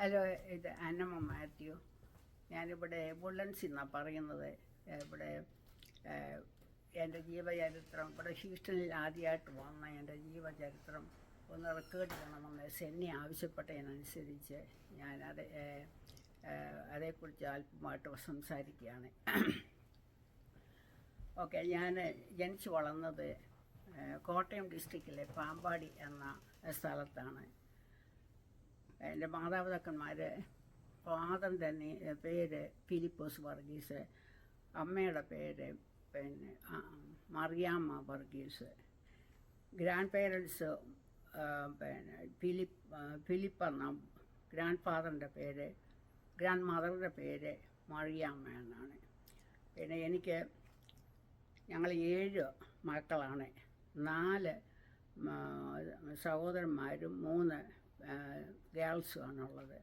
Hello, ഇത് അന്നമ്മ മാത്യു. ഞാനിവിടെ വുഡ്ലൻഡ്സിൽ നിന്നാണ് പറയുന്നത്. ഇവിടെ എൻ്റെ ജീവചരിത്രം ഇവിടെ ഹ്യൂസ്റ്റണിൽ ആദ്യമായിട്ട് വന്ന എൻ്റെ ജീവചരിത്രം ഒന്ന് റെക്കോർഡ് ചെയ്യണമെന്ന് സെന്നി ആവശ്യപ്പെട്ടതിനനുസരിച്ച് ഞാനത് അതേക്കുറിച്ച് അല്പമായിട്ട് സംസാരിക്കുകയാണ്. ഓക്കെ, ഞാൻ ജനിച്ചു വളർന്നത് കോട്ടയം ഡിസ്ട്രിക്റ്റിലെ പാമ്പാടി എന്ന സ്ഥലത്താണ്. എൻ്റെ മാതാപിതാക്കന്മാർ, ഫാദർ തന്നെ പേര് ഫിലിപ്പോസ് വർഗീസ്, അമ്മയുടെ പേര് മറിയാമ്മ വർഗീസ്. ഗ്രാൻഡ് പേരൻസ് ഫിലിപ്പ് എന്ന ഗ്രാൻഡ് ഫാദറിൻ്റെ പേര്, ഗ്രാൻഡ് മദറിൻ്റെ പേര് മറിയാമ്മ എന്നാണ്. പിന്നെ ഞങ്ങൾ 7 മക്കളാണ്. 4 സഹോദരന്മാരും 3 ഗേൾസുമാണുള്ളത്.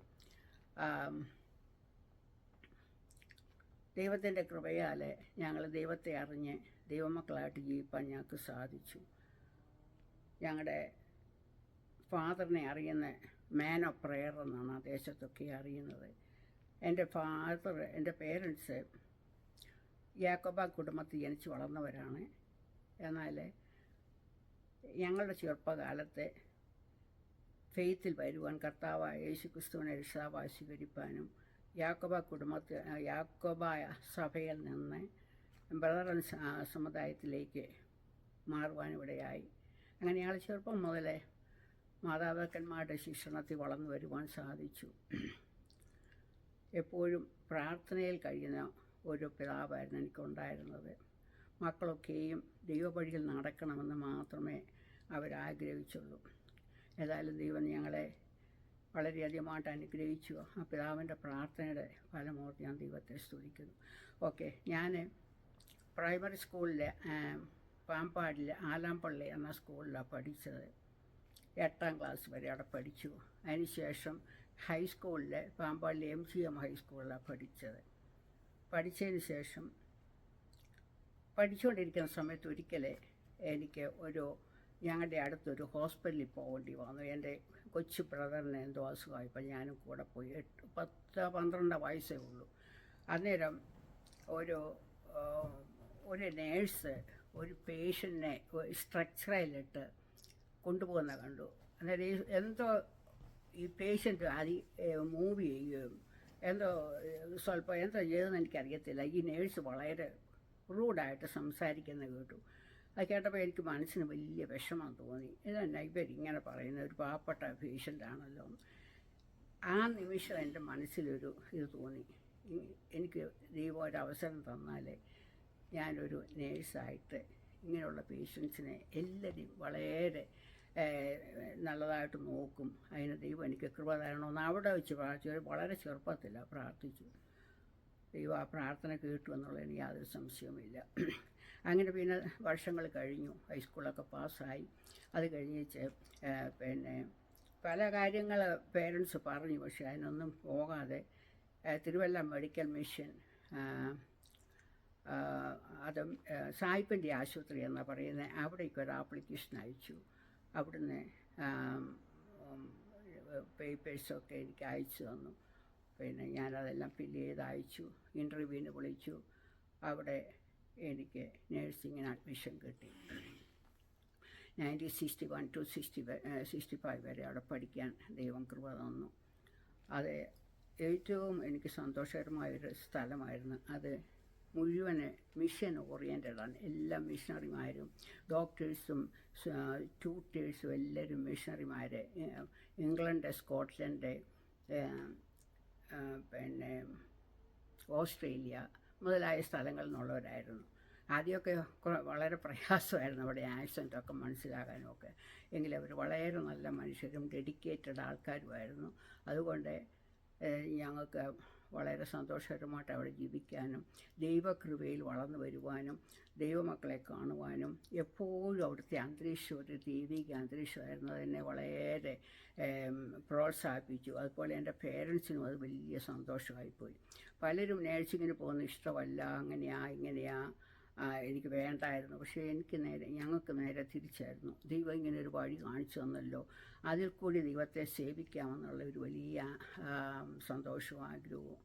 ദൈവത്തിൻ്റെ കൃപയാൽ ഞങ്ങൾ ദൈവത്തെ അറിഞ്ഞ് ദൈവമക്കളായിട്ട് ജീവിക്കാൻ ഞങ്ങൾക്ക് സാധിച്ചു. ഞങ്ങളുടെ ഫാദറിനെ അറിയുന്ന മാൻ ഓഫ് പ്രെയർ എന്നാണ് ആ ദേശത്തൊക്കെ അറിയുന്നത്. എൻ്റെ പേരൻസ് യാക്കോബ കുടുംബത്തിൽ ജനിച്ച് വളർന്നവരാണ്. എന്നാൽ ഞങ്ങളുടെ ചെറുപ്പകാലത്തെ ഫെയ്ത്തിൽ വരുവാൻ, കർത്താവായ യേശുക്രിസ്തുവിനെ രക്ഷാവായി സ്വീകരിപ്പാനും, യാക്കോബായ സഭയിൽ നിന്ന് ബ്രദറൻ സമുദായത്തിലേക്ക് മാറുവാനും ഇടയായി. അങ്ങനെ ഞങ്ങൾ ചെറുപ്പം മുതലേ മാതാപിതാക്കന്മാരുടെ ശിക്ഷണത്തിൽ വളർന്നു വരുവാൻ സാധിച്ചു. എപ്പോഴും പ്രാർത്ഥനയിൽ കഴിയുന്ന ഒരു പിതാവായിരുന്നു എനിക്കുണ്ടായിരുന്നത്. മക്കളൊക്കെയും ദൈവവഴിയിൽ നടക്കണമെന്ന് മാത്രമേ അവരാഗ്രഹിച്ചുള്ളൂ. ഏതായാലും ദൈവം ഞങ്ങളെ വളരെയധികമായിട്ട് അനുഗ്രഹിച്ചു. ആ പിതാവിൻ്റെ പ്രാർത്ഥനയുടെ ഫലമോർത്ത് ഞാൻ ദൈവത്തെ സ്തുതിക്കുന്നു. ഓക്കെ, ഞാൻ പ്രൈമറി സ്കൂളിൽ പാമ്പാടിൽ ആലാമ്പള്ളി എന്ന സ്കൂളിലാണ് പഠിച്ചത്. 8ാം ക്ലാസ് വരെ അവിടെ പഠിച്ചു. അതിനുശേഷം ഹൈസ്കൂളിൽ പാമ്പാടി MGM ഹൈസ്കൂളിലാണ് പഠിച്ചത്. പഠിച്ചതിന് ശേഷം പഠിച്ചുകൊണ്ടിരിക്കുന്ന സമയത്ത് ഒരിക്കൽ എനിക്ക് ഞങ്ങളുടെ അടുത്തൊരു ഹോസ്പിറ്റലിൽ പോകേണ്ടി വന്നു. എൻ്റെ കൊച്ചു ബ്രദറിന് എന്തോ അസുഖമായപ്പോൾ ഞാനും കൂടെ പോയി. 10-12 വയസ്സേ ഉള്ളൂ. അന്നേരം ഒരു നേഴ്സ് ഒരു പേഷ്യൻറ്റിനെ സ്ട്രക്ചറിലിട്ട് കൊണ്ടുപോകുന്ന കണ്ടു. അന്നേരം എന്തോ ഈ പേഷ്യൻ്റ് മൂവ് ചെയ്യുകയും എന്തോ ചെയ്തതെന്ന് എനിക്കറിയത്തില്ല. ഈ നേഴ്സ് വളരെ റൂഡായിട്ട് സംസാരിക്കുന്നത് കേട്ടു. അത് കേട്ടപ്പോൾ എനിക്ക് മനസ്സിന് വലിയ വിഷമം തോന്നി. ഇതന്നെ ഇവരിങ്ങനെ പറയുന്ന ഒരു പാവപ്പെട്ട പേഷ്യൻ്റാണല്ലോ. ആ നിമിഷം എൻ്റെ മനസ്സിലൊരു ഇത് തോന്നി, എനിക്ക് ദൈവം ഒരവസരം തന്നാൽ ഞാനൊരു നേഴ്സായിട്ട് ഇങ്ങനെയുള്ള പേഷ്യൻസിനെ എല്ലാവരെയും വളരെ നല്ലതായിട്ട് നോക്കും. അതിന് ദൈവം എനിക്ക് കൃപ തരണമെന്ന് അവിടെ വെച്ച് പ്രാർത്ഥിച്ചു. വളരെ ചെറുപ്പത്തിലാണ് പ്രാർത്ഥിച്ചു. ദൈവം ആ പ്രാർത്ഥന കേട്ടു എന്നുള്ളതിന് യാതൊരു സംശയവുമില്ല. അങ്ങനെ പിന്നെ വർഷങ്ങൾ കഴിഞ്ഞു. ഹൈസ്കൂളൊക്കെ പാസ്സായി. അത് കഴിഞ്ഞ് പിന്നെ പല കാര്യങ്ങൾ പേരൻസ് പറഞ്ഞു. പക്ഷേ അതിനൊന്നും പോകാതെ തിരുവല്ല മെഡിക്കൽ മിഷൻ, അത് സായിപ്പിൻ്റെ ആശുപത്രി എന്നാണ് പറയുന്നത്, അവിടേക്ക് ഒരു ആപ്ലിക്കേഷൻ അയച്ചു. അവിടുന്ന് പേപ്പേഴ്സൊക്കെ എനിക്ക് അയച്ചു തന്നു. പിന്നെ ഞാനതെല്ലാം ഫില്ല് ചെയ്ത് അയച്ചു. ഇൻ്റർവ്യൂവിന് വിളിച്ചു. അവിടെ എനിക്ക് നേഴ്സിങ്ങിന് അഡ്മിഷൻ കിട്ടി. 1961 to 65 വരെ അവിടെ പഠിക്കാൻ ദൈവം കൃപ തന്നു. അത് ഏറ്റവും എനിക്ക് സന്തോഷകരമായൊരു സ്ഥലമായിരുന്നു. അത് മുഴുവൻ മിഷൻ ഓറിയൻറ്റഡാണ്. എല്ലാ മിഷണറിമാരും, ഡോക്ടേഴ്സും ട്യൂട്ടേഴ്സും എല്ലാവരും മിഷണറിമാർ. ഇംഗ്ലണ്ട്, സ്കോട്ട്ലൻഡ്, പിന്നെ ഓസ്ട്രേലിയ മുതലായ സ്ഥലങ്ങളിൽ നിന്നുള്ളവരായിരുന്നു. ആദ്യമൊക്കെ വളരെ പ്രയാസമായിരുന്നു അവിടെ ആക്സെൻ്റൊക്കെ മനസ്സിലാകാനുമൊക്കെ. എങ്കിലും അവർ വളരെ നല്ല മനുഷ്യരും ഡെഡിക്കേറ്റഡ് ആൾക്കാരുമായിരുന്നു. അതുകൊണ്ട് ഞങ്ങൾക്ക് വളരെ സന്തോഷകരമായിട്ട് അവിടെ ജീവിക്കാനും ദൈവകൃപയിൽ വളർന്നു വരുവാനും ദൈവമക്കളെ കാണുവാനും എപ്പോഴും അവിടുത്തെ അന്തരീക്ഷം ഒരു ദൈവിക അന്തരീക്ഷമായിരുന്നു. അതെന്നെ വളരെ പ്രോത്സാഹിപ്പിച്ചു. അതുപോലെ എൻ്റെ പേരൻസിനും അത് വലിയ സന്തോഷമായിപ്പോയി. പലരും നേഴ്സിങ്ങിന് പോകുന്ന ഇഷ്ടമല്ല, അങ്ങനെയാ ഇങ്ങനെയാ എനിക്ക് വേണ്ടായിരുന്നു. പക്ഷേ ഞങ്ങൾക്ക് നേരെ തിരിച്ചായിരുന്നു. ദൈവം ഇങ്ങനെ ഒരു വഴി കാണിച്ചു തന്നല്ലോ, അതിൽ കൂടി ദൈവത്തെ സേവിക്കാമെന്നുള്ള ഒരു വലിയ സന്തോഷവും ആഗ്രഹവും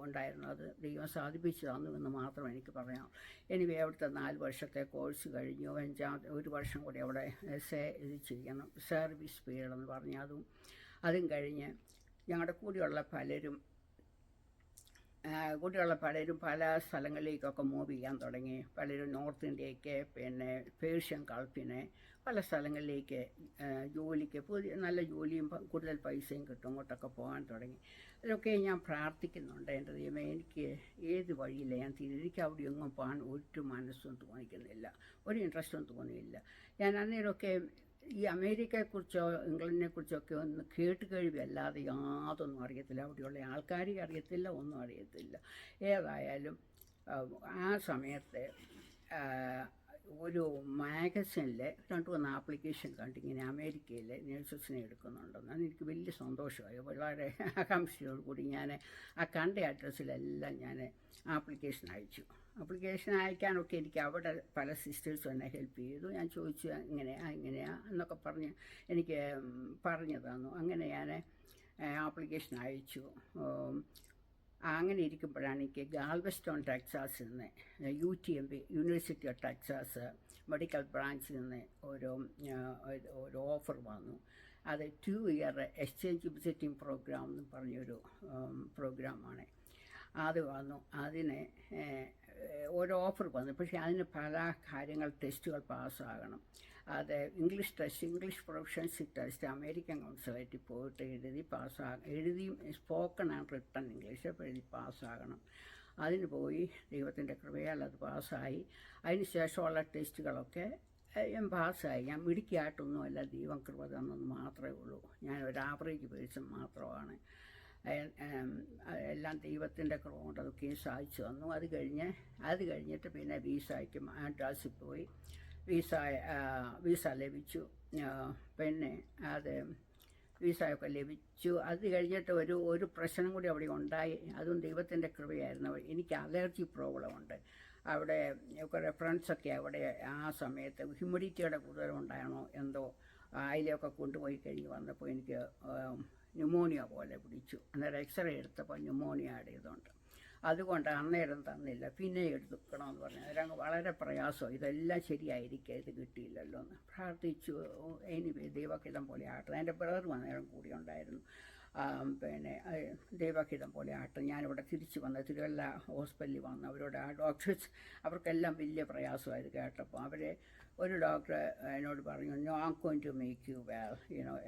ഉണ്ടായിരുന്നു. അത് ദൈവം സാധിപ്പിച്ചു തന്നുവെന്ന് മാത്രം എനിക്ക് പറയാം. എനിവേ അവിടുത്തെ 4 വർഷത്തെ കോഴ്സ് കഴിഞ്ഞു. 1 വർഷം കൂടി അവിടെ ഇത് ചെയ്യണം, സർവീസ് പീരീഡ് എന്ന് പറഞ്ഞ് അതും കഴിഞ്ഞ് ഞങ്ങളുടെ കൂടെയുള്ള പലരും പല സ്ഥലങ്ങളിലേക്കൊക്കെ മൂവ് ചെയ്യാൻ തുടങ്ങി. പലരും നോർത്ത് ഇന്ത്യക്ക്, പിന്നെ പേർഷ്യൻ ഗൾഫിന്, പല സ്ഥലങ്ങളിലേക്ക് ജോലിക്ക്, നല്ല ജോലിയും കൂടുതൽ പൈസയും കിട്ടും, അങ്ങോട്ടൊക്കെ പോകാൻ തുടങ്ങി. അതിലൊക്കെ ഞാൻ പ്രാർത്ഥിക്കുന്നുണ്ട്, എൻ്റെ ദൈവമേ എനിക്ക് ഏത് വഴിയില്ല ഞാൻ എനിക്ക് അവിടെ ഒന്നും പോകാൻ ഒരു മനസ്സും തോന്നിക്കുന്നില്ല, ഒരു ഇൻട്രസ്റ്റും തോന്നിയില്ല. ഞാൻ അന്നേരമൊക്കെ ഈ അമേരിക്കയെക്കുറിച്ചോ ഇംഗ്ലണ്ടിനെക്കുറിച്ചൊക്കെ ഒന്ന് കേട്ടുകഴിവല്ലാതെ യാതൊന്നും അറിയത്തില്ല. അവിടെയുള്ള ആൾക്കാരെ അറിയത്തില്ല, ഒന്നും അറിയത്തില്ല. ഏതായാലും ആ സമയത്ത് ഒരു മാഗസിനിൽ 2-3 ആപ്ലിക്കേഷൻ കണ്ടിങ്ങനെ അമേരിക്കയിൽ നേഴ്സസിനെ എടുക്കുന്നുണ്ടെന്ന്. അതെനിക്ക് വലിയ സന്തോഷമായി. വളരെ ആകാംക്ഷയോട് കൂടി ഞാൻ ആ കണ്ട അഡ്രസ്സിലെല്ലാം ഞാൻ ആപ്ലിക്കേഷൻ അയക്കാനൊക്കെ എനിക്ക് അവിടെ പല സിസ്റ്റേഴ്സും എന്നെ ഹെൽപ്പ് ചെയ്തു. ഞാൻ ചോദിച്ചു ഇങ്ങനെയാ എന്നൊക്കെ പറഞ്ഞ് എനിക്ക് പറഞ്ഞു തന്നു. അങ്ങനെ ഞാൻ ആപ്ലിക്കേഷൻ അയച്ചു. അങ്ങനെ ഇരിക്കുമ്പോഴാണ് എനിക്ക് ഗാൽവെസ്റ്റോൺ ടെക്സാസിൽ നിന്ന് UTMB university of Texas medical ബ്രാഞ്ചിൽ നിന്ന് ഒരു ഓഫർ വന്നു. അത് 2 ഇയർ എക്സ്ചേഞ്ച് വിസിറ്റിംഗ് പ്രോഗ്രാം എന്ന് പറഞ്ഞൊരു പ്രോഗ്രാമാണ്. അത് വന്നു. അതിന് ഒരു ഓഫർ വന്നു. പക്ഷേ അതിന് പല ടെസ്റ്റുകൾ പാസ്സാകണം. അത് ഇംഗ്ലീഷ് പ്രൊഫഷൻസി ടെസ്റ്റ് അമേരിക്കൻ കൗൺസിലായിട്ട് പോയിട്ട് എഴുതിയും സ്പോക്കൺ ആൻഡ് റിട്ടൺ ഇംഗ്ലീഷ് എഴുതി പാസ്സാകണം. അതിന് പോയി ദൈവത്തിൻ്റെ കൃപയാൽ അത് പാസ്സായി. അതിന് ശേഷമുള്ള ടെസ്റ്റുകളൊക്കെ ഞാൻ പാസ്സായി. ഞാൻ മിടുക്കിയായിട്ടൊന്നുമല്ല, ദൈവം കൃപ തന്നെന്ന് മാത്രമേ ഉള്ളൂ. ഞാൻ ഒരു ആവറേജ് പേഴ്സൺ മാത്രമാണ്. എല്ലാം ദൈവത്തിൻ്റെ കൃപ കൊണ്ട് അതൊക്കെ സാധിച്ചു തന്നു. അത് കഴിഞ്ഞിട്ട് പിന്നെ വിസയ്ക്ക് മാഡ്രാസിൽ പോയി വിസ ലഭിച്ചു. പിന്നെ അത് വിസയൊക്കെ ലഭിച്ചു. അത് കഴിഞ്ഞിട്ട് ഒരു പ്രശ്നം കൂടി അവിടെ ഉണ്ടായി. അതും ദൈവത്തിൻ്റെ കൃപയായിരുന്നു. എനിക്ക് അലർജി പ്രോബ്ലം ഉണ്ട്. അവിടെ കുറേ ഫ്രണ്ട്സൊക്കെ അവിടെ ആ സമയത്ത് ഹ്യൂമിഡിറ്റിയുടെ കൂടുതലുണ്ടാണോ എന്തോ അതിലൊക്കെ കൊണ്ടുപോയി കഴിഞ്ഞ് വന്നപ്പോൾ എനിക്ക് ന്യൂമോണിയ പോലെ പിടിച്ചു. അന്നേരം എക്സ്റേ എടുത്തപ്പോൾ ന്യൂമോണിയ ആയതുകൊണ്ട് അതുകൊണ്ട് അന്നേരം തന്നില്ല, പിന്നെ എടുക്കണമെന്ന് പറഞ്ഞു. അന്നേരം വളരെ പ്രയാസം, ഇതെല്ലാം ശരിയായിരിക്കുക, ഇത് കിട്ടിയില്ലല്ലോ എന്ന് പ്രാർത്ഥിച്ചു. എനിവേ ദൈവഹിതം പോലെ ആട്ടെ. എൻ്റെ ബ്രദറും അന്നേരം കൂടി ഉണ്ടായിരുന്നു. പിന്നെ ദൈവഹിതം പോലെ ആട്ടെ. ഞാനിവിടെ തിരിച്ച് വന്ന് തിരുവല്ല ഹോസ്പിറ്റലിൽ വന്ന് അവരോട് ആ ഡോക്ടേഴ്സ് അവർക്കെല്ലാം വലിയ പ്രയാസമായത് കേട്ടപ്പോൾ ഒരു ഡോക്ടർ എന്നോട് പറഞ്ഞു, "no, I am going to make you well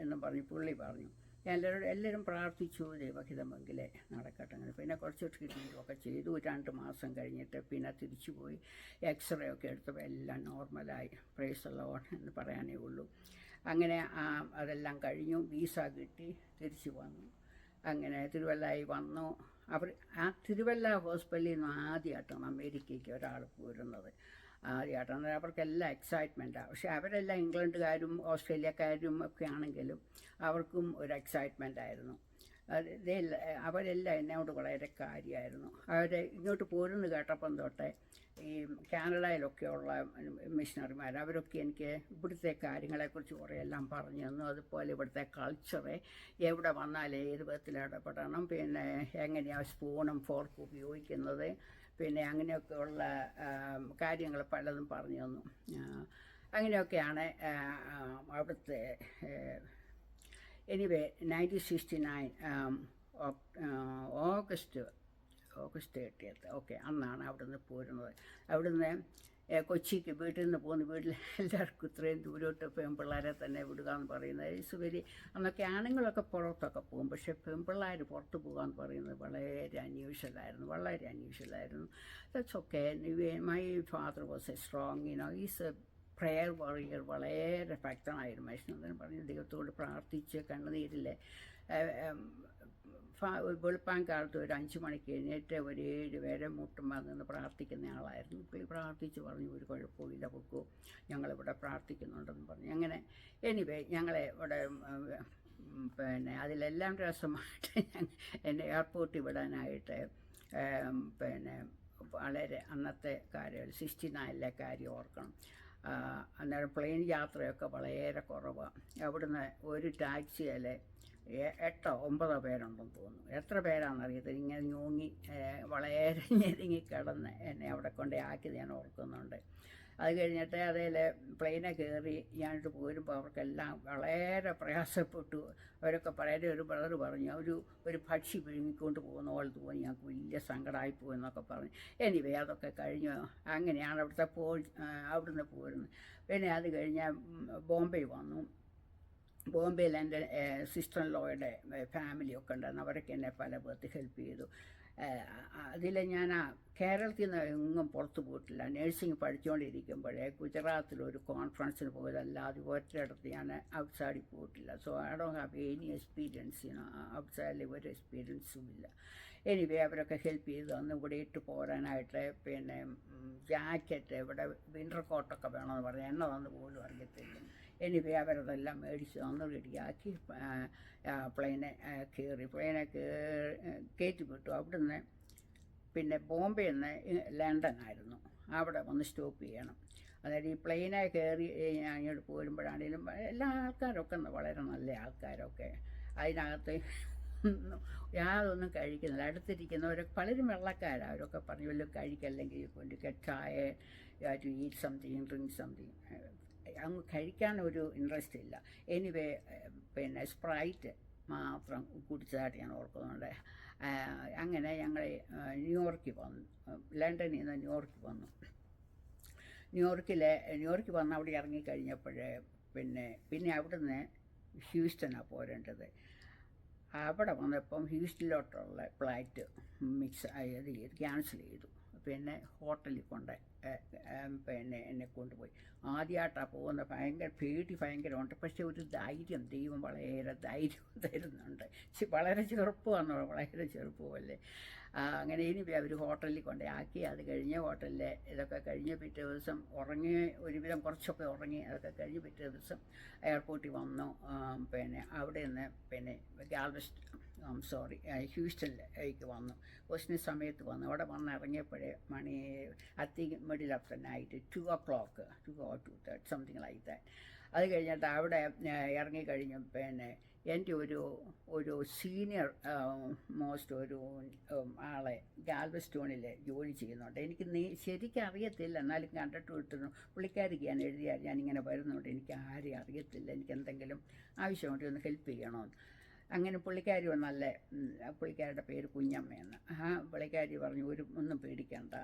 എന്നും പറഞ്ഞ് പുള്ളി പറഞ്ഞു. എല്ലാവരും പ്രാർത്ഥിച്ചു, ദൈവഹിതമെങ്കിലേ നടക്കട്ടെ. അങ്ങനെ പിന്നെ കുറച്ച് ട്രീറ്റ്മെൻറ്റുമൊക്കെ ചെയ്തു. 2 മാസം കഴിഞ്ഞിട്ട് പിന്നെ തിരിച്ചു പോയി എക്സ്റേ ഒക്കെ എടുത്തപ്പോൾ എല്ലാം നോർമലായി. പ്രൈസ് ദി ലോർഡ് എന്ന് പറയാനേ ഉള്ളൂ. അങ്ങനെ അതെല്ലാം കഴിഞ്ഞു. വിസ കിട്ടി, തിരിച്ചു വന്നു. അങ്ങനെ തിരുവല്ലയിൽ വന്നു. തിരുവല്ല ഹോസ്പിറ്റലിൽ നിന്ന് ആദ്യമായിട്ടാണ് അമേരിക്കയ്ക്ക് ഒരാൾ പോരുന്നത്. ആദ്യമായിട്ടാണ്. അവർക്കെല്ലാം എക്സൈറ്റ്മെൻറ്റാണ്. പക്ഷേ അവരെല്ലാം ഇംഗ്ലണ്ടുകാരും ഓസ്ട്രേലിയക്കാരും ഒക്കെ ആണെങ്കിലും അവർക്കും ഒരു എക്സൈറ്റ്മെൻ്റ് ആയിരുന്നു. അവരെല്ലാം എന്നോട് വളരെ കാര്യമായിരുന്നു. ഇങ്ങോട്ട് പോരുന്നു കേട്ടപ്പം തൊട്ടേ ഈ കാനഡയിലൊക്കെയുള്ള മിഷണറിമാർ അവരൊക്കെ എനിക്ക് ഇവിടുത്തെ കാര്യങ്ങളെക്കുറിച്ച് കുറേ എല്ലാം പറഞ്ഞു തന്നു. അതുപോലെ ഇവിടുത്തെ കൾച്ചറ്, എവിടെ വന്നാൽ ഏത് വിധത്തിൽ ഇടപെടണം, പിന്നെ എങ്ങനെയാണ് സ്പൂണും ഫോർക്കും ഉപയോഗിക്കുന്നത്, പിന്നെ അങ്ങനെയൊക്കെയുള്ള കാര്യങ്ങൾ പലതും പറഞ്ഞു തന്നു. അങ്ങനെയൊക്കെയാണ് അവിടുത്തെ എനിവേ 1969 ഓഗസ്റ്റ് 30 ഓക്കെ അന്നാണ് അവിടുന്ന് പോരുന്നത്. അവിടുന്ന് കൊച്ചിക്ക് വീട്ടിൽ നിന്ന് പോകുന്ന വീട്ടിൽ എല്ലാവർക്കും ഇത്രയും ദൂരോട്ട് പെൺപിള്ളേരെ തന്നെ വിടുക എന്ന് പറയുന്നത് ഇറ്റ്സ് വെരി. അന്നൊക്കെ ആണുങ്ങളൊക്കെ പുറത്തൊക്കെ പോകും, പക്ഷേ പെൺപിള്ളേർ പുറത്ത് പോകുക എന്ന് പറയുന്നത് വളരെ അൺയൂഷ്വലായിരുന്നു. That's okay. My father was a strong is a prayer warrior. വളരെ ഭക്തനായിരുന്നു മനുഷ്യൻ. എന്ന് പറഞ്ഞ് ദൈവത്തോട് പ്രാർത്ഥിച്ച് കണ്ണുനീരില്ലേ വെളുപ്പാൻ കാലത്ത് ഒരു 5 മണിക്ക് എഴുന്നേറ്റ് ഒരു 7 വരെ മുട്ടുമ്പോൾ നിന്ന് പ്രാർത്ഥിക്കുന്ന ആളായിരുന്നു. ഇപ്പോൾ പ്രാർത്ഥിച്ച് പറഞ്ഞു, ഒരു കുഴപ്പമില്ല, പൊക്കോ, ഞങ്ങളിവിടെ പ്രാർത്ഥിക്കുന്നുണ്ടെന്ന് പറഞ്ഞു. അങ്ങനെ എനിവേ ഞങ്ങളെ ഇവിടെ പിന്നെ അതിലെല്ലാം രസമായിട്ട് എന്നെ എയർപോർട്ടിൽ വിടാനായിട്ട് പിന്നെ വളരെ അന്നത്തെ കാര്യം 69 കാര്യം ഓർക്കണം. അന്നേരം പ്ലെയിൻ യാത്രയൊക്കെ വളരെ കുറവാണ്. അവിടുന്ന് ഒരു ടാക്സിയിൽ 8 9 പേരുണ്ടെന്ന് തോന്നുന്നു. എത്ര പേരാണെന്നറിയത്തില്ല. ഇങ്ങനെ ഞൂങ്ങി വളരെ ഞെരുങ്ങി കിടന്ന് എന്നെ അവിടെ കൊണ്ട് ആക്കിയത് ഞാൻ ഓർക്കുന്നുണ്ട്. അത് കഴിഞ്ഞിട്ട് അതിൽ പ്ലെയിനെ കയറി ഞാനിട്ട് പോരുമ്പോൾ അവർക്കെല്ലാം വളരെ പ്രയാസപ്പെട്ടു. അവരൊക്കെ പറയുന്നത് ഒരു ബ്രദർ പറഞ്ഞു ഒരു പക്ഷി വിഴുങ്ങിക്കൊണ്ട് പോകുന്ന പോലെ തോന്നി, ഞങ്ങൾക്ക് വലിയ സങ്കടമായി പോകുമെന്നൊക്കെ പറഞ്ഞു. എനിവേ അതൊക്കെ കഴിഞ്ഞു. അങ്ങനെയാണ് അവിടുന്ന് പോരുന്നത്. പിന്നെ അത് കഴിഞ്ഞ് ബോംബെ വന്നു. ബോംബെയിൽ എൻ്റെ സിസ്റ്റർ ഇൻ ലോയുടെ ഫാമിലിയൊക്കെ ഉണ്ടായിരുന്നു. അവരൊക്കെ എന്നെ പല വിധത്തിൽ ഹെൽപ്പ് ചെയ്തു. അതിൽ ഞാൻ കേരളത്തിൽ നിന്ന് എങ്ങും പുറത്ത് പോയിട്ടില്ല. നേഴ്സിംഗ് പഠിച്ചുകൊണ്ടിരിക്കുമ്പോഴേ ഗുജറാത്തിലൊരു കോൺഫറൻസിന് പോയതല്ലാതെ ഒരിടത്ത് ഞാൻ ഔട്ട്സൈഡിൽ പോയിട്ടില്ല. So I don't have any experience. ഔട്ട്സൈഡിൽ ഒരു എക്സ്പീരിയൻസും ഇല്ല. എനിവേ അവരൊക്കെ ഹെൽപ്പ് ചെയ്ത് തന്നു. ഇവിടെ ഇട്ട് പോരാനായിട്ട് പിന്നെ ജാക്കറ്റ്, ഇവിടെ വിൻ്റർ കോട്ടൊക്കെ വേണമെന്ന് പറഞ്ഞു. എന്നതെന്ന് പോലും അറിയത്തില്ല. എനിവേ അവരതെല്ലാം മേടിച്ച് തന്നു, റെഡിയാക്കി പ്ലെയിനെ കയറ്റി വിട്ടു. അവിടുന്ന് പിന്നെ ബോംബെയിൽ നിന്ന് ലണ്ടനായിരുന്നു. അവിടെ വന്ന് സ്റ്റോപ്പ് ചെയ്യണം. അതായത് ഈ പ്ലെയിനെ കയറി ഞാൻ ഇങ്ങോട്ട് പോരുമ്പോഴാണെങ്കിലും എല്ലാ ആൾക്കാരൊക്കെ വളരെ നല്ല ആൾക്കാരൊക്കെ. അതിനകത്ത് യാതൊന്നും കഴിക്കുന്നില്ല. അടുത്തിരിക്കുന്നവരൊക്കെ പലരും വെള്ളക്കാരാണ്. അവരൊക്കെ പറഞ്ഞു വല്ലതും കഴിക്കല്ലെങ്കിൽ കൊണ്ട് ചായ to eat something, drink something. അങ്ങ് കഴിക്കാനൊരു ഇൻട്രസ്റ്റ് ഇല്ല. എനിവേ പിന്നെ സ്പ്രൈറ്റ് മാത്രം കുടിച്ചതായിട്ട് ഞാൻ ഓർക്കുന്നുണ്ട്. അങ്ങനെ ഞങ്ങൾ ന്യൂയോർക്കിൽ വന്നു. ലണ്ടനിൽ നിന്ന് ന്യൂയോർക്കിൽ വന്നു. ന്യൂയോർക്കിൽ വന്ന് അവിടെ ഇറങ്ങിക്കഴിഞ്ഞപ്പോഴേ പിന്നെ അവിടുന്ന് ഹ്യൂസ്റ്റനാണ് പോരേണ്ടത്. അവിടെ വന്നപ്പം ഹ്യൂസ്റ്റനിലോട്ടുള്ള ഫ്ലൈറ്റ് ക്യാൻസൽ ചെയ്തു. പിന്നെ ഹോട്ടലിൽ കൊണ്ട് എന്നെ കൊണ്ടുപോയി. ആദ്യമായിട്ടാണ് പോകുന്നത്. ഭയങ്കരമുണ്ട്. പക്ഷേ ഒരു ധൈര്യം, ദൈവം വളരെ ധൈര്യം തരുന്നുണ്ട്. വളരെ ചെറുപ്പമാണ്, വളരെ ചെറുപ്പമല്ലേ. അങ്ങനെ ഇനി അവർ ഹോട്ടലിൽ കൊണ്ട് ആക്കി. അത് കഴിഞ്ഞ് ഹോട്ടലിൽ ഇതൊക്കെ കഴിഞ്ഞ് പിറ്റേ ദിവസം ഉറങ്ങി, ഒരുവിധം കുറച്ചൊക്കെ ഉറങ്ങി. അതൊക്കെ കഴിഞ്ഞ് പിറ്റേ ദിവസം എയർപോർട്ടിൽ വന്നു. അവിടെ നിന്ന് ഹ്യൂസ്റ്റനിലേക്ക് വന്നു. ക്വസ്റ്റിന് സമയത്ത് വന്നു. അവിടെ വന്ന് ഇറങ്ങിയപ്പോഴേ മണി middle of the night 2 o'clock, 2 or 2:30 something like that. അത് കഴിഞ്ഞിട്ട് അവിടെ ഇറങ്ങിക്കഴിഞ്ഞു. എൻ്റെ ഒരു സീനിയർ മോസ്റ്റ് ഒരു ആളെ ഗാൽവെസ്റ്റോണിൽ ജോലി ചെയ്യുന്നുണ്ട്. എനിക്ക് ശരിക്കും അറിയത്തില്ല, എന്നാലും കണ്ടിട്ട് വിട്ടിരുന്നു. പുള്ളിക്കാരിക്ക് ഞാൻ എഴുതിയാൽ ഞാനിങ്ങനെ വരുന്നുണ്ട്, എനിക്ക് ആരെയും അറിയത്തില്ല, എനിക്ക് എന്തെങ്കിലും ആവശ്യമുണ്ട് ഒന്ന് ഹെൽപ്പ് ചെയ്യണമെന്ന്. അങ്ങനെ പുള്ളിക്കാരുടെ പേര് കുഞ്ഞമ്മയെന്ന്. പുള്ളിക്കാരി പറഞ്ഞു ഒന്നും പേടിക്കണ്ട,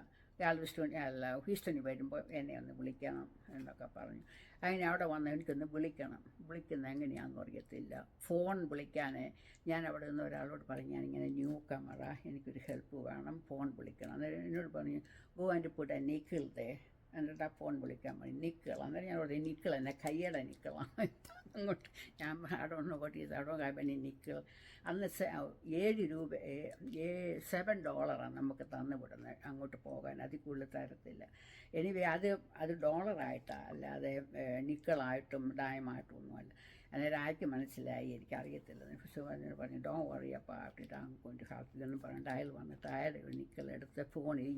ഹ്യൂസ്റ്റണിൽ വരുമ്പോൾ എന്നെ ഒന്ന് വിളിക്കണം എന്നൊക്കെ പറഞ്ഞു. അങ്ങനെ അവിടെ വന്ന് എനിക്കൊന്ന് വിളിക്കുന്നത് എങ്ങനെയാണെന്ന് അറിയത്തില്ല. ഫോൺ വിളിക്കാൻ ഞാൻ അവിടെ നിന്ന് ഒരാളോട് പറഞ്ഞു, ഞാനിങ്ങനെ ന്യൂ കമറാ, എനിക്കൊരു ഹെൽപ്പ് വേണം, ഫോൺ വിളിക്കണം. അന്നേരം എന്നോട് പറഞ്ഞു ഗോ ആൻഡ് പുട്ട് എ നിക്കിൾ ദേ. എന്നിട്ട് ആ ഫോൺ വിളിക്കാൻ പറഞ്ഞു നിക്കിൾ. അന്നേരം ഞാൻ പറഞ്ഞു നിക്കിൾ എന്നെ കയ്യുടെ നിക്കിളാണ്. അങ്ങോട്ട് ഞാൻ അടോണ്ട് കാപ്പനി നിക്കിൾ. അന്ന് $7 നമുക്ക് തന്നു വിടുന്നത് അങ്ങോട്ട് പോകാൻ. അതിൽ കൂടുതൽ തരത്തില്ല. എനിവേ അത് ഡോളറായിട്ടാണ്, അല്ലാതെ നിക്കിളായിട്ടും ഡയമായിട്ടും ഒന്നുമല്ല. അന്നേരം ആർക്ക് മനസ്സിലായി എനിക്കറിയത്തില്ല. പക്ഷേ പറഞ്ഞു ഡോ വറി അപ്പാർട്ട് കൊണ്ട് ഹാപ്പിലെന്ന് പറഞ്ഞിട്ട് അയാൾ വന്നിട്ട് അയാൾ നിക്കിളെടുത്ത് ഫോണിൽ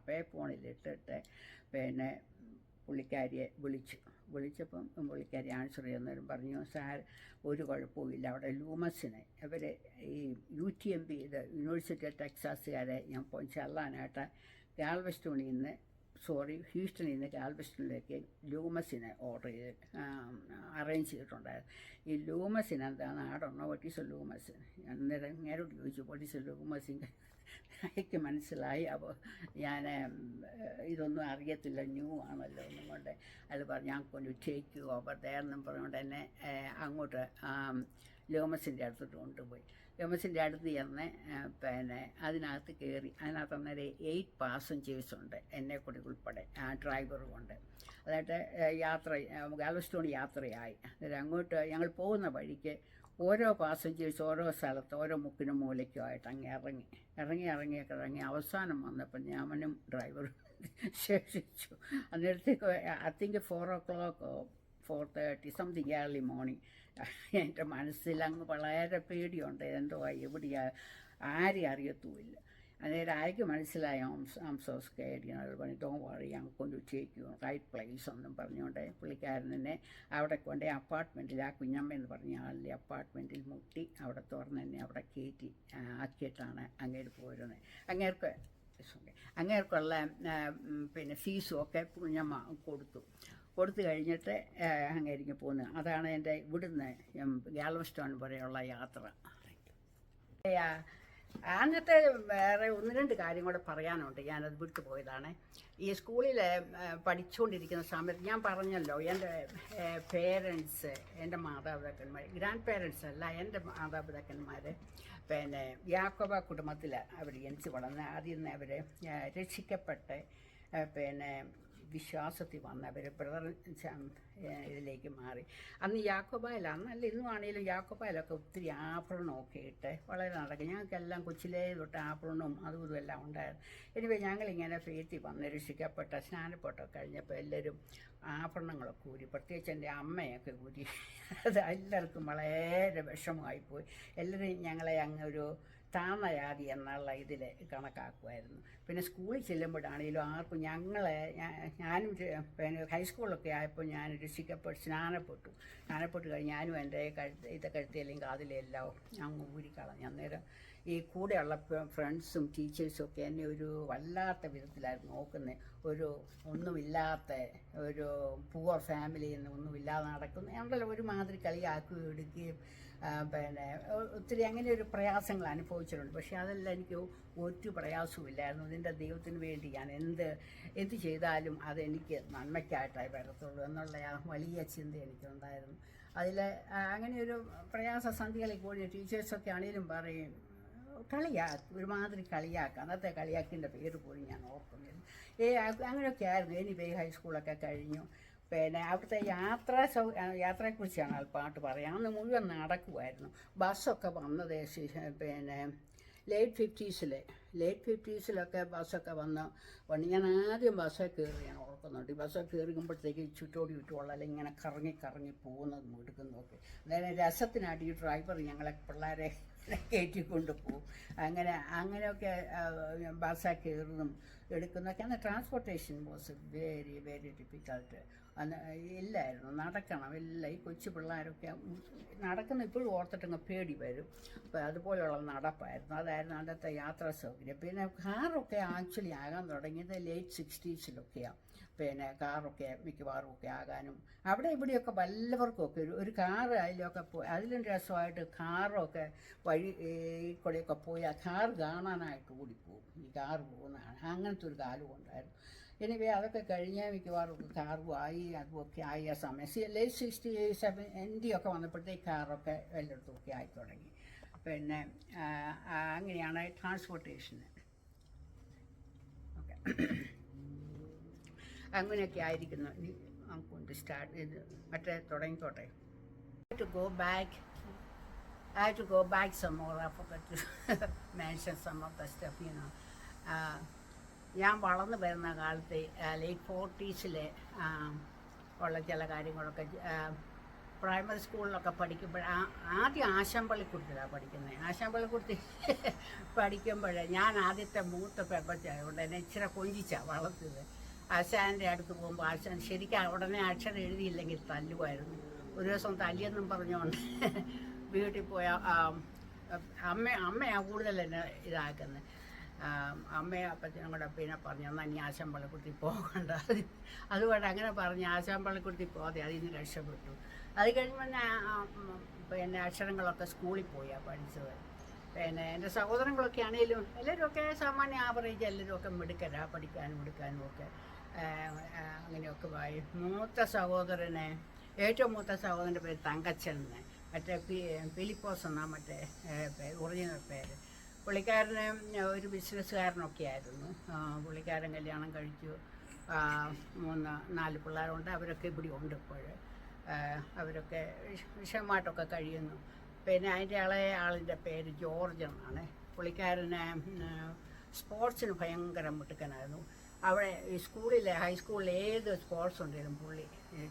പേ ഫോണിലിട്ടിട്ട് പുള്ളിക്കാരിയെ വിളിച്ചപ്പം പുള്ളിക്കാരി ആൻസർ ചെയ്യുന്നവരും പറഞ്ഞു സാർ ഒരു കുഴപ്പമില്ല, അവിടെ ലൂമസിനെ ഇവർ ഈ UTMB യൂണിവേഴ്സിറ്റി ഓഫ് ടെക്സാസുകാരെ ഞാൻ ചെല്ലാനായിട്ട് ഹ്യൂസ്റ്റണിൽ നിന്ന് ഗാൽവെസ്റ്റണിലേക്ക് ലൂമസിനെ അറേഞ്ച് ചെയ്തിട്ടുണ്ടായിരുന്നു. ഈ ലൂമസിന് എന്താണ് വാട്ട് ഈസ് എ ലൂമസ്? അന്നേരം നേരോട് ചോദിച്ചു വാട്ട് ഈസ് എ ലൂമസിൻ്റെ. എനിക്ക് മനസ്സിലായി. അപ്പോൾ ഞാൻ ഇതൊന്നും അറിയത്തില്ല, ന്യൂ ആണല്ലോ ഒന്നും കൊണ്ട്. അത് പറഞ്ഞു ഞാൻ കൊണ്ട് ടേക്ക് ഓവർ ദയർന്നും പറഞ്ഞുകൊണ്ട് എന്നെ അങ്ങോട്ട് ലൂമസിൻ്റെ അടുത്തോട്ട് കൊണ്ടുപോയി. ലൂമസിൻ്റെ അടുത്ത് ചെന്ന് അതിനകത്ത് കയറി. അതിനകത്ത് അന്നേരം 8 passengers ഉണ്ട്, എന്നെ കൂടി ഉൾപ്പെടെ ഡ്രൈവറും ഉണ്ട്. അതായിട്ട് ഗാൽവെസ്റ്റോൺ യാത്രയായി. അന്നേരം അങ്ങോട്ട് ഞങ്ങൾ പോകുന്ന വഴിക്ക് ഓരോ പാസഞ്ചേഴ്സ് ഓരോ സ്ഥലത്ത് ഓരോ മുക്കിനും മൂലയ്ക്കുമായിട്ട് ഇറങ്ങി അവസാനം വന്നപ്പോൾ ഞാനും ഡ്രൈവറും ശേഷിച്ചു. അന്നേരത്തേക്ക് I think 4 o'clock 4:30 something early morning. എൻ്റെ മനസ്സിൽ അങ്ങ് വളരെ പേടിയുണ്ട്. എന്തോ എവിടെയാ ആരെയും അറിയത്തുമില്ല. അന്നേരം ആർക്ക് മനസ്സിലായി ഐം സോ സ്കെയർഡ് അത് പറഞ്ഞു don't worry I am going to take you right place എന്നും പറഞ്ഞുകൊണ്ട് പുള്ളിക്കാരൻ തന്നെ അവിടെ കൊണ്ടേ അപ്പാർട്ട്മെൻറ്റിൽ ആ കുഞ്ഞമ്മ എന്ന് പറഞ്ഞ ആളിലെ അപ്പാർട്ട്മെൻറ്റിൽ മുട്ടി അവിടെ തുറന്ന് തന്നെ അവിടെ കയറ്റി ആക്കിയിട്ടാണ് അങ്ങേര് പോരുന്നത്. അങ്ങേർക്കുള്ള പിന്നെ ഫീസും ഒക്കെ കുഞ്ഞമ്മ കൊടുത്തു കഴിഞ്ഞിട്ട് അങ്ങേരിക്ക് പോകുന്നത്. അതാണ് എൻ്റെ ഇവിടുന്ന് ഗാൽവസ്റ്റോൺ വരെയുള്ള യാത്ര. അങ്ങനത്തെ വേറെ 1-2 കാര്യം കൂടെ പറയാനുണ്ട്, ഞാനത് വിട്ടു പോയതാണ്. ഈ സ്കൂളിൽ പഠിച്ചുകൊണ്ടിരിക്കുന്ന സമയത്ത് ഞാൻ പറഞ്ഞല്ലോ എൻ്റെ പേരൻസ്, എൻ്റെ മാതാപിതാക്കന്മാർ, ഗ്രാൻഡ് പേരൻസ് അല്ല, എൻ്റെ മാതാപിതാക്കന്മാർ പിന്നെ യാക്കോബ കുടുംബത്തിൽ അവർ ജനിച്ച് വളർന്ന് ആദ്യം നിന്ന് അവർ രക്ഷിക്കപ്പെട്ട് പിന്നെ വിശ്വാസത്തിൽ വന്നവർ ബ്രദർ ഇതിലേക്ക് മാറി. അന്ന് യാക്കോബായിൽ, അന്നല്ല ഇന്നും ആണെങ്കിലും യാക്കോബായിലൊക്കെ ഒത്തിരി ആഭരണമൊക്കെ ഇട്ട് വളരെ നടക്കും. ഞങ്ങൾക്കെല്ലാം കൊച്ചിലേ തൊട്ട് ആഭരണവും അതും ഇതുമെല്ലാം ഉണ്ടായിരുന്നു. എനിവേ ഞങ്ങളിങ്ങനെ ഫെയ്ത്തിൽ വന്ന് രക്ഷിക്കപ്പെട്ട സ്നാനപ്പെട്ടൊക്കെ കഴിഞ്ഞപ്പോൾ എല്ലാവരും ആഭരണങ്ങളൊക്കെ ഊരി, പ്രത്യേകിച്ച് എൻ്റെ അമ്മയൊക്കെ ഊരി. അത് എല്ലാവർക്കും വളരെ വിഷമമായിപ്പോയി. എല്ലാവരും ഞങ്ങളെ അങ്ങ് ഒരു താഴ്ന്ന ജാതി എന്നുള്ള ഇതിൽ കണക്കാക്കുമായിരുന്നു. പിന്നെ സ്കൂളിൽ ചെല്ലുമ്പോഴാണെങ്കിലും ആർക്കും ഞാനും പിന്നെ ഹൈസ്കൂളിലൊക്കെ ആയപ്പോൾ ഞാൻ സ്നാനപ്പെട്ടു കഴിഞ്ഞ് ഞാനും എൻ്റെ കഴുത്തിലെയും കാതിലെല്ലാം അങ്ങ് ഊരിക്കളഞ്ഞു. അന്നേരം ഈ കൂടെയുള്ള ഫ്രണ്ട്സും ടീച്ചേഴ്സും ഒക്കെ എന്നെ ഒരു വല്ലാത്ത വിധത്തിലായിരുന്നു നോക്കുന്നത്. ഒന്നുമില്ലാത്ത ഒരു പുവർ ഫാമിലിയിൽ നിന്ന് ഒന്നുമില്ലാതെ നടക്കുന്ന ഉണ്ടല്ലോ, ഒരുമാതിരി കളിയാക്കുകയും എടുക്കുകയും പിന്നെ ഒത്തിരി അങ്ങനെ ഒരു പ്രയാസങ്ങൾ അനുഭവിച്ചിട്ടുണ്ട്. പക്ഷേ അതെല്ലാം എനിക്ക് ഒരു പ്രയാസവും ഇല്ലായിരുന്നു. ഇതിൻ്റെ ദൈവത്തിന് വേണ്ടി ഞാൻ എന്ത് ചെയ്താലും അതെനിക്ക് നന്മയ്ക്കായിട്ടായി വരത്തുള്ളൂ എന്നുള്ള ആ വലിയ ചിന്ത എനിക്കുണ്ടായിരുന്നു. അതിൽ അങ്ങനെയൊരു പ്രയാസസന്ധികളിൽ കൂടി ടീച്ചേഴ്സൊക്കെ ആണെങ്കിലും പറയും ഒരുമാതിരി കളിയാക്കുക. അന്നത്തെ കളിയാക്കിൻ്റെ പേര് പോലും ഞാൻ ഓർക്കുന്നില്ല. അങ്ങനെയൊക്കെ ആയിരുന്നു. എനിവേ ഹൈസ്കൂളൊക്കെ കഴിഞ്ഞു. പിന്നെ അവിടുത്തെ യാത്രയെക്കുറിച്ചാണ് പാട്ട് പറയാം. അന്ന് മുഴുവൻ നടക്കുമായിരുന്നു. ബസ്സൊക്കെ വന്നത് പിന്നെ ലേറ്റ് ഫിഫ്റ്റീസിലൊക്കെ ബസ്സൊക്കെ വന്ന് ഞാൻ ആദ്യം ബസ്സിൽ കയറി ഞാൻ ഓർക്കുന്നുണ്ട്. ഈ ബസ്സിൽ കയറിക്കുമ്പോഴത്തേക്ക് ചുറ്റോടിയിട്ടുള്ള ഇങ്ങനെ കറങ്ങി പോകുന്നതും എടുക്കുന്നതൊക്കെ. അതായത് രസത്തിനായിട്ട് ഈ ഡ്രൈവർ ഞങ്ങളെ പിള്ളേരെ കയറ്റിക്കൊണ്ട് പോകും. അങ്ങനെയൊക്കെ ബസ്സിൽ കയറുന്നതും എടുക്കുന്നതൊക്കെ. അന്ന് transportation was very very difficult. അന്ന് ഇല്ലായിരുന്നു, നടക്കണം എല്ലാം. ഈ കൊച്ചു പിള്ളേരൊക്കെ നടക്കുന്ന ഇപ്പോഴും ഓർത്തിട്ടങ്ങ് പേടി വരും. അപ്പോൾ അതുപോലെയുള്ള നടപ്പായിരുന്നു. അതായിരുന്നു അന്നത്തെ യാത്രാ സൗകര്യം. പിന്നെ കാറൊക്കെ ആക്ച്വലി ആകാൻ തുടങ്ങിയത് ലേറ്റ് 60s പിന്നെ കാറൊക്കെ മിക്കവാറും ഒക്കെ ആകാനും അവിടെ ഇവിടെയൊക്കെ വല്ലവർക്കൊക്കെ ഒരു കാറ് അതിലൊക്കെ പോയി അതിലും രസമായിട്ട് കാറൊക്കെ വഴി കൂടെയൊക്കെ പോയി ആ കാറ് കാണാനായിട്ട് ഓടിപ്പോവും. ഈ കാറ് പോകുന്നതാണ്. അങ്ങനത്തെ ഒരു കാലം ഉണ്ടായിരുന്നു. എനിവേ അതൊക്കെ കഴിഞ്ഞ് മിക്കവാറും കാറും ആയി, അതുമൊക്കെ ആയി. ആ സമയം ലേറ്റ് 60-70 വന്നപ്പോഴത്തേക്ക് കാറൊക്കെ എല്ലായിടത്തും ഒക്കെ ആയി തുടങ്ങി. പിന്നെ അങ്ങനെയാണ് ട്രാൻസ്പോർട്ടേഷന് ഓക്കെ. അങ്ങനെയൊക്കെ ആയിരിക്കുന്നു. നമുക്ക് സ്റ്റാർട്ട് ചെയ്ത് മറ്റേ തുടങ്ങിക്കോട്ടെ. to go back. I have to go back some more. I forgot to mention some of the stuff, ഞാൻ വളർന്നു വരുന്ന കാലത്ത് ലേറ്റ് 40s ഉള്ള ചില കാര്യങ്ങളൊക്കെ പ്രൈമറി സ്കൂളിലൊക്കെ പഠിക്കുമ്പോൾ ആദ്യം ആശാമ്പള്ളിക്കുടത്തിലാണ് പഠിക്കുന്നത്. ആശാമ്പള്ളിക്കുടത്തി പഠിക്കുമ്പോൾ ഞാൻ ആദ്യത്തെ മൂത്ത പെപ്പച്ചായതുകൊണ്ട് എന്നെ ഇച്ചിരി കൊഞ്ചിച്ചാണ് വളർത്തിയത്. ആശാൻ്റെ അടുത്ത് പോകുമ്പോൾ ആശാൻ ശരിക്കും ഉടനെ അക്ഷരം എഴുതിയില്ലെങ്കിൽ തല്ലുമായിരുന്നു. ഒരു ദിവസം തല്ലിയെന്നും പറഞ്ഞുകൊണ്ട് വീട്ടിൽ പോയ അമ്മയാണ് കൂടുതൽ എന്നെ ഇതാക്കുന്നത്. അമ്മയെ അപ്പച്ചനും കൂടെ പിന്നെ പറഞ്ഞു എന്നാൽ നീ ആശാമ്പള്ളിക്കുടത്തി പോകണ്ട. അതുകൊണ്ട് അങ്ങനെ പറഞ്ഞ് ആശാമ്പള്ളിക്കുടത്തി പോകാതെ അതിൽ നിന്ന് രക്ഷപ്പെട്ടു. അത് കഴിയുമ്പോൾ പിന്നെ അക്ഷരങ്ങളൊക്കെ സ്കൂളിൽ പോയാണ് പഠിച്ചത്. പിന്നെ എൻ്റെ സഹോദരങ്ങളൊക്കെ ആണെങ്കിലും എല്ലാവരുമൊക്കെ സാമാന്യ ആവറേജ്, എല്ലാവരുമൊക്കെ മിടുക്കരാണ്, പഠിക്കാനും എടുക്കാനും ഒക്കെ അങ്ങനെയൊക്കെ വായി. ഏറ്റവും മൂത്ത സഹോദരൻ്റെ പേര് തങ്കച്ചൻ, മറ്റേ ഫിലിപ്പോസ് എന്നാണ് മറ്റേ ഒറിജിനൽ പേര്. പുള്ളിക്കാരന് ഒരു ബിസിനസ്സുകാരനൊക്കെ ആയിരുന്നു. പുള്ളിക്കാരൻ കല്യാണം കഴിച്ചു, 3-4 പിള്ളേരുണ്ട്. അവരൊക്കെ ഇവിടെ ഉണ്ട് ഇപ്പോൾ. അവരൊക്കെ വിഷമമായിട്ടൊക്കെ കഴിയുന്നു. പിന്നെ അതിൻ്റെ ഇളയ ആളിൻ്റെ പേര് ജോർജ് എന്നാണ്. പുള്ളിക്കാരന് സ്പോർട്സിന് ഭയങ്കര മിടുക്കനായിരുന്നു. അവിടെ ഈ ഹൈസ്കൂളിൽ ഏത് സ്പോർട്സ് ഉണ്ടെങ്കിലും പുള്ളി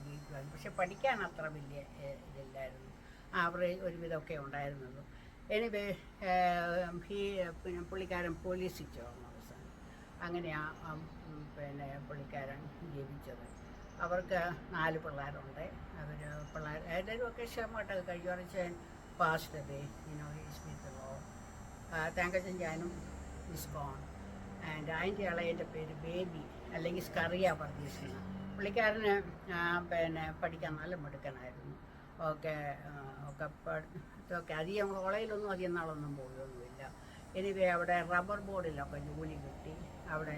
ജയിക്കുമായിരുന്നു. പക്ഷെ പഠിക്കാൻ അത്ര വലിയ ഇതില്ലായിരുന്നു, ആവറേജ് ഒരുവിധമൊക്കെ ഉണ്ടായിരുന്നുള്ളൂ. എനിവേ ഈ പിന്നെ പുള്ളിക്കാരൻ പോലീസിൽ ചേർന്നു അവസാനം. അങ്ങനെയാണ് പിന്നെ പുള്ളിക്കാരൻ ജീവിച്ചത്. അവർക്ക് 4 പിള്ളേരുണ്ട്. അവർ എല്ലാവരും ഒക്കെ ക്ഷമമായിട്ടൊക്കെ കഴിയും. അച്ഛൻ passed away, is with Lord. Thankachan ജാനും ഇസ് ഗോൺ. ആൻഡ് അതിൻ്റെ ഇളയൻ്റെ പേര് ബേബി, അല്ലെങ്കിൽ സ്കറിയ വർഗീസ്. പുള്ളിക്കാരന് പിന്നെ പഠിക്കാൻ നല്ല മിടുക്കനായിരുന്നു. ഒക്കെ ഒക്കെ അധികം കോളേജിലൊന്നും അധികം നാളൊന്നും പോയൊന്നുമില്ല. എനിവേ അവിടെ റബ്ബർ ബോർഡിലൊക്കെ ജോലി കിട്ടി. അവിടെ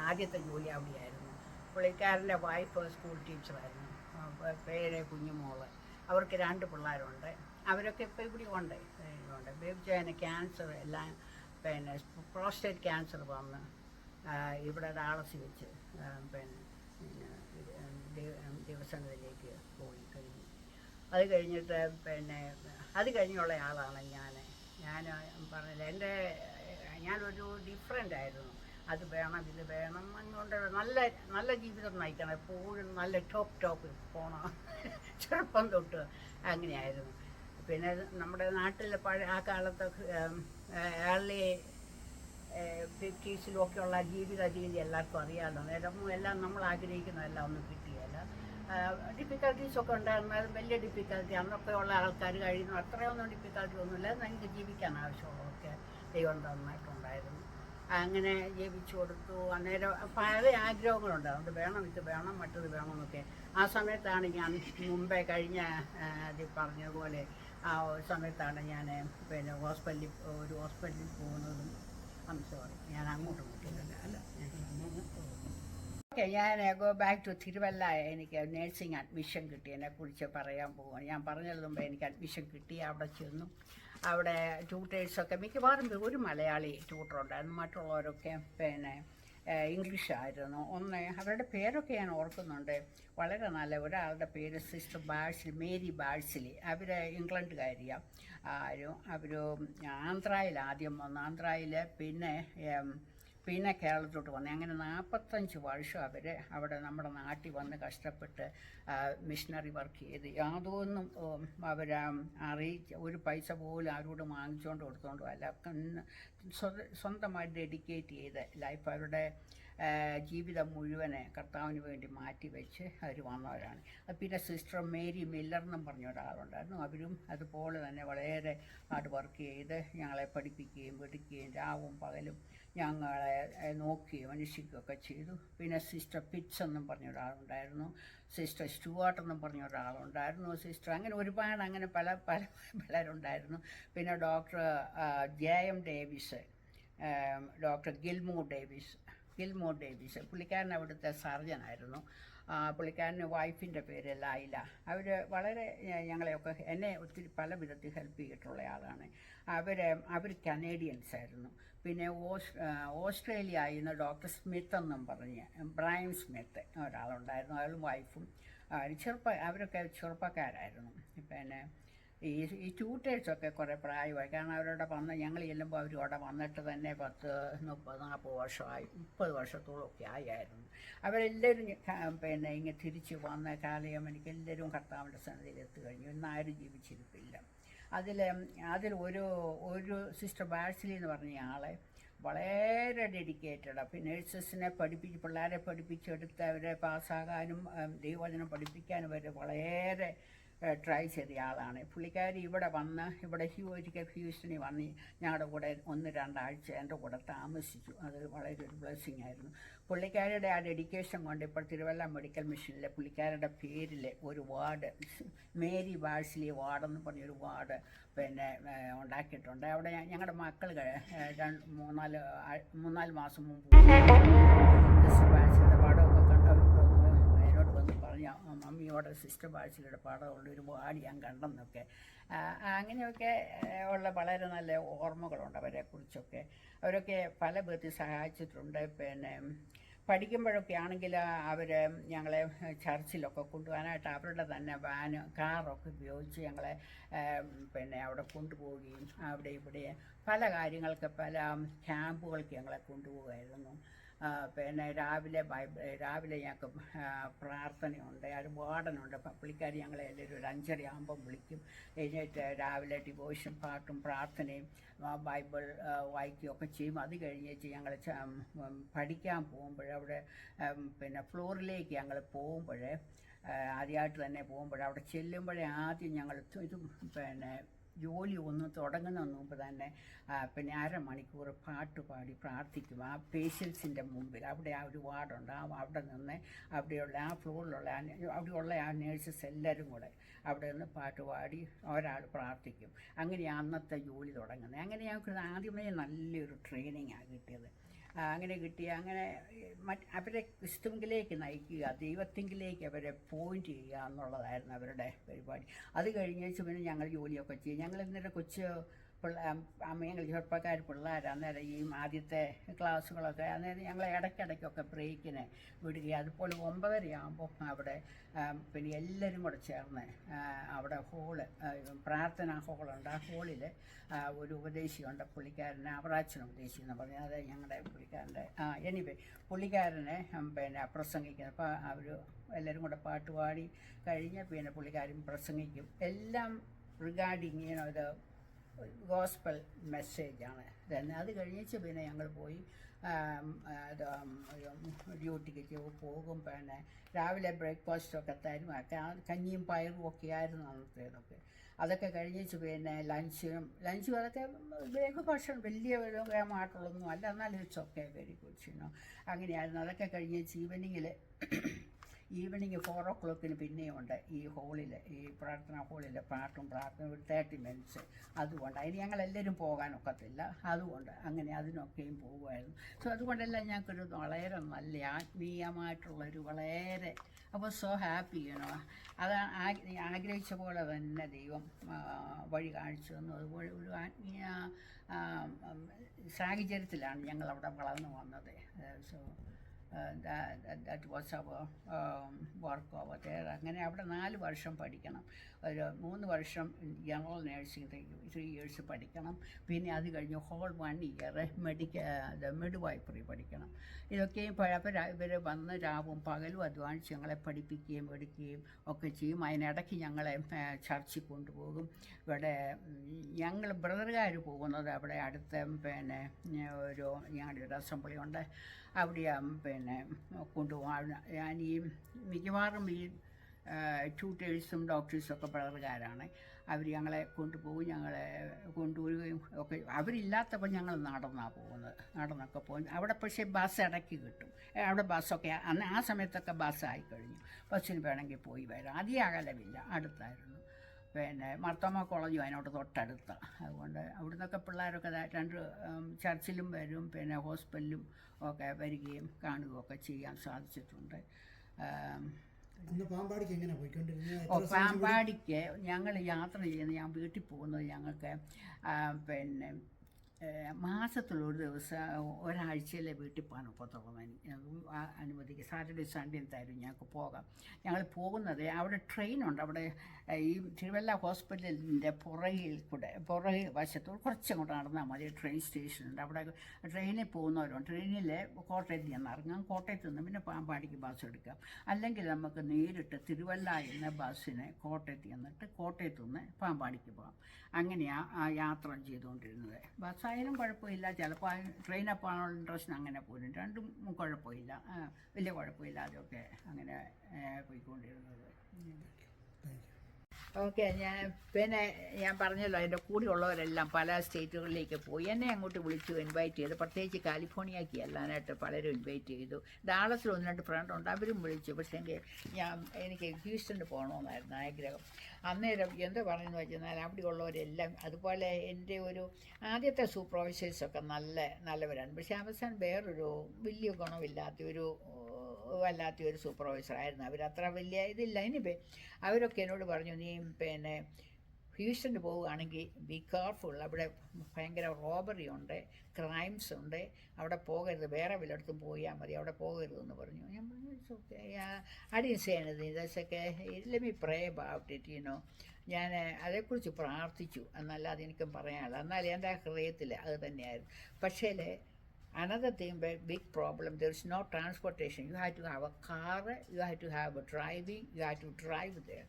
ആദ്യത്തെ ജോലി അവിടെയായിരുന്നു. പുള്ളിക്കാരൻ്റെ വൈഫ് സ്കൂൾ ടീച്ചറായിരുന്നു. പേര് കുഞ്ഞുമോള്. അവർക്ക് 2 പിള്ളേരുണ്ട്. അവരൊക്കെ ഇപ്പോൾ ഇവിടെ ഉണ്ട്. ബേബിച്ചതിന് ക്യാൻസർ എല്ലാം പിന്നെ പ്രോസ്റ്റേറ്റ് ക്യാൻസർ വന്ന് ഇവിടെ ഡാളസിൽ വെച്ച് പിന്നെ ദിവസങ്ങളിലേക്ക് പോയി കഴിഞ്ഞു. അത് കഴിഞ്ഞിട്ട് പിന്നെ അത് കഴിഞ്ഞുള്ള ആളാണ് ഞാൻ പറഞ്ഞില്ല. ഞാനൊരു ഡിഫറൻ്റ് ആയിരുന്നു. അത് വേണം ഇത് വേണം അതുകൊണ്ട് നല്ല ജീവിതം നയിക്കണം, എപ്പോഴും നല്ല ടോപ്പ് പോകണം. ചെറുപ്പം തൊട്ട് അങ്ങനെയായിരുന്നു. പിന്നെ നമ്മുടെ നാട്ടിൽ ആ കാലത്ത് ഏർലി 50s ജീവിത രീതി എല്ലാവർക്കും അറിയാമല്ലോ. നേരം എല്ലാം നമ്മൾ ആഗ്രഹിക്കുന്നതെല്ലാം ഒന്നും കിട്ടിയല്ല. ഡിഫിക്കൽട്ടീസൊക്കെ ഉണ്ടായിരുന്നാലും വലിയ ഡിഫിക്കൽട്ടി അന്നൊക്കെ ഉള്ള ആൾക്കാർ കഴിയുന്നു. അത്രയൊന്നും ഡിഫിക്കൽട്ടി ഒന്നുമില്ല. നമുക്ക് ജീവിക്കാൻ ആവശ്യമുള്ളതൊക്കെ ദൈവം തന്നിട്ടുണ്ടായിരുന്നു. അങ്ങനെ ജീവിച്ചു കൊടുത്തു. അന്നേരം പല ആഗ്രഹങ്ങളുണ്ട്. അതുകൊണ്ട് വേണം ഇത് വേണം മറ്റത് വേണമെന്നൊക്കെ. ആ സമയത്താണ് ഞാൻ മുമ്പേ കഴിഞ്ഞ പറഞ്ഞതുപോലെ ആ സമയത്താണ് ഞാൻ പിന്നെ ഒരു ഹോസ്പിറ്റലിൽ പോകുന്നതും. സോറി, ഞാൻ അങ്ങോട്ട് നോക്കിയില്ല. അല്ല, ഓക്കെ, ഞാൻ ഗോ ബാക്ക് ടു തിരുവല്ല. എനിക്ക് നേഴ്സിംഗ് അഡ്മിഷൻ കിട്ടിയതിനെക്കുറിച്ച് പറയാൻ പോവുകയാണ്. ഞാൻ പറഞ്ഞതിന് മുമ്പ് എനിക്ക് അഡ്മിഷൻ കിട്ടി. അവിടെ ചെന്നു. അവിടെ ട്യൂട്ടേഴ്സൊക്കെ മിക്കവാറും ഒരു മലയാളി ട്യൂട്ടർ ഉണ്ടായിരുന്നു. മറ്റുള്ളവരൊക്കെ പിന്നെ ഇംഗ്ലീഷായിരുന്നു. അവരുടെ പേരൊക്കെ ഞാൻ ഓർക്കുന്നുണ്ട്. വളരെ നല്ല ഒരാളുടെ പേര് സിസ്റ്റർ മേരി ബാഴ്സിലി. അവർ ഇംഗ്ലണ്ടുകാരിയാണ്. അവർ ആന്ധ്രയിൽ ആദ്യം വന്നു. ആന്ധ്രയിൽ പിന്നെ കേരളത്തോട്ട് വന്നു. അങ്ങനെ 45 വർഷം അവർ അവിടെ നമ്മുടെ നാട്ടിൽ വന്ന് കഷ്ടപ്പെട്ട് മിഷണറി വർക്ക് ചെയ്ത് യാതൊന്നും അവർ ഒരു പൈസ പോലും ആരോട് വാങ്ങിച്ചുകൊണ്ട് കൊടുത്തുകൊണ്ടും അല്ല, സ്വന്തമായി ഡെഡിക്കേറ്റ് ചെയ്ത് ലൈഫ് അവരുടെ ജീവിതം മുഴുവനെ കർത്താവിന് വേണ്ടി മാറ്റിവെച്ച് അവർ വന്നവരാണ്. പിന്നെ സിസ്റ്റർ മേരി മില്ലർ എന്നും പറഞ്ഞ ഒരാളുണ്ടായിരുന്നു. അവരും അതുപോലെ തന്നെ വളരെ ഹാർഡ് വർക്ക് ചെയ്ത് ഞങ്ങളെ പഠിപ്പിക്കുകയും പഠിക്കുകയും രാവും പകലും ഞങ്ങളെ നോക്കുകയും അനുഷ്ഠിക്കുകയൊക്കെ ചെയ്തു. പിന്നെ സിസ്റ്റർ പിറ്റ്സ് എന്നും പറഞ്ഞ ഒരാളുണ്ടായിരുന്നു. സിസ്റ്റർ സ്റ്റുവാർട്ട് എന്നും പറഞ്ഞ ഒരാളുണ്ടായിരുന്നു. സിസ്റ്റർ അങ്ങനെ ഒരുപാട് അങ്ങനെ പല പലരുണ്ടായിരുന്നു. പിന്നെ doctor JM Davis, doctor Gilmore Davis പുള്ളിക്കാരൻ അവിടുത്തെ സർജനായിരുന്നു. പുള്ളിക്കാരന് വൈഫിൻ്റെ പേര് ലൈല. അവർ വളരെ എന്നെ ഒത്തിരി പല വിധത്തിൽ ഹെൽപ്പ് ചെയ്തിട്ടുള്ള ആളാണ്. അവർ കനേഡിയൻസ് ആയിരുന്നു. പിന്നെ ഓസ്ട്രേലിയയിൽ നിന്ന് ഡോക്ടർ സ്മിത്ത് എന്നും പറഞ്ഞ് ബ്രയൻ സ്മിത്ത് ഒരാളുണ്ടായിരുന്നു. അയാളും വൈഫും അവരൊക്കെ ചെറുപ്പക്കാരായിരുന്നു. പിന്നെ ഈ ട്യൂട്ടേഴ്സൊക്കെ കുറേ പ്രായമായി. കാരണം അവരോട് ഞങ്ങൾ ചെല്ലുമ്പോൾ അവർ അവിടെ വന്നിട്ട് തന്നെ 10-40 വർഷമായി, 30 വർഷത്തോളമൊക്കെ ആയിരുന്നു. അവരെല്ലാവരും പിന്നെ ഇങ്ങനെ തിരിച്ച് വന്ന കാലം എനിക്കെല്ലാവരും കർത്താവിൻ്റെ സന്നിധിയിൽ എത്തിക്കഴിഞ്ഞു. ഇന്നാരും ജീവിച്ചിരിപ്പില്ല. അതിൽ ഒരു സിസ്റ്റർ ബാഴ്സിലി എന്ന് പറഞ്ഞ ആളെ വളരെ ഡെഡിക്കേറ്റഡ്. അപ്പോൾ നേഴ്സസിനെ പിള്ളേരെ പഠിപ്പിച്ചെടുത്ത് അവരെ പാസ്സാകാനും ദൈവവചനം പഠിപ്പിക്കാനും വരെ വളരെ ട്രൈ ചെയ്ത ആളാണ്. പുള്ളിക്കാരി ഇവിടെ ഹ്യൂസ്റ്റണിൽ വന്ന് ഞങ്ങളുടെ കൂടെ 1-2 ആഴ്ച എൻ്റെ കൂടെ താമസിച്ചു. അത് വളരെ ഒരു ബ്ലെസ്സിങ് ആയിരുന്നു. പുള്ളിക്കാരിയുടെ ആ ഡെഡിക്കേഷൻ കൊണ്ട് ഇപ്പോൾ തിരുവല്ല മെഡിക്കൽ മിഷനിലെ പുള്ളിക്കാരുടെ പേരിൽ ഒരു വാർഡ്, മേരി ബാഴ്സിലി വാർഡെന്ന് പറഞ്ഞൊരു വാർഡ് പിന്നെ ഉണ്ടാക്കിയിട്ടുണ്ട്. അവിടെ ഞങ്ങളുടെ മക്കൾ 3-4 മാസം മുമ്പ് ബാഴ്സിലിയുടെ പടമൊക്കെ എന്നോട് വന്ന് പറഞ്ഞ മമ്മിയോടെ സിസ്റ്റർ ബാഴ്സിലിയുടെ പടമുള്ളൊരു വാർഡ് ഞാൻ കണ്ടെന്നൊക്കെ. അങ്ങനെയൊക്കെ ഉള്ള വളരെ നല്ല ഓർമ്മകളുണ്ട് അവരെക്കുറിച്ചൊക്കെ. അവരൊക്കെ പല വിധത്തിൽ സഹായിച്ചിട്ടുണ്ട്. പിന്നെ പഠിക്കുമ്പോഴൊക്കെ ആണെങ്കിൽ അവർ ഞങ്ങളെ ചർച്ചിലൊക്കെ കൊണ്ടുപോകാനായിട്ട് അവരുടെ തന്നെ കാറൊക്കെ ഉപയോഗിച്ച് ഞങ്ങളെ പിന്നെ അവിടെ കൊണ്ടുപോവുകയും അവിടെ ഇവിടെ പല കാര്യങ്ങൾക്ക് പല ക്യാമ്പുകൾക്ക് ഞങ്ങളെ കൊണ്ടുപോകുമായിരുന്നു. പിന്നെ രാവിലെ ഞങ്ങൾക്ക് പ്രാർത്ഥനയുണ്ട്, ഒരു വാർഡനുണ്ട്. പുള്ളിക്കാരി ഞങ്ങളെ എല്ലാവരും ഒരു 5:30 ആകുമ്പം വിളിക്കും. എഴുന്നേറ്റ് രാവിലെ ഡിവോഷൻ പാട്ടും പ്രാർത്ഥനയും ബൈബിൾ വായിക്കുകയൊക്കെ ചെയ്യും. അത് കഴിഞ്ഞേച്ച് ഞങ്ങൾ പഠിക്കാൻ പോകുമ്പോൾ അവിടെ പിന്നെ ഫ്ലോറിലേക്ക് ഞങ്ങൾ പോകുമ്പോൾ ആദ്യമായിട്ട് തന്നെ അവിടെ ചെല്ലുമ്പോഴേ ആദ്യം ഞങ്ങൾ ഇത് പിന്നെ ജോലി ഒന്ന് തുടങ്ങുന്നതിന് മുമ്പ് തന്നെ പിന്നെ 1/2 മണിക്കൂർ പാട്ട് പാടി പ്രാർത്ഥിക്കും ആ പേഷ്യൻസിൻ്റെ മുമ്പിൽ. അവിടെ ആ ഒരു വാർഡുണ്ട്, അവിടെ നിന്ന് അവിടെയുള്ള ആ ഫ്ലോറിലുള്ള അവിടെയുള്ള ആ നേഴ്സസ് എല്ലാവരും കൂടെ അവിടെ നിന്ന് പാട്ട് പാടി ഒരാൾ പ്രാർത്ഥിക്കും. അങ്ങനെയാണ് അന്നത്തെ ജോലി തുടങ്ങുന്നത്. അങ്ങനെ ഞങ്ങൾക്ക് ആദ്യമേ നല്ലൊരു ട്രെയിനിങ്ങാണ് കിട്ടിയത്. അങ്ങനെ അങ്ങനെ അവരെ ക്രിസ്തുവിലേക്ക് നയിക്കുക, ദൈവത്തിങ്കിലേക്ക് അവരെ പോയിൻ്റ് ചെയ്യുക എന്നുള്ളതായിരുന്നു അവരുടെ പരിപാടി. അത് കഴിഞ്ഞേച്ച് പിന്നെ ഞങ്ങൾ ജോലിയൊക്കെ ചെയ്യും. ഞങ്ങൾ ഇന്നലെ ഞങ്ങൾ ചെറുപ്പക്കാർ പിള്ളേർ അന്നേരം ഈ ആദ്യത്തെ ക്ലാസ്സുകളൊക്കെ അന്നേരം ഞങ്ങൾ ഇടയ്ക്കിടയ്ക്കൊക്കെ ബ്രേക്കിന് വിടുകയും അതുപോലെ 9:30 ആകുമ്പോൾ അവിടെ പിന്നെ എല്ലാവരും കൂടെ ചേർന്ന് അവിടെ പ്രാർത്ഥനാ ഹോളുണ്ട്. ആ ഹോളിൽ ഒരു ഉപദേശിയുണ്ട്, പുള്ളിക്കാരനെ അവറാച്ചൻ ഉപദേശി എന്ന് പറഞ്ഞാൽ അത് ഞങ്ങളുടെ പുള്ളിക്കാരൻ്റെ പുള്ളിക്കാരനെ പിന്നെ പ്രസംഗിക്കുന്നത്. അപ്പോൾ അവർ എല്ലാവരും കൂടെ പാട്ടുപാടി കഴിഞ്ഞ് പിന്നെ പുള്ളിക്കാരൻ പ്രസംഗിക്കും. എല്ലാം റിഗാർഡിങ് ഇത് ഗോസ്പൽ മെസ്സേജാണ് തന്നെ. അത് കഴിഞ്ഞിട്ട് പിന്നെ ഞങ്ങൾ പോയി ഡ്യൂട്ടിക്ക് പോകും. പിന്നെ രാവിലെ ബ്രേക്ക്ഫാസ്റ്റൊക്കെ തരും, കഞ്ഞിയും പയറും ഒക്കെ ആയിരുന്നു അന്നത്തേതൊക്കെ. അതൊക്കെ കഴിഞ്ഞിട്ട് പിന്നെ ലഞ്ചും അതൊക്കെ ബ്രേക്ക്ഫാസ്റ്റ് വലിയ മാട്ടുള്ളൊന്നും അല്ല, എന്നാലും ഇറ്റ്സ് ഓക്കെ, വെരി ഗുഡ്. അങ്ങനെയായിരുന്നു. അതൊക്കെ കഴിഞ്ഞിട്ട് ഈവനിങ് 4 o'clock പിന്നെയും ഉണ്ട് ഈ ഹോളിൽ, ഈ പ്രാർത്ഥനാ ഹോളിൽ പാട്ടും പ്രാർത്ഥന ഒരു 30 minutes. അതുകൊണ്ട് അതിന് ഞങ്ങളെല്ലാവരും പോകാനൊക്കത്തില്ല, അതുകൊണ്ട് അങ്ങനെ അതിനൊക്കെയും പോകുമായിരുന്നു. സോ അതുകൊണ്ടെല്ലാം ഞങ്ങൾക്കൊരു വളരെ നല്ല ആത്മീയമായിട്ടുള്ളൊരു വളരെ സോ ഹാപ്പി അത് ആഗ്രഹിച്ച പോലെ തന്നെ ദൈവം വഴി കാണിച്ചു തന്നു. അതുപോലെ ഒരു ആത്മീയ സാഹചര്യത്തിലാണ് ഞങ്ങളവിടെ വളർന്നു വന്നത്. So that was our work over there. അങ്ങനെ അവിടെ 4 വർഷം പഠിക്കണം. ഒരു 3 വർഷം ജനറൽ നേഴ്സിംഗ് 3 years പഠിക്കണം. പിന്നെ അത് കഴിഞ്ഞ് ഹോൾ 1 year മിഡ് വൈപ്പറി പഠിക്കണം. ഇതൊക്കെയും ഇവർ വന്ന് രാവും പകലും അധ്വാനിച്ച് ഞങ്ങളെ പഠിപ്പിക്കുകയും എടുക്കുകയും ഒക്കെ ചെയ്യും. അതിനിടയ്ക്ക് ഞങ്ങളെ ചർച്ചിൽ കൊണ്ടുപോകും. ഇവിടെ ഞങ്ങൾ ബ്രദറുകാർ പോകുന്നത് അവിടെ അടുത്ത പിന്നെ ഞങ്ങളുടെ ഒരു അസംബ്ലി ഉണ്ട്, അവിടെയാണ് പിന്നെ കൊണ്ടുപോകാൻ. ഞാൻ മിക്കവാറും ഈ ട്യൂട്ടേഴ്സും ഡോക്ടേഴ്സും ഒക്കെ ബ്രദറുകാരാണ്. അവർ ഞങ്ങളെ കൊണ്ടുവരികയും ഒക്കെ. അവരില്ലാത്തപ്പോൾ ഞങ്ങൾ നടന്നാണ് പോകുന്നത്, നടന്നൊക്കെ പോകും. അവിടെ പക്ഷേ ബസ് ഇടയ്ക്ക് കിട്ടും. അവിടെ ബസ്സൊക്കെ ആ സമയത്തൊക്കെ ബസ്സായി കഴിഞ്ഞു, ബസ്സിന് വേണമെങ്കിൽ പോയി വരാം. അധികം അകലമില്ല, അടുത്തായിരുന്നു. പിന്നെ മർത്തോമ കോളേജും അതിനോട് തൊട്ടടുത്താണ്. അതുകൊണ്ട് അവിടെ നിന്നൊക്കെ പിള്ളേരൊക്കെ 2 ചർച്ചിലും വരും, പിന്നെ ഹോസ്പിറ്റലിലും ഒക്കെ വരികയും കാണുകയൊക്കെ ചെയ്യാൻ സാധിച്ചിട്ടുണ്ട്. പാമ്പാടിക്ക് ഞങ്ങൾ യാത്ര ചെയ്യുന്നത്, ഞാൻ വീട്ടിൽ പോകുന്നത് ഞങ്ങൾക്ക് പിന്നെ മാസത്തിലൊരു ദിവസം ഒരാഴ്ചയിലെ വീട്ടിൽ പോകാൻ ഒക്കത്തുള്ളൂ. അനുമതിക്ക് സാറ്റർഡേ സൺഡേയും തരും, ഞങ്ങൾക്ക് പോകാം. ഞങ്ങൾ പോകുന്നത് അവിടെ ട്രെയിനുണ്ട്. അവിടെ ഈ തിരുവല്ല ഹോസ്പിറ്റലിൻ്റെ പുറകിൽ വശത്ത് കുറച്ചങ്ങോട്ട് നടന്നാൽ മതി ട്രെയിൻ സ്റ്റേഷനുണ്ട്. അവിടെ ട്രെയിനിൽ പോകുന്നവരുണ്ട്. ട്രെയിനിൽ കോട്ടയത്ത് നിന്ന് ഇറങ്ങാം, കോട്ടയത്ത് നിന്ന് പിന്നെ പാമ്പാടിക്ക് ബസ് എടുക്കാം. അല്ലെങ്കിൽ നമുക്ക് നേരിട്ട് തിരുവല്ല എന്ന ബസ്സിന് കോട്ടയത്ത് ചെന്നിട്ട് കോട്ടയത്ത് നിന്ന് പാമ്പാടിക്ക് പോകാം. അങ്ങനെയാണ് ആ യാത്ര ചെയ്തുകൊണ്ടിരുന്നത്. ബസ്സായാലും കുഴപ്പമില്ല, ചിലപ്പോൾ ട്രെയിനിൽ പോകാനുള്ള ഇൻട്രസ്റ്റ് അങ്ങനെ പോലും, രണ്ടും കുഴപ്പമില്ല, വലിയ കുഴപ്പമില്ലാതെയൊക്കെ അങ്ങനെ പോയിക്കൊണ്ടിരുന്നത്. ഓക്കെ. ഞാൻ പറഞ്ഞല്ലോ, എൻ്റെ കൂടെയുള്ളവരെല്ലാം പല സ്റ്റേറ്റുകളിലേക്ക് പോയി. എന്നെ അങ്ങോട്ട് വിളിച്ചു ഇൻവൈറ്റ് ചെയ്തു. പ്രത്യേകിച്ച് കാലിഫോർണിയക്ക് എല്ലാനായിട്ട് പലരും ഇൻവൈറ്റ് ചെയ്തു. ഡാളസിൽ 1-2 ഫ്രണ്ടുണ്ട്, അവരും വിളിച്ചു. പക്ഷേ എനിക്ക് ഹ്യൂസ്റ്റണിൽ പോകണമെന്നായിരുന്നു ആഗ്രഹം. അന്നേരം എന്താ പറയുന്നത് വെച്ചാൽ അവിടെയുള്ളവരെല്ലാം അതുപോലെ എൻ്റെ ഒരു ആദ്യത്തെ സൂപ്പർവൈസേഴ്സൊക്കെ നല്ലവരാണ്. പക്ഷേ അവസാനം വേറൊരു വലിയ ഗുണമില്ലാത്തൊരു വല്ലാത്തൊരു സൂപ്പർവൈസറായിരുന്നു. അവരത്ര വലിയ ഇതില്ല. ഇനിയിപ്പോൾ അവരൊക്കെ എന്നോട് പറഞ്ഞു, നീ പിന്നെ ഹ്യൂസ്റ്റണിൽ പോവുകയാണെങ്കിൽ ബി കെയർഫുൾ, അവിടെ ഭയങ്കര റോബറി ഉണ്ട്, ക്രൈംസ് ഉണ്ട്, അവിടെ പോകരുത്, വേറെ വല്ലയിടത്തും പോയാൽ മതി, അവിടെ പോകരുതെന്ന് പറഞ്ഞു. ഞാൻ പറഞ്ഞു it's okay, I didn't say anything, that's let me pray about it. ഞാൻ അതേക്കുറിച്ച് പ്രാർത്ഥിച്ചു എന്നല്ലാതെ എനിക്കും പറയാനില്ല. എന്നാൽ എൻ്റെ ഹൃദയത്തിൽ അത് തന്നെയായിരുന്നു. പക്ഷേ Another thing, big problem, there's no transportation. You have to have a car, you have to have a driving, you have to drive there.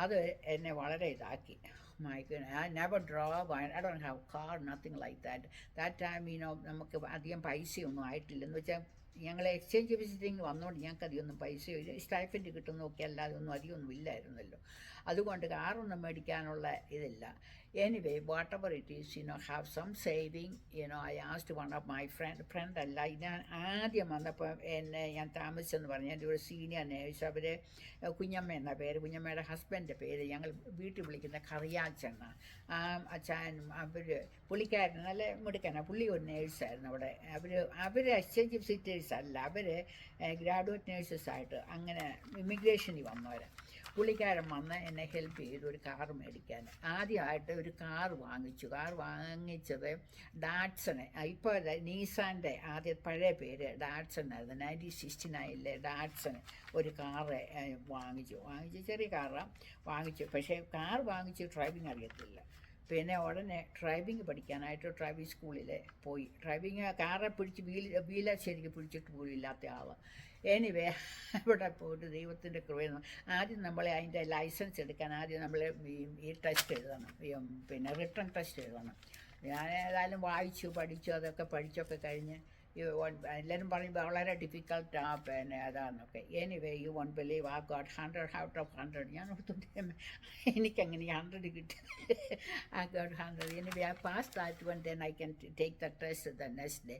അത് എന്നെ വളരെ ഇതാക്കി. My goodness, I never drove, I don't have car, nothing like that. That time, നമുക്ക് അധികം പൈസയൊന്നും ആയിട്ടില്ല. എന്ന് വെച്ചാൽ ഞങ്ങൾ എക്സ്ചേഞ്ച് വിസിറ്റിംഗ് വന്നുകൊണ്ട് ഞങ്ങൾക്ക് അധികമൊന്നും പൈസയില്ല, സ്റ്റൈഫൻഡ് കിട്ടുന്നതൊക്കെ അല്ലാതെ ഒന്നും അധികമൊന്നും ഇല്ലായിരുന്നല്ലോ. അതുകൊണ്ട് കാറൊന്നും മേടിക്കാനുള്ള ഇതില്ല. Anyway whatever it is, have some saving. I asked one of my friend അല്ല, ഞാൻ ആദ്യം വന്നപ്പോൾ ഞാൻ താമസിച്ചെന്ന് പറഞ്ഞാൽ എൻ്റെ ഒരു സീനിയർ നേഴ്സ്, അവർ കുഞ്ഞമ്മ എന്ന പേര്, കുഞ്ഞമ്മയുടെ ഹസ്ബൻഡിൻ്റെ പേര് ഞങ്ങൾ വീട്ടിൽ വിളിക്കുന്ന കറിയാച്ചെണ്ണ. അച്ഛനും പുള്ളിക്കാരൻ നല്ല മിടുക്കനാണ്, പുള്ളി ഒരു നേഴ്സായിരുന്നു അവിടെ. അവർ എക്സ്ചേഞ്ച് വിസിറ്റേഴ്സ് അല്ല, അവർ ഗ്രാജുവേറ്റ് നേഴ്സസായിട്ട് അങ്ങനെ ഇമിഗ്രേഷനിൽ വന്നവരെ. പുള്ളിക്കാരൻ വന്ന് എന്നെ ഹെൽപ്പ് ചെയ്തു ഒരു കാർ മേടിക്കാൻ. ആദ്യമായിട്ട് ഒരു കാർ വാങ്ങിച്ചത് ഡാറ്റ്സണ്. ഇപ്പോൾ നീസാൻ്റെ ആദ്യ പഴയ പേര് ഡാറ്റ്സൺ ആയിരുന്നു. 1969 ഡാറ്റ്സൺ ഒരു കാറ് വാങ്ങിച്ചു. ചെറിയ കാറാണ് വാങ്ങിച്ചു. പക്ഷേ കാർ വാങ്ങിച്ച് ഡ്രൈവിംഗ് അറിയത്തില്ല. പിന്നെ ഉടനെ ഡ്രൈവിംഗ് പഠിക്കാനായിട്ട് ഡ്രൈവിംഗ് സ്കൂളിൽ പോയി. കാറെ പിടിച്ച് വീലർ ശരിക്കും പിടിച്ചിട്ട് പോലും ഇല്ലാത്ത ആൾ. എനിവേ അവിടെ പോയിട്ട് ദൈവത്തിൻ്റെ കൃപയെന്ന് ആദ്യം നമ്മളെ അതിൻ്റെ ലൈസൻസ് എടുക്കാൻ ആദ്യം നമ്മൾ ഈ ടെസ്റ്റ് എഴുതണം, പിന്നെ റിട്ടൺ ടെസ്റ്റ് എഴുതണം. ഞാൻ ഏതായാലും വായിച്ചു പഠിച്ചു, അതൊക്കെ പഠിച്ചൊക്കെ കഴിഞ്ഞ് എല്ലാവരും പറയുമ്പോൾ വളരെ ഡിഫിക്കൽട്ടാണ് പിന്നെ അതാണെന്നൊക്കെ. Anyway you won't believe I got 100 out of 100. ഞാൻ ഓർത്തിട്ട് എനിക്കങ്ങനെ 100 കിട്ടി. I got 100. Anyway I pass that one, then I can take the test the next day.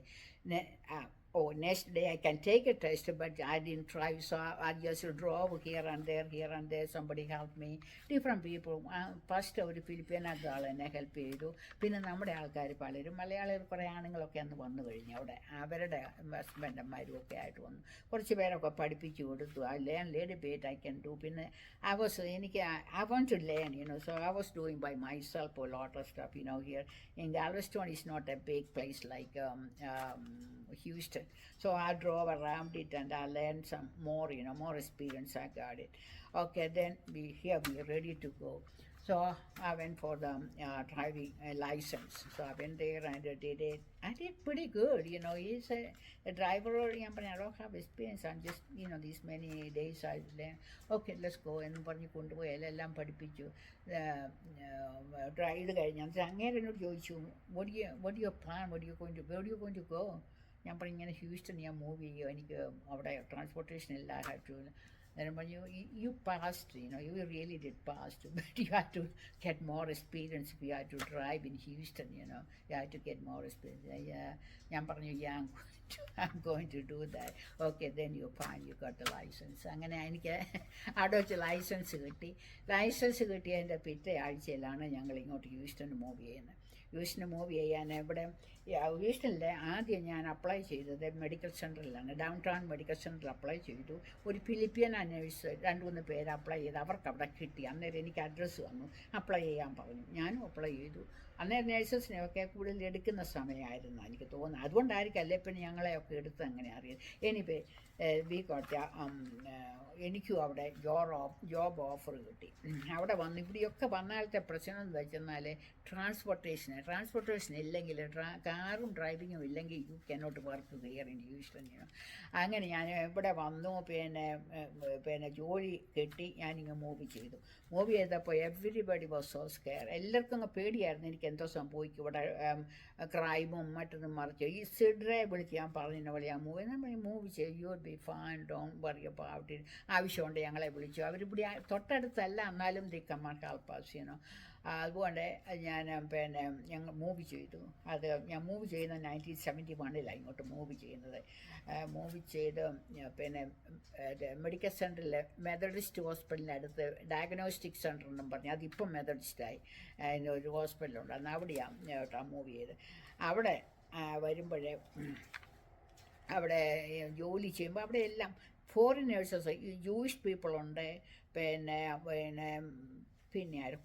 Next day I can take a test, but I didn't try, so I just drove here and there. Somebody helped me, different people. First ഒരു ഫിലിപ്പീനൊക്കെ ആൾ എന്നെ help ചെയ്തു. പിന്നെ നമ്മുടെ ആൾക്കാർ പലരും, മലയാളികൾ കുറേ ആണുങ്ങളൊക്കെ അന്ന് വന്നു കഴിഞ്ഞു അവിടെ. അവരുടെ ഹസ്ബൻഡന്മാരും ഒക്കെ ആയിട്ട് വന്നു. കുറച്ച് പേരൊക്കെ പഠിപ്പിച്ചു കൊടുത്തു. I learn little bit I can do. പിന്നെ I want to learn, so I was doing by myself a lot of stuff, here in Galveston. Is not a big place like Houston. So I drove around it and I learned some more, more experience I got it. Okay, then we're ready to go. So I went for the driving license. So I went there and I did it. I did pretty good, he's a driver, I don't have experience. I'm just, these many days I learned. Okay, let's go. എന്ന് പറഞ്ഞ് കൊണ്ടുപോയി എല്ലാം പഠിപ്പിച്ചു. Drive കഴിഞ്ഞ് അങ്ങനെ എന്നോട് ചോദിച്ചു, what do you plan, where are you going to go? ഞാൻ പറഞ്ഞു ഇങ്ങനെ ഹ്യൂസ്റ്റൺ ഞാൻ മൂവ് ചെയ്യുമോ, എനിക്ക് അവിടെ ട്രാൻസ്പോർട്ടേഷൻ ഇല്ല, ഐ ഹാവ് ടു. അന്നേരം പറഞ്ഞു you passed, you really did pass, but you have to get more experience if you have to drive in Houston, you have to get more experience. ഞാൻ പറഞ്ഞു I'm going to do that. Okay, then you're fine, you got the license. അങ്ങനെ എനിക്ക് അവിടെ വെച്ച് licence കിട്ടിയതിൻ്റെ പിറ്റേ ആഴ്ചയിലാണ് ഞങ്ങൾ ഇങ്ങോട്ട് ഹ്യൂസ്റ്റൺ മൂവ് ചെയ്യുന്നത്. ഹ്യൂസ്റ്റൺ മൂവ് ചെയ്യാൻ ഇവിടെ ഹ്യൂസ്റ്റണിൽ ആദ്യം ഞാൻ അപ്ലൈ ചെയ്തത് മെഡിക്കൽ സെൻറ്ററിലാണ്, ഡൗൺ ടൗൺ മെഡിക്കൽ സെൻറ്ററിൽ അപ്ലൈ ചെയ്തു. ഒരു ഫിലിപ്പിയൻ നേഴ്സ് 2-3 പേര് അപ്ലൈ ചെയ്ത് അവർക്ക് അവിടെ കിട്ടി. അന്നേരം എനിക്ക് അഡ്രസ്സ് വന്നു, അപ്ലൈ ചെയ്യാൻ പറഞ്ഞു. ഞാനും അപ്ലൈ ചെയ്തു. അന്നേരം നേഴ്സസിനെയൊക്കെ കൂടുതൽ എടുക്കുന്ന സമയമായിരുന്നു എനിക്ക് തോന്നുന്നത്. അതുകൊണ്ടായിരിക്കും അല്ലേ പിന്നെ ഞങ്ങളെയൊക്കെ എടുത്ത് അങ്ങനെ അറിയാം. എനിവേ വി ഗോട്ട് എനിക്കും അവിടെ ജോബ് ഓഫർ കിട്ടി. അവിടെ വന്ന് ഇവിടെയൊക്കെ വന്നാലത്തെ പ്രശ്നം എന്ന് വെച്ചെന്നാൽ ട്രാൻസ്പോർട്ടേഷൻ ഇല്ലെങ്കിൽ, കാറും ഡ്രൈവിങ്ങും ഇല്ലെങ്കിൽ you cannot work here in Houston. അങ്ങനെ ഞാൻ ഇവിടെ വന്നു. പിന്നെ ജോലി കിട്ടി. ഞാനിങ്ങ് മൂവ് ചെയ്തപ്പോൾ എവരിബഡി വാസ് സോ സ്കെയർ. എല്ലാവർക്കും അങ്ങ് പേടിയായിരുന്നു എനിക്ക് എന്തോ സംഭവിക്കും ഇവിടെ, ക്രൈമും മറ്റൊന്നും മറിച്ച്. ഈ സിഡ്രെ വിളിച്ച് ഞാൻ പറഞ്ഞ പോലെ ഞാൻ മൂവ് ചെയ്യും, you will be fine, don't worry about it. ആവശ്യമുണ്ട് ഞങ്ങളെ വിളിച്ചു. അവരിവിടെ തൊട്ടടുത്തല്ല, എന്നാലും ദി കമാൻ ഹെൽപ്പ് us. അതുകൊണ്ട് ഞങ്ങൾ മൂവ് ചെയ്തു. ഞാൻ മൂവ് ചെയ്യുന്നത് 1971 ഇങ്ങോട്ട് മൂവ് ചെയ്യുന്നത്. മൂവ് ചെയ്ത് മെഡിക്കൽ സെൻറ്ററിൽ മെത്തഡിസ്റ്റ് ഹോസ്പിറ്റലിനടുത്ത് ഡയഗ്നോസ്റ്റിക് സെൻറ്റർ എന്നും പറഞ്ഞ് അതിപ്പം മെത്തഡിസ്റ്റായി ഒരു ഹോസ്പിറ്റലുണ്ട്. അന്ന് അവിടെയാണ് മൂവ് ചെയ്ത്. അവിടെ വരുമ്പോഴേ അവിടെ ജോലി ചെയ്യുമ്പോൾ അവിടെ എല്ലാം ഫോറിനേഴ്സസ്, ജൂയിഷ് പീപ്പിളുണ്ട്, പിന്നെ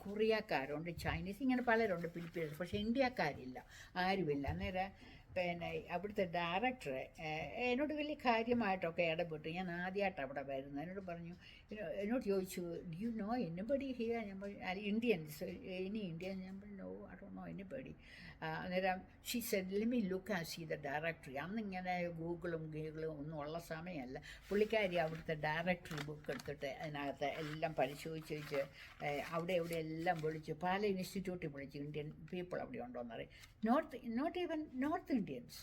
കൊറിയക്കാരുണ്ട്, ചൈനീസ്, ഇങ്ങനെ പലരുണ്ട്, ഫിലിപ്പീൻസ്. പക്ഷേ ഇന്ത്യക്കാരില്ല, ആരുമില്ല. അന്നേരം അവിടുത്തെ ഡയറക്ടർ എന്നോട് വലിയ കാര്യമായിട്ടൊക്കെ ഇടപെട്ടു. ഞാൻ ആദ്യമായിട്ട് അവിടെ വരുന്നത്. എന്നോട് പറഞ്ഞു എന്നോട് ചോദിച്ചു, do you know anybody here? ഞാൻ പറഞ്ഞു ഇന്ത്യൻസ്, എനി ഇന്ത്യൻ? ഞാൻ പറഞ്ഞു no, I don't know anybody. അന്നേരം she said let me look and see the directory. അന്നിങ്ങനെ ഗൂഗിളും ഒന്നും ഉള്ള സമയമല്ല. പുള്ളിക്കാരി അവിടുത്തെ ഡയറക്ടറി ബുക്ക് എടുത്തിട്ട് അതിനകത്ത് എല്ലാം പരിശോധിച്ച് അവിടെ ഇവിടെ എല്ലാം വിളിച്ചു. പല ഇൻസ്റ്റിറ്റ്യൂട്ടിൽ വിളിച്ചു ഇന്ത്യൻ പീപ്പിൾ അവിടെ ഉണ്ടോയെന്നറിയാം. Not even North Indians.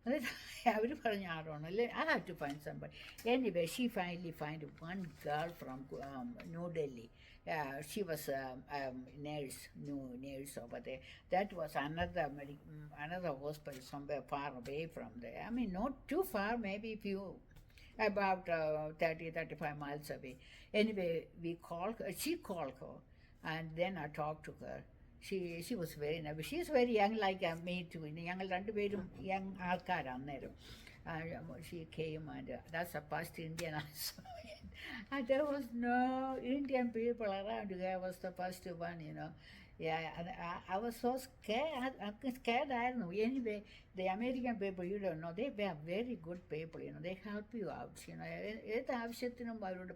അതായത് അവർ പറഞ്ഞ ആരാണല്ലേ, I have to find somebody. Anyway she finally find one girl from New Delhi. She was a new nurse over there. That was another hospital somewhere far away from there. I mean, not too far, maybe about 30-35 miles away. Anyway, she called her, and then I talked to her. She was very nervous. She is very young, like me too. ഞങ്ങൾ രണ്ടുപേരും young ആൾക്കാരാണ് അന്നേരം. She came, and that's the first Indian I saw. And there was no Indian people around. I was the first one, Yeah, and I was so scared. I'm scared. I don't know. Anyway, the American people, you don't know, they were very good people. They help you out. ഏത് ആവശ്യത്തിനും അവരോട്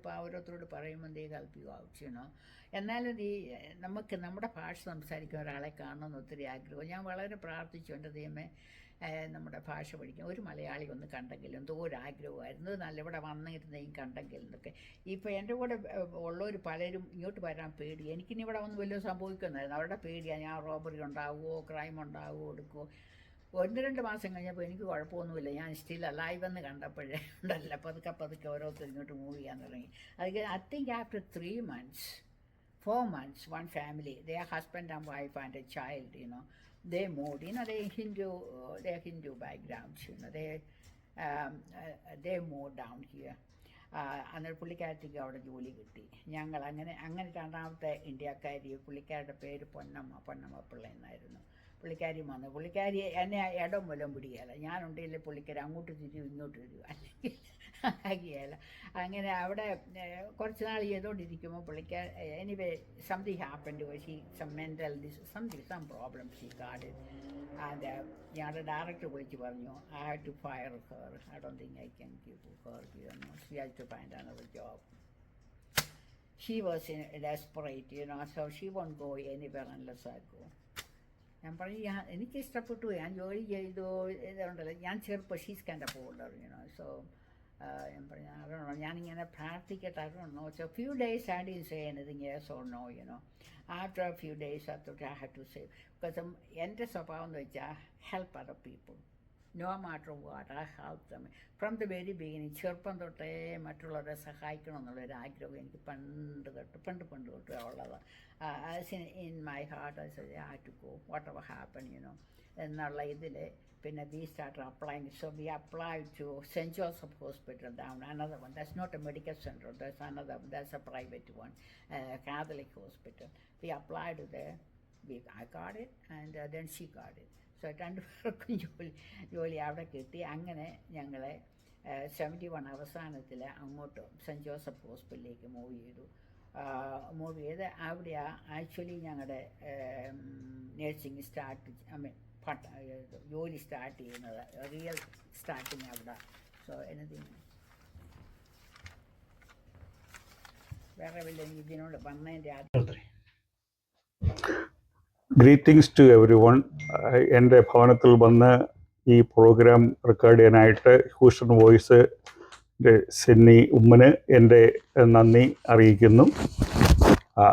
പറയുമ്പോൾ they help you out. എന്നാലും നമുക്ക് നമ്മുടെ ഭാഷ സംസാരിക്കുന്ന ഒരാളെ കാണണമെന്ന് ഒത്തിരി ആഗ്രഹം. ഞാൻ വളരെ പ്രാർത്ഥിച്ചു, എൻ്റെ ദൈവമേ നമ്മുടെ ഭാഷ പഠിക്കാൻ ഒരു മലയാളി ഒന്ന് കണ്ടെങ്കിൽ എന്തോ ഒരു ആഗ്രഹമായിരുന്നു. നല്ല ഇവിടെ വന്നിരുന്നെങ്കിൽ കണ്ടെങ്കിൽ എന്നൊക്കെ. ഇപ്പോൾ എൻ്റെ കൂടെ ഉള്ളവർ പലരും ഇങ്ങോട്ട് വരാൻ പേടി. എനിക്കിനി ഇവിടെ വന്ന് വലിയ സംഭവിക്കുന്നതായിരുന്നു. അവരുടെ പേടിയാണ്, ഞാൻ റോബറി ഉണ്ടാവുമോ, ക്രൈം ഉണ്ടാവുമോ, എടുക്കുമോ. 1-2 മാസം കഴിഞ്ഞപ്പോൾ എനിക്ക് കുഴപ്പമൊന്നുമില്ല. ഞാൻ സ്റ്റിൽ അലൈവെന്ന് കണ്ടപ്പോഴേ ഉണ്ടല്ല പതുക്കെ ഓരോരുത്തർ ഇങ്ങോട്ട് മൂവ് ചെയ്യാൻ തുടങ്ങി. അത് I think after 4 months, one family, their husband and wife and a child, they moved. They're Hindu backgrounds. They moved down here. അന്നേരം പുള്ളിക്കാരത്തേക്ക് അവിടെ ജോലി കിട്ടി. ഞങ്ങൾ അങ്ങനെ രണ്ടാമത്തെ ഇന്ത്യക്കാരി, പുള്ളിക്കാരുടെ പേര് പൊന്നമ്മ പിള്ള എന്നായിരുന്നു. പുള്ളിക്കാരി വന്നു. പുള്ളിക്കാരി എന്നെ ഇടം മൂലം പിടിക്കുകയില്ല. ഞാനുണ്ടെങ്കിൽ പുള്ളിക്കാരി അങ്ങോട്ട് തിരിയും ഇങ്ങോട്ട് തിരിയും, അല്ലെങ്കിൽ ആകിയല്ല. അങ്ങനെ അവിടെ കുറച്ച് നാൾ ചെയ്തുകൊണ്ടിരിക്കുമ്പോൾ പുള്ളിക്കാരി anyway something happened. some problem she got it. And ഞങ്ങളുടെ ഡയറക്ടർ വിളിച്ച് പറഞ്ഞു, I had to fire her. I don't think I can give her, she has to find another job. She was desperate, so she won't go anywhere unless I go. ഞാൻ പറഞ്ഞു എനിക്കിഷ്ടപ്പെട്ടു, ഞാൻ ജോലി ചെയ്തു, ഇതുണ്ടല്ലോ, ഞാൻ ചെറുപ്പം, she's kind of older, so ഞാൻ പറഞ്ഞു അറിയണോ, ഞാനിങ്ങനെ പ്രാർത്ഥിക്കട്ടെ, അറിയണോ. So few days I didn't say anything, yes or no, After a few days I thought I had to say, because എൻ്റെ സ്വഭാവം എന്ന് വെച്ചാൽ help other people. No matter what, I help them. From the very beginning, ചെറുപ്പം തൊട്ടേ മറ്റുള്ളവരെ സഹായിക്കണം എന്നുള്ളൊരു ആഗ്രഹം എനിക്ക് പണ്ട് തൊട്ട് ഉള്ളത്. As in my heart, I said, I had to go, whatever happened, എന്നുള്ള ഇതിൽ പിന്നെ we started applying. So we applied to St. Joseph Hospital down, another one. That's not a medical center, that's another one, that's a private one, Catholic hospital. We applied there, I got it, and then she got it. So രണ്ടുപേർക്കും ജോലി അവിടെ കിട്ടി. അങ്ങനെ ഞങ്ങളെ 71 അവസാനത്തിൽ അങ്ങോട്ട് cent Joseph ഹോസ്പിറ്റലിലേക്ക് move ചെയ്ത് അവിടെയാണ് ആക്ച്വലി ഞങ്ങളുടെ നേഴ്സിംഗ് ജോലി സ്റ്റാർട്ട് ചെയ്യുന്നത്, റിയൽ സ്റ്റാർട്ടിങ് അവിടെ. സോ എനിത്തിങ് വേറെ വല്ല ഇതിനോട് വന്നതിൻ്റെ ആദ്യം. Greetings to everyone. എൻ്റെ ഭവനത്തിൽ വന്ന് ഈ പ്രോഗ്രാം റെക്കോർഡ് ചെയ്യാനായിട്ട് ഹ്യൂസ്റ്റൺ വോയിസ് സെന്നി ഉമ്മന് എൻ്റെ നന്ദി അറിയിക്കുന്നു.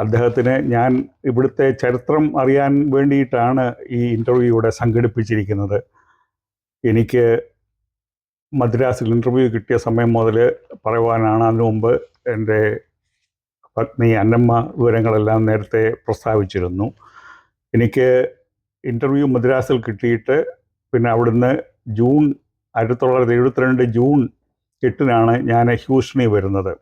അദ്ദേഹത്തിന് ഞാൻ ഇവിടുത്തെ ചരിത്രം അറിയാൻ വേണ്ടിയിട്ടാണ് ഈ ഇൻ്റർവ്യൂ ഇവിടെ സംഘടിപ്പിച്ചിരിക്കുന്നത്. എനിക്ക് മദ്രാസിൽ ഇൻ്റർവ്യൂ കിട്ടിയ സമയം മുതൽ പറയുവാനാണ്. അതിനു മുമ്പ് എൻ്റെ പത്നി അന്നമ്മ വിവരങ്ങളെല്ലാം നേരത്തെ പ്രസ്താവിച്ചിരുന്നു. എനിക്ക് ഇൻ്റർവ്യൂ മദ്രാസിൽ കിട്ടിയിട്ട് പിന്നെ അവിടുന്ന് 1972 ജൂൺ 8 ഞാൻ ഹ്യൂസ്റ്റണിൽ വരുന്നത്.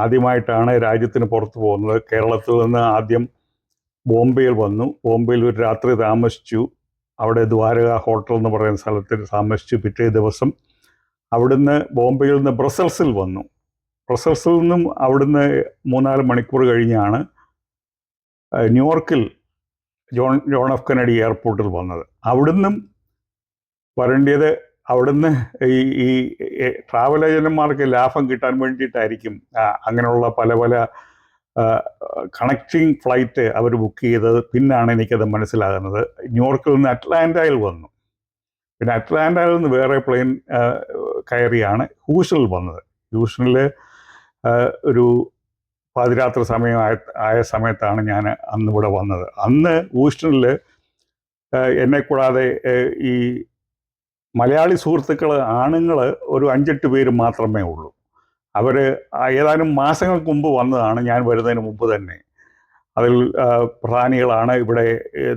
ആദ്യമായിട്ടാണ് രാജ്യത്തിന് പുറത്ത് പോകുന്നത്. കേരളത്തിൽ നിന്ന് ആദ്യം ബോംബെയിൽ വന്നു. ബോംബെയിൽ ഒരു രാത്രി താമസിച്ചു. അവിടെ ദ്വാരക ഹോട്ടൽ എന്ന് പറയുന്ന സ്ഥലത്തിൽ താമസിച്ചു. പിറ്റേ ദിവസം അവിടുന്ന് ബോംബെയിൽ നിന്ന് ബ്രസൽസിൽ വന്നു. ബ്രസൽസിൽ നിന്നും അവിടുന്ന് 3-4 മണിക്കൂർ കഴിഞ്ഞാണ് ന്യൂയോർക്കിൽ ജോൺ എഫ് കെന്നഡി എയർപോർട്ടിൽ വന്നത്. അവിടുന്നും വരേണ്ടത് അവിടുന്ന് ഈ ഈ ട്രാവൽ ഏജന്റുമാർക്ക് ലാഭം കിട്ടാൻ വേണ്ടിയിട്ടായിരിക്കും അങ്ങനെയുള്ള പല പല കണക്റ്റിംഗ് ഫ്ലൈറ്റ് അവർ ബുക്ക് ചെയ്തത്. പിന്നാണ് എനിക്കത് മനസ്സിലാകുന്നത്. ന്യൂയോർക്കിൽ നിന്ന് അറ്റ്ലാന്റയിൽ വന്നു. പിന്നെ അറ്റ്ലാന്റയിൽ നിന്ന് വേറെ പ്ലെയിൻ കയറിയാണ് ഹൂസ്റ്റണിൽ വന്നത്. ഹൂസ്റ്റണിൽ ഒരു പാതിരാത്രി ആയ സമയത്താണ് ഞാൻ അന്നിവിടെ വന്നത്. അന്ന് ഹൂസ്റ്റണിൽ എന്നെ കൂടാതെ ഈ മലയാളി സുഹൃത്തുക്കൾ ആണുങ്ങൾ ഒരു 5-8 പേര് മാത്രമേ ഉള്ളൂ. അവർ ഏതാനും മാസങ്ങൾക്ക് മുമ്പ് വന്നതാണ്, ഞാൻ വരുന്നതിന് മുമ്പ് തന്നെ. അതിൽ പ്രധാനികളാണ് ഇവിടെ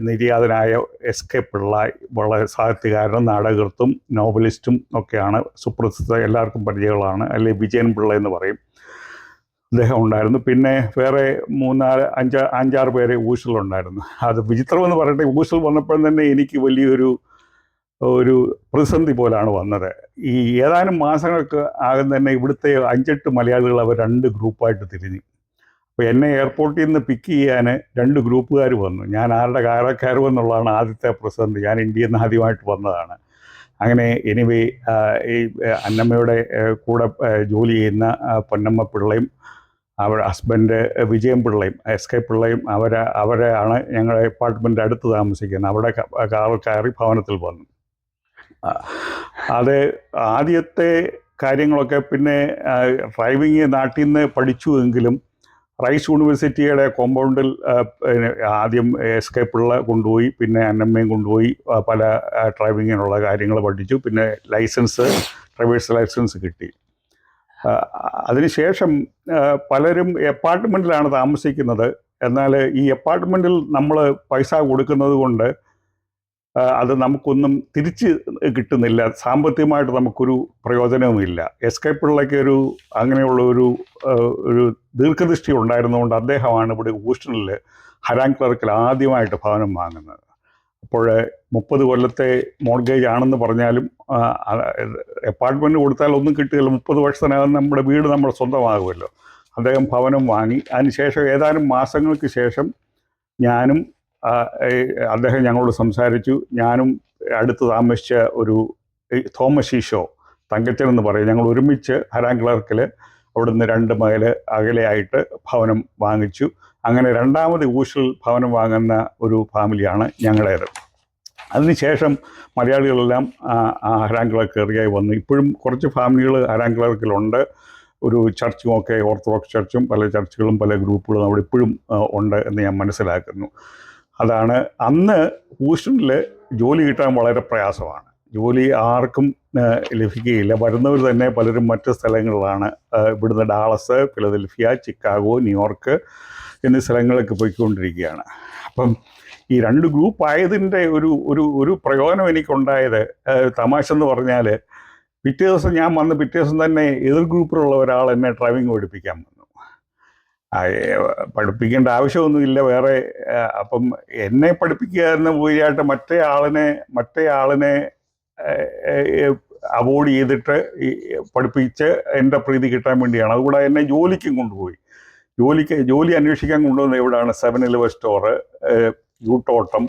നിര്യാതനായ SK പിള്ള, വളരെ സാഹിത്യകാരനും നാടകൃത്തും നോവലിസ്റ്റും ഒക്കെയാണ്. സുപ്രസിദ്ധ, എല്ലാവർക്കും പരിചയങ്ങളാണ്. അല്ലെങ്കിൽ വിജയൻ പിള്ള എന്ന് പറയും, അദ്ദേഹം ഉണ്ടായിരുന്നു. പിന്നെ വേറെ 5-6 പേരെ ഊഷലുണ്ടായിരുന്നു. അത് വിചിത്രമെന്ന് പറയട്ടെ, ഊഷൽ വന്നപ്പോൾ തന്നെ എനിക്ക് വലിയൊരു പ്രതിസന്ധി പോലാണ് വന്നത്. ഈ ഏതാനും മാസങ്ങൾക്ക് ആകും തന്നെ ഇവിടുത്തെ 5-8 മലയാളികൾ അവർ 2 ഗ്രൂപ്പായിട്ട് തിരിഞ്ഞു. അപ്പോൾ എന്നെ എയർപോർട്ടിൽ നിന്ന് പിക്ക് ചെയ്യാൻ 2 ഗ്രൂപ്പുകാർ വന്നു. ഞാൻ ആരുടെ കയറുമെന്നുള്ളതാണ് ആദ്യത്തെ പ്രതിസന്ധി. ഞാൻ ഇന്ത്യയിൽ നിന്ന് ആദ്യമായിട്ട് വന്നതാണ്. അങ്ങനെ എനിവേ ഈ അന്നമ്മയുടെ കൂടെ ജോലി ചെയ്യുന്ന പൊന്നമ്മ പിള്ളയും അവരുടെ ഹസ്ബൻഡ് വിജയൻ പിള്ളയും SK പിള്ളയും അവരെയാണ് ഞങ്ങളുടെ അപ്പാർട്ട്മെൻറ്റ് അടുത്ത് താമസിക്കുന്നത്. അവിടെ കയറി ഭവനത്തിൽ വന്നു. അത് ആദ്യത്തെ കാര്യങ്ങളൊക്കെ പിന്നെ ഡ്രൈവിങ് നാട്ടിൽ നിന്ന് പഠിച്ചു എങ്കിലും റൈസ് യൂണിവേഴ്സിറ്റിയുടെ കോമ്പൗണ്ടിൽ ആദ്യം SK പിള്ള കൊണ്ടുപോയി, പിന്നെ അന്നമ്മയും കൊണ്ടുപോയി പല ഡ്രൈവിങ്ങിനുള്ള കാര്യങ്ങൾ പഠിച്ചു. പിന്നെ ഡ്രൈവേഴ്സ് ലൈസൻസ് കിട്ടി. അതിനുശേഷം പലരും അപ്പാർട്ട്മെൻറ്റിലാണ് താമസിക്കുന്നത്. എന്നാൽ ഈ അപ്പാർട്ട്മെൻറ്റിൽ നമ്മൾ പൈസ കൊടുക്കുന്നത് കൊണ്ട് അത് നമുക്കൊന്നും തിരിച്ച് കിട്ടുന്നില്ല. സാമ്പത്തികമായിട്ട് നമുക്കൊരു പ്രയോജനവുമില്ല. SK പിള്ളയ്ക്ക് അങ്ങനെയുള്ള ഒരു ദീർഘദൃഷ്ടി ഉണ്ടായിരുന്നുകൊണ്ട് അദ്ദേഹമാണ് ഇവിടെ ഹൂസ്റ്റണിൽ ഹരാൻ ക്ലർക്കിൽ ആദ്യമായിട്ട് ഭവനം വാങ്ങുന്നത്. അപ്പോൾ 30 കൊല്ലത്തെ മോർഗേജ് ആണെന്ന് പറഞ്ഞാലും അപ്പാർട്ട്മെൻറ്റ് കൊടുത്താൽ ഒന്നും കിട്ടുകയില്ല. 30 വർഷത്തിനകം നമ്മുടെ വീട് നമ്മൾ സ്വന്തമാകുമല്ലോ. അദ്ദേഹം ഭവനം വാങ്ങി. അതിനുശേഷം ഏതാനും മാസങ്ങൾക്ക് ശേഷം ഞാനും അദ്ദേഹം ഞങ്ങളോട് സംസാരിച്ചു. ഞാനും അടുത്ത് താമസിച്ച ഒരു തോമസ് ഈശോ തങ്കച്ചൻ എന്ന് പറയും, ഞങ്ങൾ ഒരുമിച്ച് ഹരാൻ ക്ലർക്കിൽ അവിടുന്ന് 2 മൈൽ അകലെയായിട്ട് ഭവനം വാങ്ങിച്ചു. അങ്ങനെ രണ്ടാമത് ഊഷൽ ഭവനം വാങ്ങുന്ന ഒരു ഫാമിലിയാണ് ഞങ്ങളുടേത്. അതിനുശേഷം മലയാളികളെല്ലാം ഹരാൻ ക്ലർക്ക് ഏറിയായി വന്നു. ഇപ്പോഴും കുറച്ച് ഫാമിലികൾ ഹരാൻ ക്ലർക്കിലുണ്ട്. ഒരു ചർച്ചുമൊക്കെ, ഓർത്തഡോക്സ് ചർച്ചും പല ചർച്ചുകളും പല ഗ്രൂപ്പുകളും അവിടെ ഇപ്പോഴും ഉണ്ട് എന്ന് ഞാൻ മനസ്സിലാക്കുന്നു. അതാണ്. അന്ന് ഹൂസ്റ്റണിൽ ജോലി കിട്ടാൻ വളരെ പ്രയാസമാണ്. ജോലി ആർക്കും ലഭിക്കുകയില്ല. വരുന്നവർ തന്നെ പലരും മറ്റ് സ്ഥലങ്ങളിലാണ്. ഇവിടുന്ന് ഡാളസ്, ഫിലദൽഫിയ, ചിക്കാഗോ, ന്യൂയോർക്ക് എന്നീ സ്ഥലങ്ങളിലേക്ക് പോയിക്കൊണ്ടിരിക്കുകയാണ്. അപ്പം ഈ 2 ഗ്രൂപ്പ് ആയതിൻ്റെ ഒരു പ്രയോജനം എനിക്കുണ്ടായത്, തമാശ എന്ന് പറഞ്ഞാൽ, പിറ്റേ ദിവസം ഞാൻ വന്ന് പിറ്റേ ദിവസം തന്നെ എതിർ ഗ്രൂപ്പിലുള്ള ഒരാൾ എന്നെ ഡ്രൈവിംഗ് പഠിപ്പിക്കാൻ വന്നു. പഠിപ്പിക്കേണ്ട ആവശ്യമൊന്നുമില്ല വേറെ. അപ്പം എന്നെ പഠിപ്പിക്കുക എന്ന പോയിട്ട് മറ്റേ ആളിനെ അവോയ്ഡ് ചെയ്തിട്ട് പഠിപ്പിച്ച് എൻ്റെ പ്രീതി കിട്ടാൻ വേണ്ടിയാണ്. അതുകൂടെ എന്നെ ജോലിക്കും കൊണ്ടുപോയി. ജോലി അന്വേഷിക്കാൻ കൊണ്ടുവന്നത് എവിടെയാണ്? 7-Eleven സ്റ്റോറ്, യൂട്ടോട്ടം,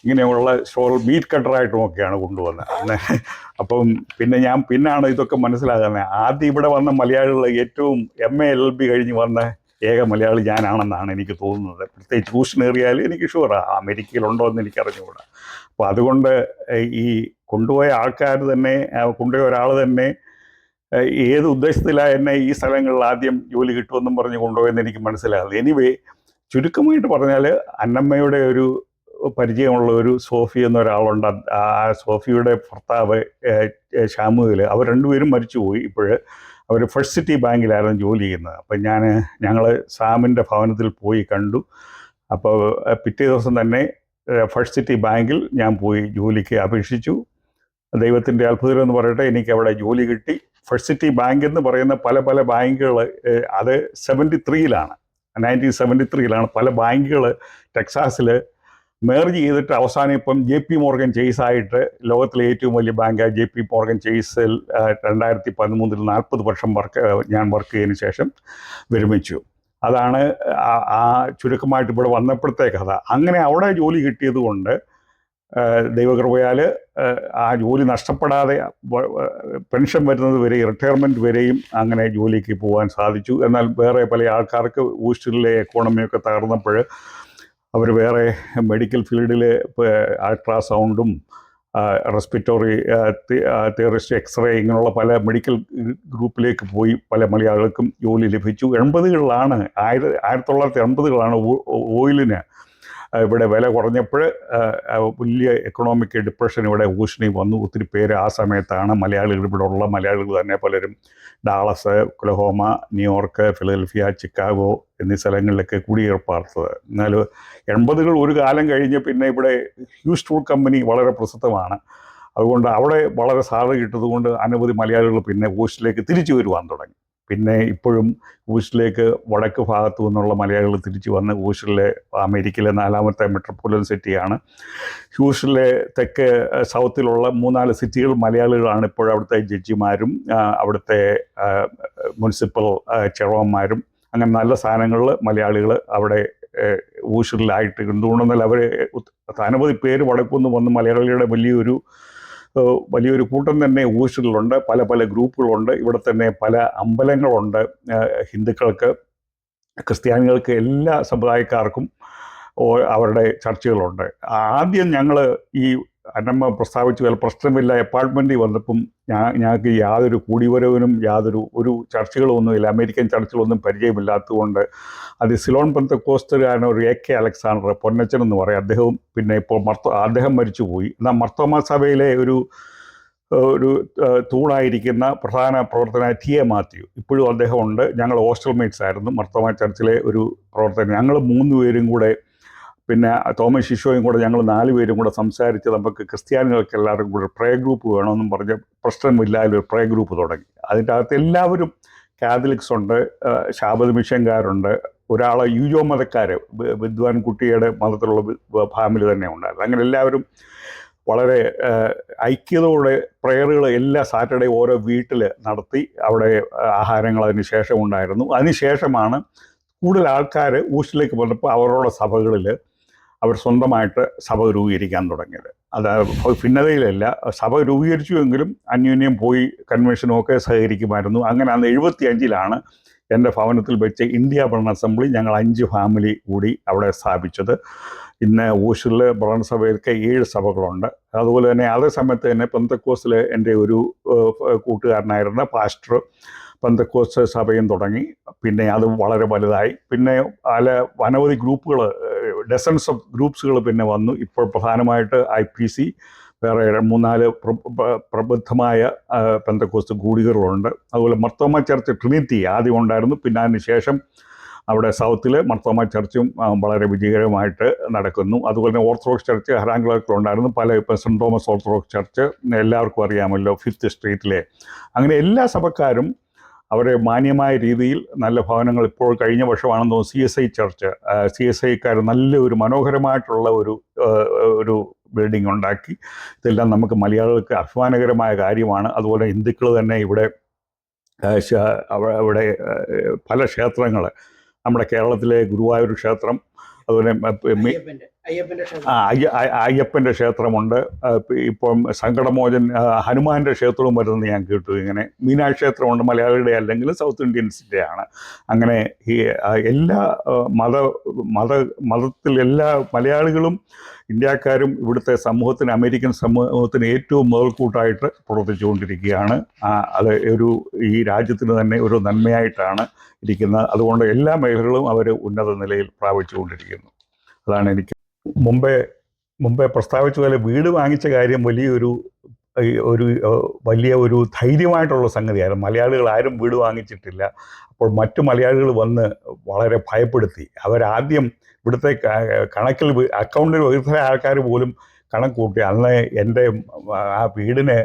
ഇങ്ങനെയുള്ള സ്റ്റോർ, മീറ്റ് കട്ടറായിട്ടും ഒക്കെയാണ് കൊണ്ടുവന്നത്. അപ്പം പിന്നാണ് ഇതൊക്കെ മനസ്സിലാകുന്നത്. ആദ്യം ഇവിടെ വന്ന മലയാളികൾ ഏറ്റവും MA LLB കഴിഞ്ഞ് വന്ന ഏക മലയാളി ഞാനാണെന്നാണ് എനിക്ക് തോന്നുന്നത്. പ്രത്യേകിച്ച് ഹൂസ്റ്റൺ ഏറിയയിൽ എനിക്ക് ഷുവറാണ്. അമേരിക്കയിലുണ്ടോ എന്ന് എനിക്കറിഞ്ഞുകൂടാ. അപ്പോൾ അതുകൊണ്ട് ഈ കൊണ്ടുപോയ ഒരാൾ തന്നെ ഏത് ഉദ്ദേശത്തിലാണ് എന്നെ ഈ സ്ഥലങ്ങളിൽ ആദ്യം ജോലി കിട്ടുമെന്നും പറഞ്ഞ് കൊണ്ടുപോയെന്ന് എനിക്ക് മനസ്സിലാകുന്നത്. എനിവേ, ചുരുക്കമായിട്ട് പറഞ്ഞാൽ അന്നമ്മയുടെ ഒരു പരിചയമുള്ള ഒരു സോഫി എന്നൊരാളുണ്ട്. ആ സോഫിയുടെ ഭർത്താവ് ഷാമുവിൽ, അവർ 2 പേരും മരിച്ചുപോയി. അവർ ഫസ്റ്റ് സിറ്റി ബാങ്കിലായിരുന്നു ജോലി ചെയ്യുന്നത്. അപ്പം ഞങ്ങൾ സാമിൻ്റെ ഭവനത്തിൽ പോയി കണ്ടു. അപ്പോൾ പിറ്റേ ദിവസം തന്നെ ഫസ്റ്റ് സിറ്റി ബാങ്കിൽ ഞാൻ പോയി ജോലിക്ക് അപേക്ഷിച്ചു. ദൈവത്തിൻ്റെ അത്ഭുതം എന്ന് പറയട്ടെ, എനിക്ക് അവിടെ ജോലി കിട്ടി. ഫസ്റ്റ് സിറ്റി ബാങ്ക് എന്ന് പറയുന്ന പല ബാങ്കുകൾ, അത് 1973 പല ബാങ്കുകൾ ടെക്സാസിൽ മേർജ് ചെയ്തിട്ട് അവസാനം ഇപ്പം JP മോർഗൻ ചേസ് ആയിട്ട് ലോകത്തിലെ ഏറ്റവും വലിയ ബാങ്കായ JP മോർഗൻ ചേസിൽ 2013 40 വർഷം ഞാൻ വർക്ക് ചെയ്തതിന് ശേഷം വിരമിച്ചു. അതാണ് ആ ചുരുക്കമായിട്ട് ഇവിടെ വന്നപ്പോഴത്തെ കഥ. അങ്ങനെ അവിടെ ജോലി കിട്ടിയത് കൊണ്ട് ദൈവകൃപയാൽ ആ ജോലി നഷ്ടപ്പെടാതെ പെൻഷൻ വരുന്നത് വരെയും റിട്ടയർമെൻറ്റ് വരെയും അങ്ങനെ ജോലിക്ക് പോകാൻ സാധിച്ചു. എന്നാൽ വേറെ പല ആൾക്കാർക്ക് ഊസ്റ്ററിലെ എക്കോണമിയൊക്കെ തകർന്നപ്പോൾ അവർ വേറെ മെഡിക്കൽ ഫീൽഡിൽ അൾട്രാസൗണ്ടും റെസ്പിറ്റോറി തിയറിസ്റ്റ് എക്സ്റേ ഇങ്ങനെയുള്ള പല മെഡിക്കൽ ഗ്രൂപ്പിലേക്ക് പോയി പല മലയാളികൾക്കും ജോലി ലഭിച്ചു. 1980കളാണ് ഓയിലിന് ഇവിടെ വില കുറഞ്ഞപ്പോൾ വലിയ എക്കണോമിക് ഡിപ്രഷൻ ഇവിടെ ഊഷ്ണി വന്നു. ഒത്തിരി പേര് ആ സമയത്താണ് മലയാളികൾ, ഇവിടെ ഉള്ള മലയാളികൾ തന്നെ പലരും Dallas, Oklahoma, New York, Philadelphia, Chicago എന്നീ സ്ഥലങ്ങളിലൊക്കെ കുടിയേർപ്പാർത്തത്. എന്നാൽ 80കൾ ഒരു കാലം കഴിഞ്ഞ് പിന്നെ ഇവിടെ ഹ്യൂസ്റ്റൺ കമ്പനി വളരെ പ്രസിദ്ധമാണ്. അതുകൊണ്ട് അവിടെ വളരെ സാധ്യത കിട്ടുന്നതുകൊണ്ട് അനവധി മലയാളികൾ പിന്നെ ഊഷ്ണിലേക്ക് തിരിച്ചു വരുവാൻ തുടങ്ങി. പിന്നെ ഇപ്പോഴും ഊഷ്ണിലേക്ക് വടക്ക് ഭാഗത്തു നിന്നുള്ള മലയാളികൾ തിരിച്ചു വന്ന് ഊഷ്ണിലെ അമേരിക്കയിലെ 4ാമത്തെ മെട്രോപൊളിറ്റൻ സിറ്റിയാണ്. ഹ്യൂസ്റ്റണിലെ തെക്ക് സൗത്തിലുള്ള 3-4 സിറ്റികൾ മലയാളികളാണ് ഇപ്പോഴും അവിടുത്തെ ജഡ്ജിമാരും അവിടുത്തെ മുനിസിപ്പൽ ചെയർമാന്മാരും. അങ്ങനെ നല്ല സ്ഥാനങ്ങളിൽ മലയാളികൾ അവിടെ ഊഷ്ണിലായിട്ട് എന്തുകൊണ്ടെന്നാൽ അവർ അനവധി പേര് വടക്കുനിന്ന് വന്ന് മലയാളികളുടെ വലിയൊരു കൂട്ടം തന്നെ ഊഷ്ണിലുണ്ട്. പല പല ഗ്രൂപ്പുകളുണ്ട്. ഇവിടെ തന്നെ പല അമ്പലങ്ങളുണ്ട്. ഹിന്ദുക്കൾക്ക്, ക്രിസ്ത്യാനികൾക്ക്, എല്ലാ സമുദായക്കാർക്കും അവരുടെ ചർച്ചുകളുണ്ട്. ആദ്യം ഞങ്ങൾ ഈ അന്നമ്മ പ്രസ്താവിച്ചു വല്ല പ്രശ്നമില്ല അപ്പാർട്ട്മെൻറ്റിൽ വന്നപ്പം ഞങ്ങൾക്ക് യാതൊരു കൂടിവരവിനും ഒരു ചർച്ചുകളൊന്നുമില്ല, അമേരിക്കൻ ചർച്ചുകളൊന്നും പരിചയമില്ലാത്തതുകൊണ്ട് അത് സിലോൺ പെന്തക്കോസ്തുകാരൻ ഒരു AK അലക്സാണ്ടർ പൊന്നച്ചൻ എന്ന് പറയും. അദ്ദേഹവും പിന്നെ ഇപ്പോൾ അദ്ദേഹം മരിച്ചുപോയി. എന്നാൽ മർത്തോമ സഭയിലെ ഒരു തൂണായിരിക്കുന്ന പ്രധാന പ്രവർത്തന TA മാത്യു ഇപ്പോഴും അദ്ദേഹമുണ്ട്. ഞങ്ങൾ ഹോസ്റ്റൽ മേറ്റ്സ് ആയിരുന്നു മർത്തോമ ചർച്ചിലെ ഒരു പ്രവർത്തകൻ. ഞങ്ങൾ 3 പേരും കൂടെ പിന്നെ തോമസ് ശിശോയും കൂടെ ഞങ്ങൾ 4 പേരും കൂടെ സംസാരിച്ച് നമുക്ക് ക്രിസ്ത്യാനികൾക്ക് എല്ലാവർക്കും കൂടെ പ്രേ ഗ്രൂപ്പ് വേണമെന്നും പറഞ്ഞ് പ്രശ്നമില്ലാതെ ഒരു പ്രേ ഗ്രൂപ്പ് തുടങ്ങി. അതിൻ്റെ അകത്ത് എല്ലാവരും കാത്തലിക്സ് ഉണ്ട്, ശാബദ മിഷൻകാരുണ്ട്, ഒരാൾ യൂജോ മതക്കാർ, വിദ്വാൻ കുട്ടിയുടെ മതത്തിലുള്ള ഫാമിലി തന്നെ ഉണ്ടായിരുന്നു. അങ്ങനെ എല്ലാവരും വളരെ ഐക്യതയോടെ പ്രയറുകൾ എല്ലാ സാറ്റർഡേ ഓരോ വീട്ടിൽ നടത്തി. അവിടെ ആഹാരങ്ങൾ അതിന് ശേഷം ഉണ്ടായിരുന്നു. അതിനുശേഷമാണ് കൂടുതൽ ആൾക്കാർ ഊഷ്ണിലേക്ക് വന്നപ്പോൾ അവരുടെ സഭകളിൽ അവർ സ്വന്തമായിട്ട് സഭ രൂപീകരിക്കാൻ തുടങ്ങിയത്. അത് ഭിന്നതയിലല്ല, സഭ രൂപീകരിച്ചുവെങ്കിലും അന്യോന്യം പോയി കൺവെൻഷനുമൊക്കെ സഹകരിക്കുമായിരുന്നു. അങ്ങനെ അന്ന് 75ലാണ് എൻ്റെ ഭവനത്തിൽ വെച്ച് ഇന്ത്യ ഭരണ ഞങ്ങൾ 5 ഫാമിലി കൂടി അവിടെ സ്ഥാപിച്ചത്. ഇന്ന് ഊഷ്ണിൽ ഭരണസഭയിലൊക്കെ 7 സഭകളുണ്ട്. അതുപോലെ തന്നെ അതേ സമയത്ത് തന്നെ പെന്തക്കോസ്തിൽ എൻ്റെ ഒരു കൂട്ടുകാരനായിരുന്ന പാസ്റ്റർ പെന്തക്കോസ്ത് സഭയും തുടങ്ങി. പിന്നെ അത് വളരെ വലുതായി. പിന്നെ അനവധി ഗ്രൂപ്പുകൾ, ഡസൻസ് ഓഫ് ഗ്രൂപ്പ്സുകൾ പിന്നെ വന്നു. ഇപ്പോൾ പ്രധാനമായിട്ട് IPC, വേറെ 3-4 പ്രബുദ്ധമായ പെന്തക്കോസ്ത് കൂടികളുണ്ട്. അതുപോലെ മർത്തോമ ചർച്ച് ട്രിനിറ്റി ആദ്യം ഉണ്ടായിരുന്നു. പിന്നെ അതിന് ശേഷം അവിടെ സൗത്തിൽ മർത്തോമ ചർച്ചും വളരെ വിജയകരമായിട്ട് നടക്കുന്നു. അതുപോലെ തന്നെ ഓർത്തഡോക്സ് ചർച്ച് ഹരാങ്കുളത്തിലുണ്ടായിരുന്നു. ഇപ്പോൾ സെൻറ്റ് തോമസ് ഓർത്തഡോക്സ് ചർച്ച് എല്ലാവർക്കും അറിയാമല്ലോ, 5th സ്ട്രീറ്റിലെ. അങ്ങനെ എല്ലാ സഭക്കാരും അവരെ മാന്യമായ രീതിയിൽ നല്ല ഭവനങ്ങൾ, ഇപ്പോൾ കഴിഞ്ഞ വർഷമാണെന്ന് തോന്നുന്നു CSI ചർച്ച്, CSIക്കാർ നല്ലൊരു മനോഹരമായിട്ടുള്ള ഒരു ബിൽഡിംഗ് ഉണ്ടാക്കി. ഇതെല്ലാം നമുക്ക് മലയാളികൾക്ക് അഭിമാനകരമായ കാര്യമാണ്. അതുപോലെ ഹിന്ദുക്കൾ തന്നെ ഇവിടെ പല ക്ഷേത്രങ്ങൾ, നമ്മുടെ കേരളത്തിലെ ഗുരുവായൂർ ക്ഷേത്രം, അതുപോലെ അയ്യപ്പൻ്റെ ക്ഷേത്രമുണ്ട്. ഇപ്പം സങ്കടമോചൻ ഹനുമാൻ്റെ ക്ഷേത്രവും വരുന്നത് ഞാൻ കേട്ടു. ഇങ്ങനെ മീനാക്ഷി ക്ഷേത്രമുണ്ട്, മലയാളികളുടെ അല്ലെങ്കിൽ സൗത്ത് ഇന്ത്യൻസിൻ്റെയാണ്. അങ്ങനെ ഈ എല്ലാ മതത്തിൽ എല്ലാ മലയാളികളും ഇന്ത്യക്കാരും ഇവിടുത്തെ സമൂഹത്തിന്, അമേരിക്കൻ സമൂഹത്തിന് ഏറ്റവും മുതൽക്കൂട്ടായിട്ട് പ്രവർത്തിച്ചുകൊണ്ടിരിക്കുകയാണ്. അത് ഈ രാജ്യത്തിന് തന്നെ ഒരു നന്മയായിട്ടാണ് ഇരിക്കുന്നത്. അതുകൊണ്ട് എല്ലാ മേഖലകളും അവർ ഉന്നത നിലയിൽ പ്രാപിച്ചുകൊണ്ടിരിക്കുന്നു. അതാണ് എനിക്ക് മുമ്പേ പ്രസ്താവിച്ച പോലെ വീട് വാങ്ങിച്ച കാര്യം വലിയ ഒരു ധൈര്യമായിട്ടുള്ള സംഗതിയായിരുന്നു. മലയാളികൾ ആരും വീട് വാങ്ങിച്ചിട്ടില്ല. അപ്പോൾ മറ്റു മലയാളികൾ വന്ന് വളരെ ഭയപ്പെടുത്തി. അവരാദ്യം ഇവിടുത്തെ കണക്കിൽ അക്കൗണ്ടിൽ വിവിധ ആൾക്കാർ പോലും കണക്ക് കൂട്ടി. അന്ന് എൻ്റെ ആ വീടിന്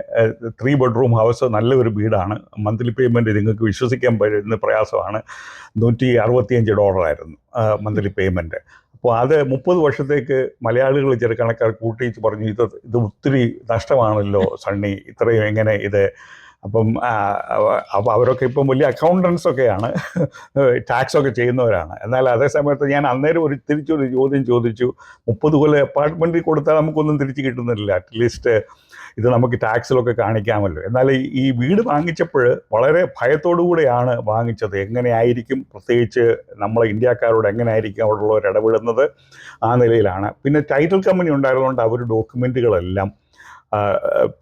3 ബെഡ്റൂം ഹൗസ് നല്ലൊരു വീടാണ്. മന്ത്ലി പേയ്മെൻറ്റ് നിങ്ങൾക്ക് വിശ്വസിക്കാൻ പറ്റുന്ന പ്രയാസമാണ്. $165 മന്ത്ലി പേയ്മെൻറ്റ്. അപ്പോൾ അത് 30 വർഷത്തേക്ക് മലയാളികൾ ചെറുകണക്കാർ കൂട്ടിച്ച് പറഞ്ഞു, ഇത് ഒത്തിരി നഷ്ടമാണല്ലോ സണ്ണി, ഇത്രയും എങ്ങനെ ഇത് അപ്പം അപ്പോൾ അവരൊക്കെ ഇപ്പം വലിയ അക്കൗണ്ടൻസ് ഒക്കെയാണ്, ടാക്സൊക്കെ ചെയ്യുന്നവരാണ്. എന്നാൽ അതേ സമയത്ത് ഞാൻ അന്നേരം തിരിച്ചൊരു ചോദ്യം ചോദിച്ചു, 30 കൊല്ലം അപ്പാർട്ട്മെൻറ്റിൽ കൊടുത്താൽ നമുക്കൊന്നും തിരിച്ച് കിട്ടുന്നില്ല, അറ്റ്ലീസ്റ്റ് ഇത് നമുക്ക് ടാക്സിലൊക്കെ കാണിക്കാമല്ലോ. എന്നാൽ ഈ വീട് വാങ്ങിച്ചപ്പോൾ വളരെ ഭയത്തോടു കൂടെയാണ് വാങ്ങിച്ചത്. എങ്ങനെയായിരിക്കും, പ്രത്യേകിച്ച് നമ്മളെ ഇന്ത്യക്കാരോട് എങ്ങനെയായിരിക്കും അവിടെയുള്ളവർ ഇടപെടുന്നത്, ആ നിലയിലാണ്. പിന്നെ ടൈറ്റിൽ കമ്പനി ഉണ്ടായതുകൊണ്ട് അവർ ഡോക്യുമെൻറ്റുകളെല്ലാം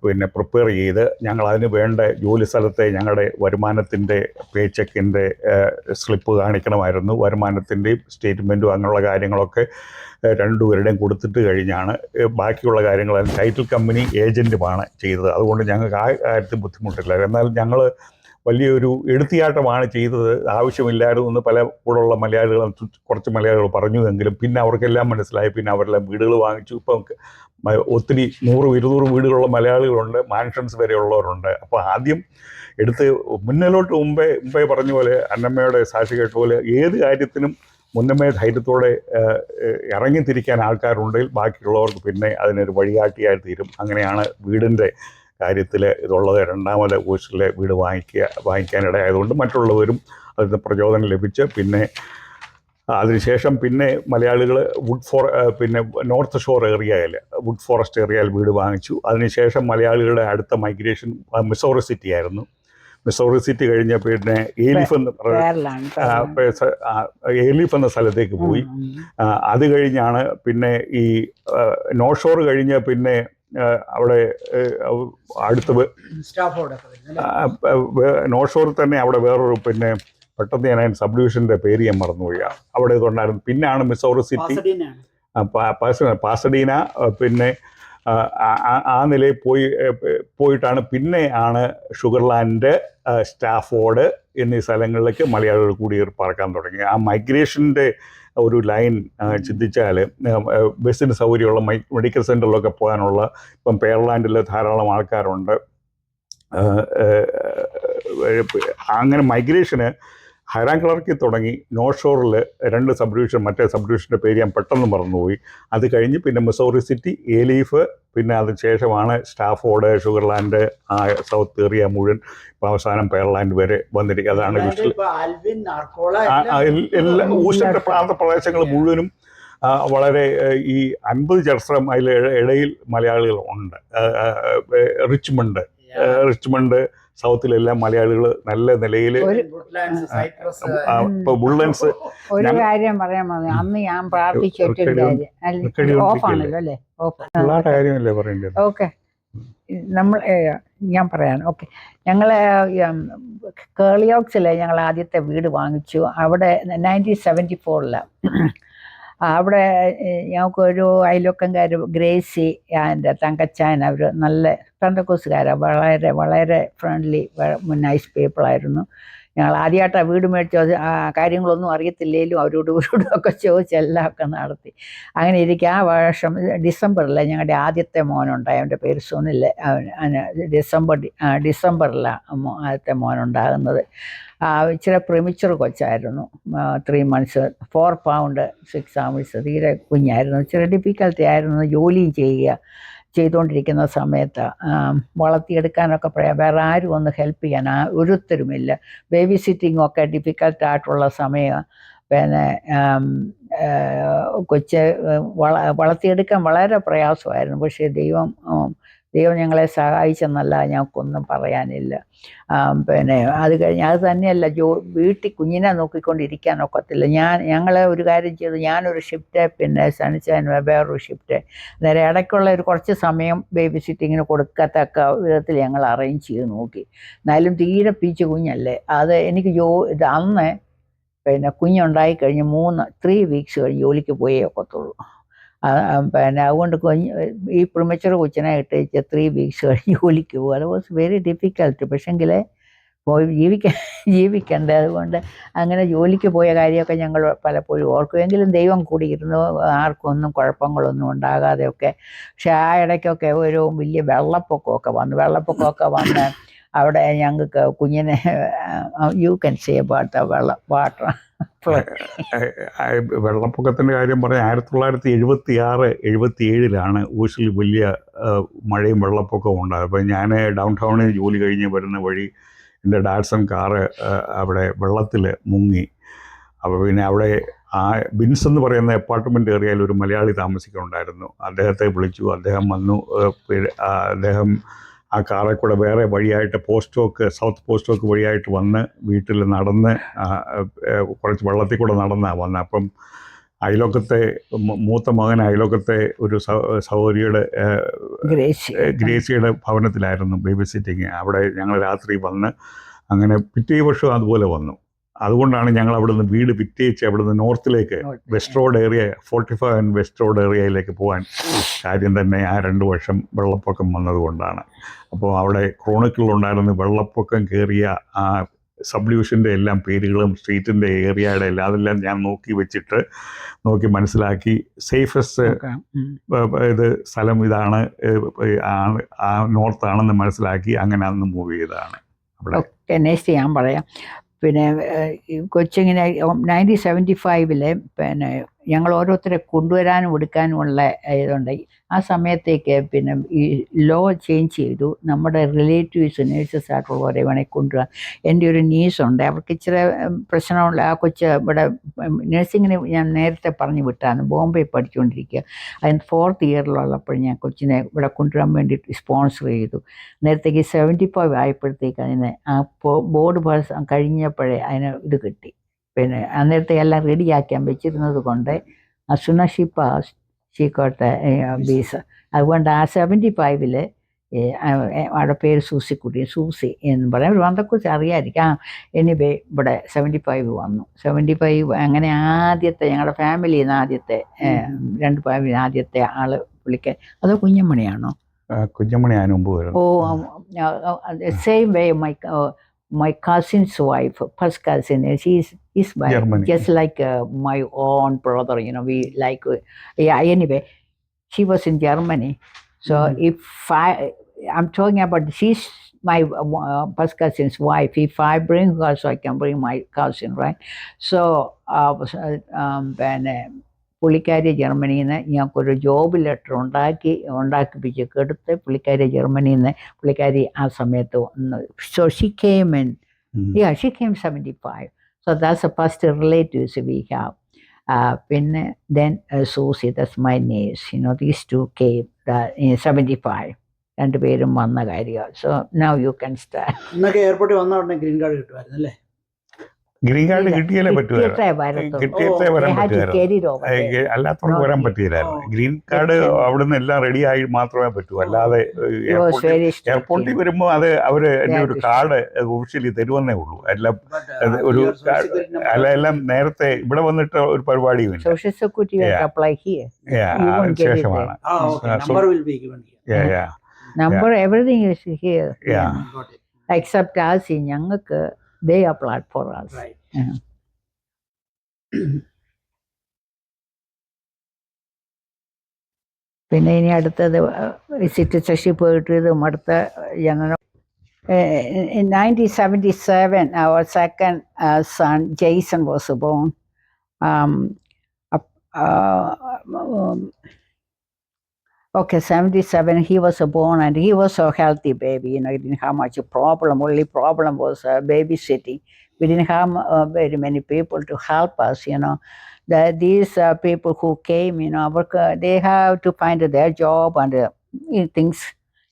പിന്നെ പ്രിപ്പയർ ചെയ്ത് ഞങ്ങളതിന് വേണ്ട ജോലി സ്ഥലത്തെ ഞങ്ങളുടെ വരുമാനത്തിൻ്റെ പേ ചെക്കിൻ്റെ സ്ലിപ്പ് കാണിക്കണമായിരുന്നു. വരുമാനത്തിൻ്റെയും സ്റ്റേറ്റ്മെൻറ്റും അങ്ങനെയുള്ള കാര്യങ്ങളൊക്കെ രണ്ടുപേരുടെയും കൊടുത്തിട്ട് കഴിഞ്ഞാണ് ബാക്കിയുള്ള കാര്യങ്ങൾ ടൈറ്റിൽ കമ്പനി ഏജൻറ്റുമാണ് ചെയ്തത്. അതുകൊണ്ട് ഞങ്ങൾക്ക് ആ കാര്യത്തിൽ ബുദ്ധിമുട്ടില്ല. എന്നാൽ ഞങ്ങൾ വലിയൊരു എടുത്തിയാട്ടമാണ് ചെയ്തത്. ആവശ്യമില്ലായിരുന്നു എന്ന് പല കൂടെയുള്ള മലയാളികൾ, കുറച്ച് മലയാളികൾ പറഞ്ഞുവെങ്കിലും പിന്നെ അവർക്കെല്ലാം മനസ്സിലായി. പിന്നെ അവരെല്ലാം വീടുകൾ വാങ്ങിച്ചു. ഇപ്പം ഒത്തിരി 100-200 വീടുകളുള്ള മലയാളികളുണ്ട്, മാൻഷൻസ് വരെ ഉള്ളവരുണ്ട്. അപ്പോൾ ആദ്യം എടുത്ത് മുമ്പേ പറഞ്ഞ പോലെ, അന്നമ്മയുടെ സാക്ഷി കേട്ട പോലെ, ഏത് കാര്യത്തിനും മുന്നമേ ധൈര്യത്തോടെ ഇറങ്ങിത്തിരിക്കാൻ ആൾക്കാരുണ്ടെങ്കിൽ ബാക്കിയുള്ളവർക്ക് പിന്നെ അതിനൊരു വഴികാട്ടിയായി തീരും. അങ്ങനെയാണ് വീടിൻ്റെ കാര്യത്തിൽ ഇതുള്ളത്. രണ്ടാമത് ഓസ്ട്രേലിയ വീട് വാങ്ങിക്കാനിടയായതുകൊണ്ട് മറ്റുള്ളവരും അതിന് പ്രചോദനം ലഭിച്ച് പിന്നെ അതിനുശേഷം പിന്നെ മലയാളികൾ പിന്നെ നോർത്ത് ഷോർ ഏരിയയിൽ, വുഡ് ഫോറസ്റ്റ് ഏരിയയിൽ വീട് വാങ്ങിച്ചു. അതിനുശേഷം മലയാളികളുടെ അടുത്ത മൈഗ്രേഷൻ മിസോറി സിറ്റി ആയിരുന്നു. മിസോറി സിറ്റി കഴിഞ്ഞ പിന്നെ ഏലിഫ് എന്ന സ്ഥലത്തേക്ക് പോയി. അത് കഴിഞ്ഞാണ് പിന്നെ ഈ നോർത്ത് ഷോർ കഴിഞ്ഞ് പിന്നെ അവിടെ അടുത്ത് നോർത്ത് ഷോറിൽ തന്നെ അവിടെ വേറൊരു പിന്നെ പെട്ടെന്ന് ഞാൻ സബ് ഡിവിഷൻ്റെ പേര് ഞാൻ മറന്നുപോയി, അവിടെ ഇതുണ്ടായിരുന്നു. പിന്നെയാണ് മിസോറി സിറ്റി, പാസഡീന, പിന്നെ ആ നിലയിൽ പോയിട്ടാണ് പിന്നെയാണ് ഷുഗർലാൻഡ്, സ്റ്റാഫോർഡ് എന്നീ സ്ഥലങ്ങളിലേക്ക് മലയാളികൾ കൂടി പാർക്കാൻ തുടങ്ങി. ആ മൈഗ്രേഷൻ്റെ ഒരു ലൈൻ ചിന്തിച്ചാൽ ബസ്സിന് സൗകര്യമുള്ള മെഡിക്കൽ സെൻ്ററിലൊക്കെ പോകാനുള്ള, ഇപ്പം പെയർലാൻഡിൽ ധാരാളം ആൾക്കാരുണ്ട്. അങ്ങനെ മൈഗ്രേഷന് ഹൈറാൻ ക്ലർക്കിൽ തുടങ്ങി. നോർത്ത് ഷോറിൽ 2 സബ് ഡിവിഷൻ, മറ്റേ സബ് ഡിവിഷൻ്റെ പേര് ഞാൻ പെട്ടെന്ന് മറന്നുപോയി. അത് കഴിഞ്ഞ് പിന്നെ മിസോറി സിറ്റി, ഏലീഫ്, പിന്നെ അതിന് ശേഷമാണ് സ്റ്റാഫോർഡ്, ഷുഗർലാൻഡ്, ആ സൗത്ത് ഏരിയ മുഴുവൻ, ഇപ്പോൾ അവസാനം പെയർലാൻഡ് വരെ വന്നിരിക്കുക. അതാണ് എല്ലാ ഊശൻ്റെ പ്രാന്തപ്രദേശങ്ങൾ മുഴുവനും വളരെ ഈ 50 ചർശ്രം അതിൽ ഇടയിൽ മലയാളികൾ ഉണ്ട്. റിച്ച്മണ്ട് സൗത്തിലെല്ലാം മലയാളികൾ നല്ല നിലയിൽ. ഇപ്പൊ വുഡ്ലാൻഡ്സ്, ഒരു കാര്യം പറയാൻ മതി, അന്ന് ഞാൻ പ്രാർത്ഥിച്ചിട്ടൊരു കാര്യമല്ലേ പറയേണ്ടത്. ഓക്കെ, ഞാൻ പറയാൻ. ഓക്കെ, ഞങ്ങൾ കേളിയോക്സിൽ ഞങ്ങൾ ആദ്യത്തെ വീട് വാങ്ങിച്ചു. അവിടെ 1974 അവിടെ ഞങ്ങൾക്കൊരു അയൽവക്കംകാർ, ഗ്രേസി ആൻഡ് തങ്കച്ചാൻ, അവർ നല്ല പെന്തക്കോസുകാരാണ്, വളരെ വളരെ ഫ്രണ്ട്ലി, നൈസ് പീപ്പിളായിരുന്നു. ഞങ്ങൾ ആദ്യമായിട്ടാണ് വീട് മേടിച്ചത്. കാര്യങ്ങളൊന്നും അറിയത്തില്ലേലും അവരോടും ഒക്കെ ചോദിച്ച് എല്ലാം ഒക്കെ നടത്തി. അങ്ങനെ ഇരിക്കുക. ആ വർഷം ഡിസംബറിൽ ഞങ്ങളുടെ ആദ്യത്തെ മോനുണ്ടായി. അവൻ്റെ പേര് സുനിൽ. ഡിസംബറിലാണ് ആദ്യത്തെ മോനുണ്ടാകുന്നത്. ഇച്ചിരി പ്രിമിച്ചർ കൊച്ചായിരുന്നു, 3 months, 4 pound 6 ounces, തീരെ കുഞ്ഞായിരുന്നു. ഇച്ചിരി ഡിഫിക്കൽട്ടി ആയിരുന്നു ജോലിയും ചെയ്തുകൊണ്ടിരിക്കുന്ന സമയത്ത്. വളർത്തിയെടുക്കാനൊക്കെ വേറെ ആരും ഒന്ന് ഹെൽപ്പ് ചെയ്യാൻ ഒരുത്തരുമില്ല. ബേബി സിറ്റിങ്ങൊക്കെ ഡിഫിക്കൽട്ടായിട്ടുള്ള സമയം. പിന്നെ വളർത്തിയെടുക്കാൻ വളരെ പ്രയാസമായിരുന്നു. പക്ഷേ ദൈവം ഞങ്ങളെ സഹായിച്ചെന്നല്ല, ഞങ്ങൾക്കൊന്നും പറയാനില്ല. പിന്നെ അത് കഴിഞ്ഞ് അത് തന്നെയല്ല, വീട്ടിൽ കുഞ്ഞിനെ നോക്കിക്കൊണ്ടിരിക്കാനൊക്കത്തില്ല. ഞങ്ങൾ ഒരു കാര്യം ചെയ്തു. ഞാനൊരു ഷിഫ്റ്റ്, പിന്നെ സണിച്ചാൻ വേറൊരു ഷിഫ്റ്റ്. നേരെ ഇടയ്ക്കുള്ള ഒരു കുറച്ച് സമയം ബേബി സിറ്റിങ്ങിന് കൊടുക്കത്തക്ക വിധത്തിൽ ഞങ്ങൾ അറേഞ്ച് ചെയ്ത് നോക്കി. എന്നാലും തീരെ പീച്ച് കുഞ്ഞല്ലേ. അത് എനിക്ക് അന്ന് പിന്നെ കുഞ്ഞുണ്ടായി കഴിഞ്ഞ് 3 weeks കഴിഞ്ഞ് ജോലിക്ക് പോയേ ഒക്കത്തുള്ളൂ. പിന്നെ അതുകൊണ്ട് ഈ പ്രിമച്ചർ കൊച്ചിനെ ഇട്ടേച്ച് 3 weeks കഴിഞ്ഞ് ജോലിക്ക് പോകും. അത് വാസ് വെരി ഡിഫിക്കൽട്ട്. പക്ഷെങ്കിൽ പോയി ജീവിക്കണ്ടേ. അതുകൊണ്ട് അങ്ങനെ ജോലിക്ക് പോയ കാര്യമൊക്കെ ഞങ്ങൾ പലപ്പോഴും ഓർക്കുമെങ്കിലും ദൈവം കൂടി ഇരുന്നു, ആർക്കും ഒന്നും കുഴപ്പങ്ങളൊന്നും ഉണ്ടാകാതെയൊക്കെ. പക്ഷെ ആ ഇടയ്ക്കൊക്കെ ഒരു വലിയ വെള്ളപ്പൊക്കമൊക്കെ വന്ന് അവിടെ ഞങ്ങൾക്ക് കുഞ്ഞിനെ, you can say about the water, വെള്ളപ്പൊക്കത്തിൻ്റെ കാര്യം പറയാൻ 1976-77 ഊശിൽ വലിയ മഴയും വെള്ളപ്പൊക്കവും ഉണ്ടായത്. അപ്പോൾ ഞാൻ ഡൗൺ ടൗണിൽ ജോലി കഴിഞ്ഞ് വരുന്ന വഴി എൻ്റെ ഡാഡ്സൺ കാറ് അവിടെ വെള്ളത്തിൽ മുങ്ങി. അപ്പോൾ പിന്നെ അവിടെ ആ ബിൻസ് എന്ന് പറയുന്ന അപ്പാർട്ട്മെൻറ്റ് ഏരിയയിൽ ഒരു മലയാളി താമസിക്കുന്നുണ്ടായിരുന്നു. അദ്ദേഹത്തെ വിളിച്ചു. അദ്ദേഹം വന്നു. അദ്ദേഹം ആ കാറിൽ കൂടെ വേറെ വഴിയായിട്ട് സൗത്ത് പോസ്റ്റ് സ്റ്റോക്ക് വഴിയായിട്ട് വന്ന് വീട്ടിൽ നടന്ന് കുറച്ച് വെള്ളത്തിൽ കൂടെ നടന്നാണ് വന്നത്. അപ്പം അയലോക്കത്തെ മൂത്ത മകൻ അയലോക്കത്തെ ഒരു സഹോദരിയുടെ ഗ്രേസിയുടെ ഭവനത്തിലായിരുന്നു ബേബി സിറ്റിങ്. അവിടെ ഞങ്ങൾ രാത്രി വന്ന് അങ്ങനെ പിറ്റേ വർഷം അതുപോലെ വന്നു. അതുകൊണ്ടാണ് ഞങ്ങൾ അവിടെ നിന്ന് വീട് വിറ്റയിച്ച് അവിടെ നിന്ന് നോർത്തിലേക്ക് west road area 45 west road ഏരിയയിലേക്ക് പോകാൻ കാര്യം തന്നെ ആ 2 വർഷം വെള്ളപ്പൊക്കം വന്നതുകൊണ്ടാണ്. അപ്പോൾ അവിടെ ക്രോണിക്കിളുണ്ടായിരുന്ന വെള്ളപ്പൊക്കം കയറിയ ആ സബ് ഡിവിഷൻ്റെ എല്ലാം പേരുകളും സ്ട്രീറ്റിൻ്റെ ഏരിയയുടെ എല്ലാം അതെല്ലാം ഞാൻ നോക്കി മനസ്സിലാക്കി സേഫസ്റ്റ് ഇത് സ്ഥലം ഇതാണ്, ആ നോർത്താണെന്ന് മനസ്സിലാക്കി അങ്ങനെ അന്ന് മൂവ് ചെയ്തതാണ്. അവിടെ നെക്സ്റ്റ് ഞാൻ പറയാം. പിന്നെ കൊച്ചിങ്ങനെ 1975 പിന്നെ ഞങ്ങൾ ഓരോരുത്തരെ കൊണ്ടുവരാനും എടുക്കാനുമുള്ള ഇതുണ്ടായി. ആ സമയത്തേക്ക് പിന്നെ ഈ ലോ ചേഞ്ച് ചെയ്തു. നമ്മുടെ റിലേറ്റീവ്സ് നേഴ്സസ് ആയിട്ടുള്ളവരെ വേണമെങ്കിൽ കൊണ്ടുവരാൻ. എൻ്റെ ഒരു നീസുണ്ട്, അവർക്ക് ഇച്ചിരി പ്രശ്നമുള്ള ആ കൊച്ച് ഇവിടെ നഴ്സിങ്ങിന് ഞാൻ നേരത്തെ പറഞ്ഞു വിട്ടാണ്, ബോംബെ പഠിച്ചുകൊണ്ടിരിക്കുക. അതിന് 4th ഇയറിലുള്ളപ്പോൾ ഞാൻ കൊച്ചിനെ ഇവിടെ കൊണ്ടുവരാൻ വേണ്ടിയിട്ട് സ്പോൺസർ ചെയ്തു. നേരത്തേക്ക് 75 ആയപ്പോഴത്തേക്ക് അതിന് ആ ബോർഡ് പാസ് കഴിഞ്ഞപ്പോഴേ അതിന് ഇത് കിട്ടി. പിന്നെ അന്നേരത്തെ എല്ലാം റെഡിയാക്കാൻ വെച്ചിരുന്നത് കൊണ്ട് ഷീക്കോട്ടെ ബീസ്. അതുകൊണ്ട് ആ 75 അവിടെ പേര് സൂസി എന്ന് പറയാം. വന്നക്കുറിച്ച് അറിയാതിരിക്കാം. എനിവേ ഇവിടെ 75 വന്നു. 75 അങ്ങനെ ആദ്യത്തെ ഞങ്ങളുടെ ഫാമിലിയിൽ നിന്ന് ആദ്യത്തെ 2 ഫാമിലി ആദ്യത്തെ ആള് വിളിക്കാൻ. അതോ കുഞ്ഞമ്മണിയാണോ? കുഞ്ഞമ്മണി അതിന് മുമ്പ് വരും. Same way my cousin's wife, first cousin, she's just like my own brother, we like, anyway, she was in Germany. So if I'm talking about, she's my first cousin's wife. If I bring her, so I can bring my cousin, right? So then പുള്ളിക്കാരി ജർമ്മനിയിൽ നിന്ന് ഞങ്ങൾക്കൊരു job letter ഉണ്ടാക്കിപ്പിച്ച് കൊടുത്ത് പുള്ളിക്കാരി ജർമ്മനിയിൽ നിന്ന് പുള്ളിക്കാരി ആ സമയത്ത് വന്നു. So she came in she came 75. So that's a first relatives we have. പിന്നെ then Susie, that's my nurse, these two came in 75. 2 പേരും വന്ന കാര്യമാണ്. So now you can start. ഇന്നൊക്കെ എയർപോർട്ടിൽ വന്ന ഉടനെ ഗ്രീൻ കാർഡ് കിട്ടുമായിരുന്നു അല്ലേ? ഗ്രീൻ കാർഡ് കിട്ടിയാലേ പറ്റുമായിരുന്നു, കിട്ടിയിട്ടേ വരാൻ പറ്റുമായിരുന്നു, അല്ലാത്തവർക്ക് വരാൻ പറ്റിയില്ലായിരുന്നു. ഗ്രീൻ കാർഡ് അവിടുന്ന് എല്ലാം റെഡി ആയി മാത്രമേ പറ്റൂ. അല്ലാതെ എയർപോർട്ടിൽ വരുമ്പോൾ അത് അവർ എൻ്റെ ഒരു കാർഡ് ഒഫീഷ്യലി തരുമെന്നേ ഉള്ളൂ. എല്ലാം ഒരു എല്ലാം നേരത്തെ ഇവിടെ വന്നിട്ട് ഒരു പരിപാടിയുമില്ല, ശേഷമാണ്. Number everything is here. Except us, ഞങ്ങൾക്ക് they applied for us. Right. പിന്നെ ഇനി അടുത്തത് സിറ്റിസൺഷിപ്പ് കിട്ടിയതും അടുത്ത ജനനം. In 1977, our second son Jason was born. Okay, 77, he was born and he was a healthy baby. He didn't have much problem. Only problem was babysitting. We didn't have very many people to help us, These people who came, they have to find their job and things,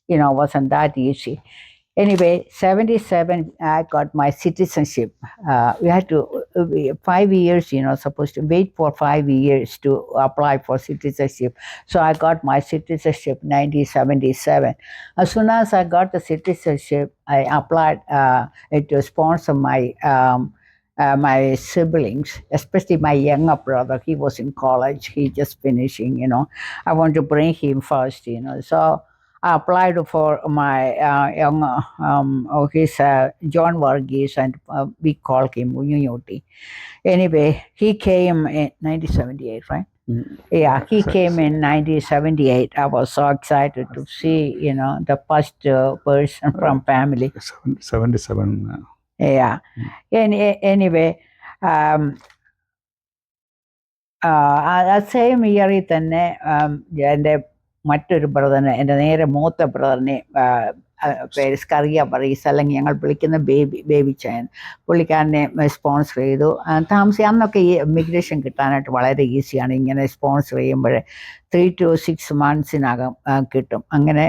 wasn't that easy. Anyway, 77, I got my citizenship. We had to 5 years, supposed to wait for 5 years to apply for citizenship. So I got my citizenship 1977. As soon as I got the citizenship, I applied to sponsor my siblings, especially my younger brother. He was in college. He just finishing, I want to bring him first, So I applied for my younger, his John Varghese, and we call him Unyoti. Anyway, he came in 1978, right? Yeah, he came in 1978. I was so excited to see, the first person from family. 77. Yeah. Anyway, ആ same ഇയറിൽ തന്നെ എൻ്റെ മറ്റൊരു ബ്രദറിനെ, എൻ്റെ നേരെ മൂത്ത ബ്രദറിനെ, പേര് Scaria Paris, അല്ലെങ്കിൽ ഞങ്ങൾ വിളിക്കുന്ന ബേബി ചായൻ, പുള്ളിക്കാരനെ സ്പോൺസർ ചെയ്തു. അന്നൊക്കെ ഈ ഇമിഗ്രേഷൻ കിട്ടാനായിട്ട് വളരെ ഈസിയാണ്. ഇങ്ങനെ സ്പോൺസർ ചെയ്യുമ്പോൾ 3 to 6 months കിട്ടും. അങ്ങനെ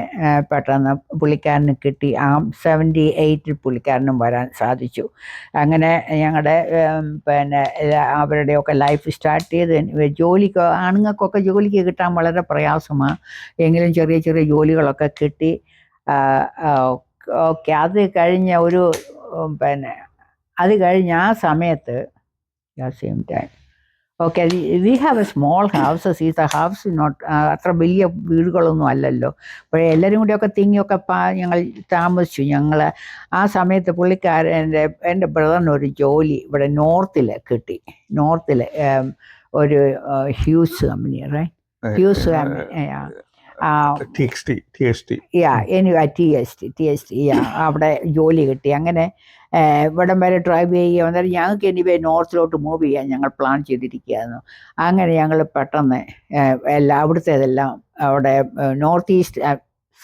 പെട്ടെന്ന് പുള്ളിക്കാരന് കിട്ടി. 78 പുള്ളിക്കാരനും വരാൻ സാധിച്ചു. അങ്ങനെ ഞങ്ങളുടെ പിന്നെ അവരുടെയൊക്കെ ലൈഫ് സ്റ്റാർട്ട് ചെയ്ത് ജോലിക്ക്, ആണുങ്ങൾക്കൊക്കെ ജോലിക്ക് കിട്ടാൻ വളരെ പ്രയാസമാണ്. എങ്കിലും ചെറിയ ചെറിയ ജോലികളൊക്കെ കിട്ടി. ഓക്കെ, അത് കഴിഞ്ഞ പിന്നെ അത് കഴിഞ്ഞ് ആ സമയത്ത് same time okay, we have A small houses. ഈ ഹൗസ് നോട്ട് അത്ര വലിയ വീടുകളൊന്നും അല്ലല്ലോ. അപ്പോൾ എല്ലാവരും കൂടിയൊക്കെ തിങ്ങിയൊക്കെ ഞങ്ങൾ താമസിച്ചു. ഞങ്ങൾ ആ സമയത്ത് എൻ്റെ ബ്രദറിന് ഒരു ജോലി ഇവിടെ നോർത്തിൽ കിട്ടി. നോർത്തിൽ ഒരു Hughes company, Hughes company, TST, അവിടെ ജോലി കിട്ടി. അങ്ങനെ ഇവിടം വരെ ഡ്രൈവ് ചെയ്യുക. അന്നേരം ഞങ്ങൾക്ക് എനിവേ നോർത്തിലോട്ട് മൂവ് ചെയ്യാൻ ഞങ്ങൾ പ്ലാൻ ചെയ്തിരിക്കുകയായിരുന്നു. അങ്ങനെ ഞങ്ങൾ പെട്ടെന്ന് അവിടുത്തേതെല്ലാം അവിടെ നോർത്ത് ഈസ്റ്റ്,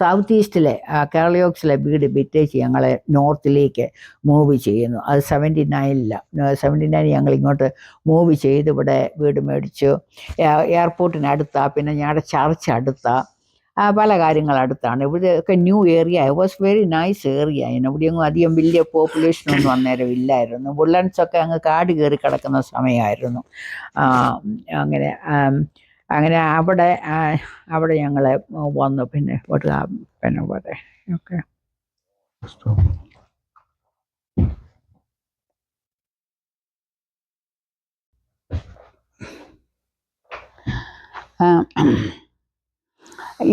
സൗത്ത് ഈസ്റ്റിലെ കേരളയോക്സിലെ വീട് വിറ്റേച്ച് ഞങ്ങൾ നോർത്തിലേക്ക് മൂവ് ചെയ്യുന്നു. അത് 79 ഞങ്ങൾ ഇങ്ങോട്ട് മൂവ് ചെയ്ത് ഇവിടെ വീട് മേടിച്ചു. എയർപോർട്ടിനടുത്താണ്, പിന്നെ ഞങ്ങളുടെ ചർച്ച് അടുത്താണ്, പല കാര്യങ്ങൾ അടുത്താണ്. ഇവിടെയൊക്കെ new area, was very nice area. ഇവിടെയൊന്നും അധികം വലിയ പോപ്പുലേഷനൊന്നും അന്നേരം ഇല്ലായിരുന്നു. വുഡ്ലൻഡ്സൊക്കെ അങ്ങ് കാട് കയറി കിടക്കുന്ന സമയമായിരുന്നു. അങ്ങനെ അവിടെ ഞങ്ങൾ വന്നു. പിന്നെ പോലെ okay.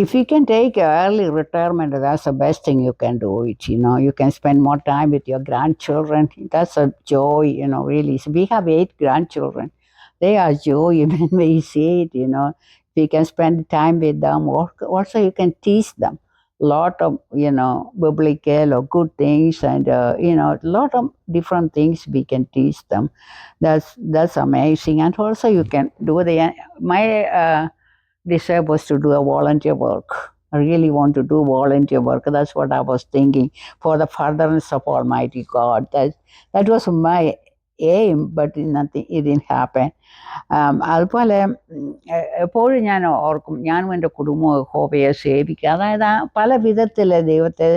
If you can take early retirement, that's the best thing you can do it. You can spend more time with your grandchildren. That's a joy, really. So we have 8 grandchildren. They are joy when we see it, If you can spend time with them. Also, you can teach them a lot of, biblical or good things, and, a lot of different things we can teach them. That's amazing. And also you can do my desire was to do a volunteer work. I really want to do volunteer work. That's what I was thinking, for the furtherance of Almighty God. That was my aim, but nothing, it didn't happen. അതുപോലെ എപ്പോഴും ഞാൻ ഓർക്കും, ഞാനും എൻ്റെ കുടുംബവും യഹോവയെ സേവിക്കുക. അതായത് പല വിധത്തിൽ ദൈവത്തെ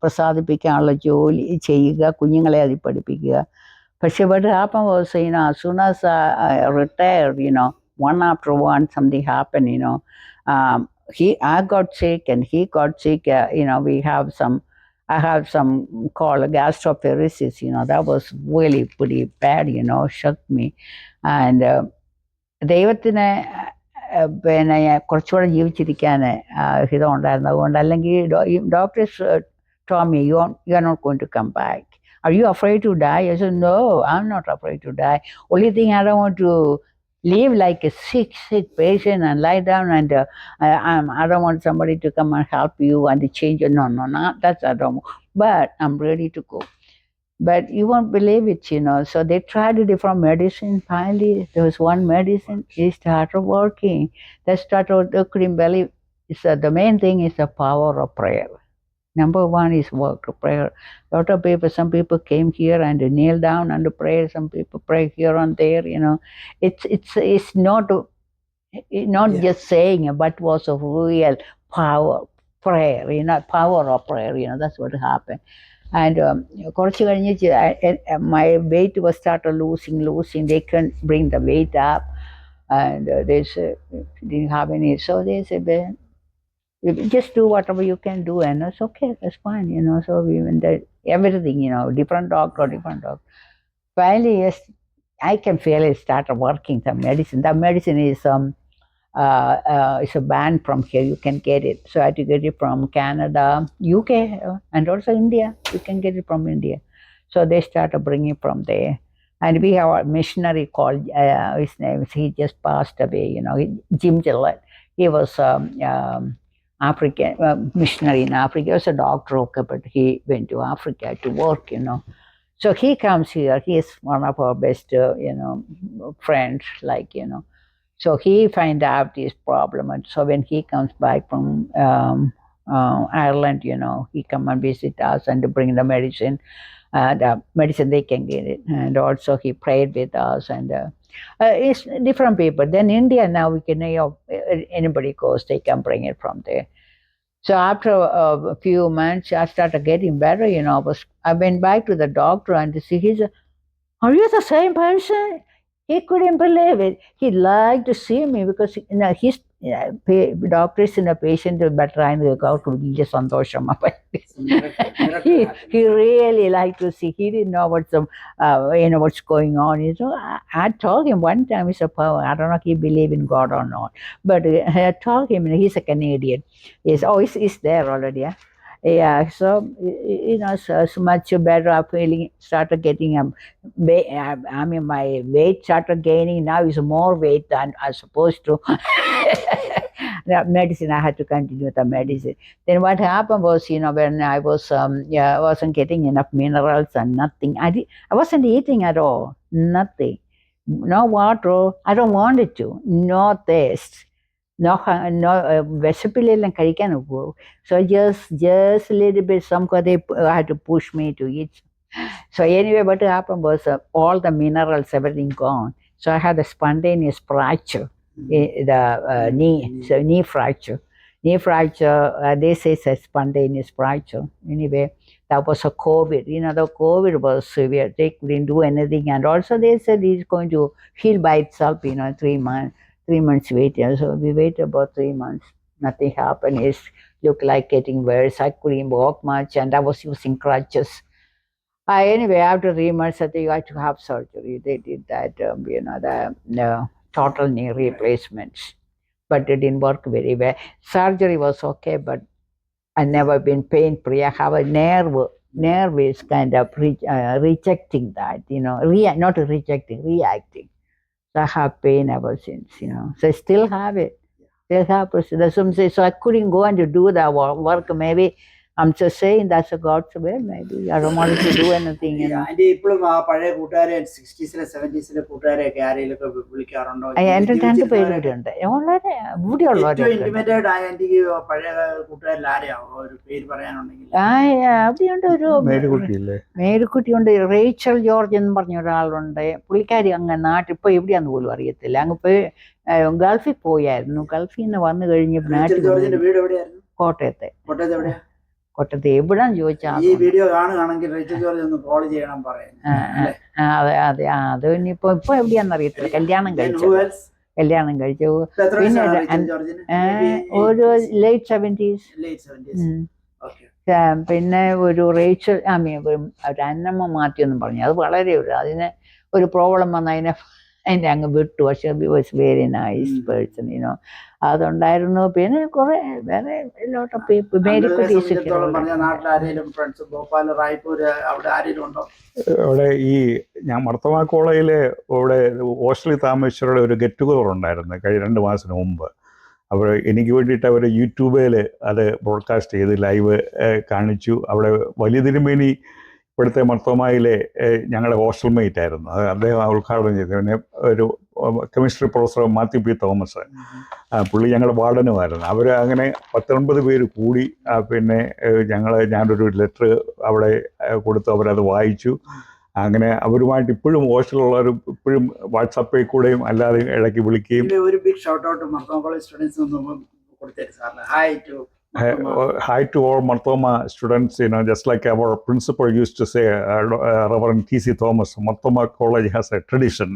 പ്രസാദിപ്പിക്കാനുള്ള ജോലി ചെയ്യുക, കുഞ്ഞുങ്ങളെ അതിൽ പഠിപ്പിക്കുക. പക്ഷെ what happened was, as soon as I retired, one after one, something happened, I got sick and he got sick. I have some called gastroparesis, that was really pretty bad, shocked me. And ദൈവത്തിന് പിന്നെ കുറച്ചുകൂടെ ജീവിച്ചിരിക്കാൻ ഹിതമുണ്ടായിരുന്നു. അതുകൊണ്ട്, അല്ലെങ്കിൽ doctors told me, you are not going to come back. Are you afraid to die? I said, no, I'm not afraid to die. Only thing, I don't want to live like a sick patient and lie down and I don't want somebody to come and help you and change it. No, that's I don't want. But I'm ready to go. But you won't believe it, So they tried different medicine. Finally, there was one medicine, it started working. They started couldn't believe. The main thing is the power of prayer. Number one is work, prayer. Lot of people, some people came here and kneel down and pray. Some people pray here and there, It's not just saying, but was of real power, prayer, power of prayer, that's what happened. And കുറച്ച് കഴിഞ്ഞ് my weight was started losing. They couldn't bring the weight up, and they said didn't have any. So they said, you just do whatever you can do, and it's okay, that's fine, So we went there, everything, different doctor. Finally, yes, I can feel it started working. The medicine is it's a ban from here. You can get it. So I had to get it from Canada, UK, and also India. You can get it from India. So they started bringing from there. And we have a missionary called, his name, he just passed away, Jim Gillette. He was African missionary in Africa. He was a doctor, okay, but he went to Africa to work, So he comes here. He is one of our best, friends, So he find out his problem, and so when he comes back from Ireland, he come and visit us and bring the medicine. The medicine they can get it, and also he prayed with us, and it's different people. Then India now we can anybody goes, they can bring it from there. So after a few months, I started getting better. I went back to the doctor and he said, "Are you the same person?" He couldn't believe it. He liked to see me because his doctors in a patient better and സന്തോഷം. He really liked to see. He didn't know what's going on. I told him one time, I don't know if he believe in God or not, but I told him he's a Canadian. He's there already. Yeah, so so much better. I'm feeling started getting my weight started gaining. Now is more weight than I supposed to. The medicine, I had to continue the medicine. Then what happened was, when I wasn't getting enough minerals and nothing. I wasn't eating at all, nothing, no water. I don't want it to, no taste. No വിശപ്പില്ലെല്ലാം കഴിക്കാൻ പോകും. So just a little bit, they had to push me to eat. So anyway, what happened was all the minerals, everything gone. So I had a spontaneous fracture, the knee fracture. Knee fracture, they say it's a spontaneous fracture. Anyway, that was a COVID. The COVID was severe. They couldn't do anything. And also they said it's going to heal by itself, 3 months. 3 months waiting. So we waited about 3 months. Nothing happened. It looked like getting worse. I couldn't walk much and I was using crutches. Anyway, after 3 months, I think I had to have surgery. They did that, the total knee replacements. But it didn't work very well. Surgery was okay, but I never been pain-free. I have a nerve is kind of rejecting that, not rejecting, reacting. So I have pain ever since, So I still have it. Still have it. That's what I'm saying. So I couldn't go and do the work. Maybe I'm just saying that's a God's will. Maybe I don't want to do anything. അതിന്റെ ഇപ്പോഴും ആ പഴയ കൂട്ടുകാരെ 60s 70s കൂട്ടുകാരെയൊക്കെ ആരെയൊക്കെ വിളിക്കാറുണ്ടോ? എൻ്റെ 2 പേര് ഇവിടെ ഉണ്ട്. വളരെ ഏറ്റവും ഇന്റിമേറ്റഡ് ആയ എനിക്ക് പഴയ കൂട്ടുകാരിൽ ആരെയാ ഒരു പേര് പറയാനുണ്ടെങ്കിൽ? അവിടെയുണ്ട് ഒരു മേരിക്കുട്ടിയുണ്ട്. റേച്ചൽ ജോർജ് എന്ന് പറഞ്ഞ ഒരാളുണ്ട്. പുള്ളിക്കാരി അങ്ങ് നാട്ടിൽ ഇപ്പൊ എവിടെയാന്ന് പോലും അറിയത്തില്ല. അങ്ങ് പോയി ഗൾഫിൽ പോയായിരുന്നു. ഗൾഫിൽ നിന്ന് വന്നു കഴിഞ്ഞ് ജോർജിന്റെ വീട് എവിടെയായിരുന്നു? കോട്ടയത്തെ. കോട്ടയത്ത് എവിടെയാ? കോട്ടയത്ത് എവിടാന്ന് ചോദിച്ചാൽ ഈ വീഡിയോ കാണുകയാണെങ്കിൽ റേച്ചൽ ജോർജ് ഒന്ന് കോൾ ചെയ്യണം പറയുന്നത്. അതെ അത് ഇനിയിപ്പോ എവിടെയാന്ന് അറിയത്തില്ല. കല്യാണം കഴിച്ചു. പിന്നെ ഒരു late 70s. പിന്നെ ഒരു റേച്ചൽ ഒരു അന്നമ്മ മാത്യു എന്ന് പറഞ്ഞു. അത് വളരെ അതിന് ഒരു പ്രോബ്ലം വന്ന അതിനെ അങ്ങ് വിട്ടു. പക്ഷെ വാസ് വെരി നൈസ് പേഴ്സൺ, അതുണ്ടായിരുന്നു. പിന്നെ കുറെ വേറെ അവിടെ ഈ ഞാൻ മർത്തമാ കോളേജിലെ ഇവിടെ ഹോസ്റ്റലിൽ താമസിച്ചവരുടെ ഒരു ഗെറ്റ് ടുഗദർ ഉണ്ടായിരുന്നു കഴിഞ്ഞ 2 മാസത്തിന് മുമ്പ്. അപ്പോൾ എനിക്ക് വേണ്ടിയിട്ട് അവർ യൂട്യൂബിൽ അത് ബ്രോഡ്കാസ്റ്റ് ചെയ്ത് ലൈവ് കാണിച്ചു. അവിടെ വലിയ തിരുമേനി ഇപ്പോഴത്തെ മർത്തോമായിലെ ഞങ്ങളുടെ ഹോസ്റ്റൽ മേറ്റ് ആയിരുന്നു. അദ്ദേഹം ഉദ്ഘാടനം ചെയ്തു. പിന്നെ ഒരു chemistry professor Mathew P Thomas, പുള്ളി ഞങ്ങളുടെ വാർഡനുമായിരുന്നു. അവർ അങ്ങനെ 19 പേര് കൂടി പിന്നെ ഞാനൊരു ലെറ്റർ അവിടെ കൊടുത്തു. അവരത് വായിച്ചു. അങ്ങനെ അവരുമായിട്ട് ഇപ്പോഴും ഹോസ്റ്റലുള്ളവരും ഇപ്പോഴും വാട്സാപ്പിൽ കൂടെയും അല്ലാതെ ഇടയ്ക്ക് വിളിക്കുകയും. ഒരു big shout out Marthoma college students കൊടുത്തേക്ക് സാറിന്. Hi to all Marthoma students, just like our principal used to say, Reverend T.C. Thomas, Marthoma College has a tradition,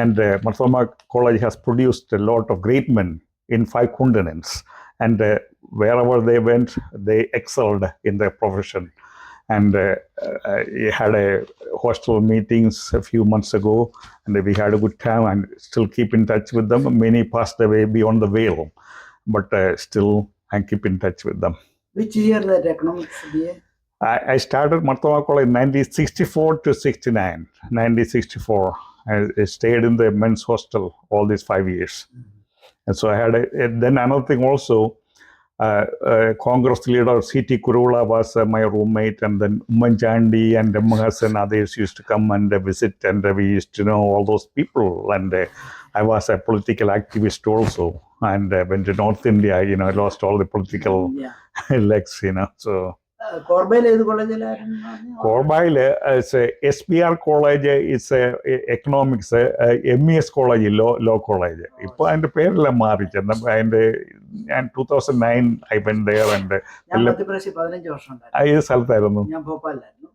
and Marthoma College has produced a lot of great men in 5 continents, and wherever they went, they excelled in their profession. And we had a hostel meetings a few months ago, and we had a good time and still keep in touch with them. Many passed away beyond the veil, but still I keep in touch with them. Which year that economics BA? I started Marthoma College in 1964 to 69. 1964. I stayed in the men's hostel all these 5 years. And so I had then another thing also, Congress leader C.T. Kurula was my roommate, and then Ummanchandi and Hassan and others used to come and visit, and we used to know all those people. And I was a political activist also, and went to North India. I lost all the political legs. So കോർബയിൽ ഏത് കോളേജിലായിരുന്നു? Corbyl is a SBR college. It's a economics. MES college, law college. ഇപ്പോൾ അതിന്റെ പേരെല്ലാം മാറിച്ചെന്ന അതിന്റെ ഞാൻ 2009 I went there and ഞാൻ മധ്യപ്രദേശിൽ 15 വർഷം ഉണ്ടായിരുന്നു. ഏത് സ്ഥലത്തായിരുന്നു? ഞാൻ ഭോപ്പാലിലായിരുന്നു.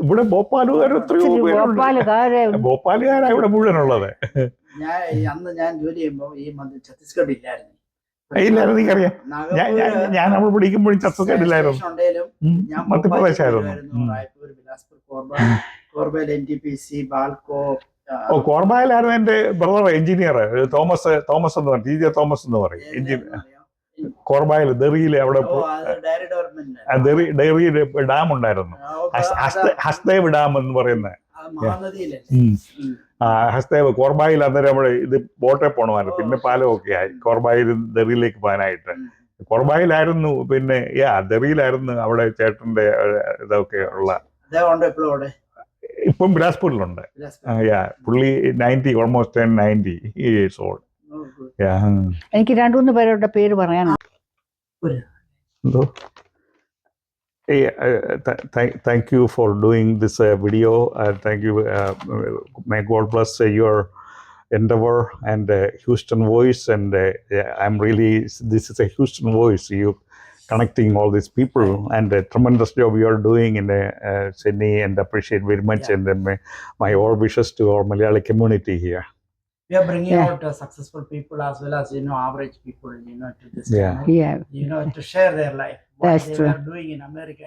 ഇവിടെ ഭോപ്പാലുകാർ എത്രയോ ഭോപ്പാലുകാരാ ഇവിടെ മുഴുവനുള്ളത്. ഞാൻ ജോലി ചെയ്യുമ്പോൾ ഈ ഛത്തീസ്ഗഡ് ഇല്ലായിരുന്നു. ഇല്ലായിരുന്നു, എനിക്കറിയാം. ഞാൻ നമ്മൾ പഠിക്കുമ്പോഴും ഛത്തീസ്ഗഡിലായിരുന്നു, മധ്യപ്രദേശായിരുന്നു. റായ്പൂർ, ബിലാസ്പൂർ, കോർബയിൽ, NTPC, ബാൽക്കോ. കോർബയിലായിരുന്നു എന്റെ ബ്രദർ എഞ്ചിനീയർ തോമസ് എന്ന് പറയും, TJ തോമസ് എന്ന് പറയും. കോർബയിൽ ദറിയിൽ അവിടെ ഡെറി ഡാം ഉണ്ടായിരുന്നു, ഹസ്ദേവ് ഡാം എന്ന് പറയുന്നത്. ഹസ്ദേവ് കോർബയിൽ അന്നേരം നമ്മുടെ ഇത് ബോട്ടിൽ പോകണമായിരുന്നു, പിന്നെ പാലമൊക്കെ ആയി കോർബയിൽ ദറിയിലേക്ക് പോകാനായിട്ട്. കോർബയിലായിരുന്നു, പിന്നെ ദറിയിലായിരുന്നു അവിടെ ചേട്ടന്റെ ഇതൊക്കെ ഉള്ള. ഇപ്പം ബിലാസ്പൂരിലുണ്ട്. പുള്ളി 90 ഓൾമോസ്റ്റ് 90 years old. എനിക്ക് 2-3 പേരുടെ പേര് പറയാനുണ്ട്. Thank you for doing this video. Thank you. May God bless your endeavor and Houston Voice. And this is a Houston Voice. You connecting all these people, and a tremendous job you are doing in Sydney, and appreciate very much. And my all wishes to our Malayali community here. We are bringing out successful people as well as average people to this channel, to share their life, what That's they true. were doing in America.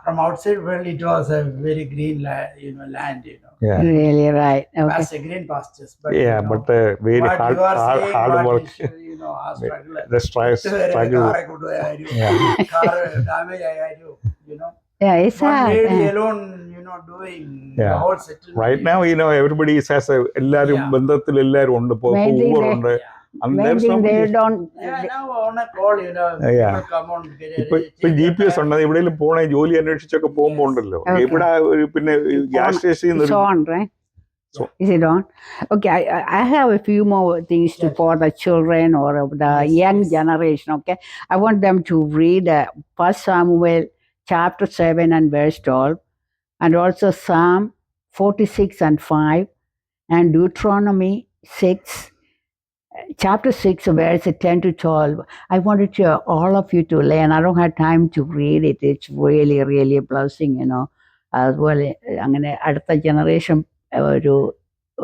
From outside world it was a very green land. Really right. Okay. Past green pastures, but but very what hard you are saying, work. what is, our struggle. The struggle. Car damage, Yeah, it's one hard. lady alone, doing the whole settlement. Right now, everybody has എല്ലാരും ബന്ധത്തിൽ എല്ലാരും ഉണ്ട്. ഇപ്പൊ Main thing ഊറുണ്ട്. Main thing they don't. Now on a call, people come on. ഇപ്പൊ GPS ഉണ്ട്, എവിടെയെങ്കിലും പോണേ ജോലി അന്വേഷിച്ചൊക്കെ പോകുമ്പോ ഉണ്ടല്ലോ. ഇവിടെ പിന്നെ ഗ്യാസ് സ്റ്റേഷനിൽ It's on, right? Is it on? Okay, I have a few more things for the children or the young generation. Okay, I want them to read 1 Samuel chapter 7 and verse 12, and also Psalm 46 and 5, and Deuteronomy 6, chapter 6, verse 10 to 12. I wanted all of you to learn. I don't have time to read it. It's really, really a blessing, അതുപോലെ അങ്ങനെ അടുത്ത generation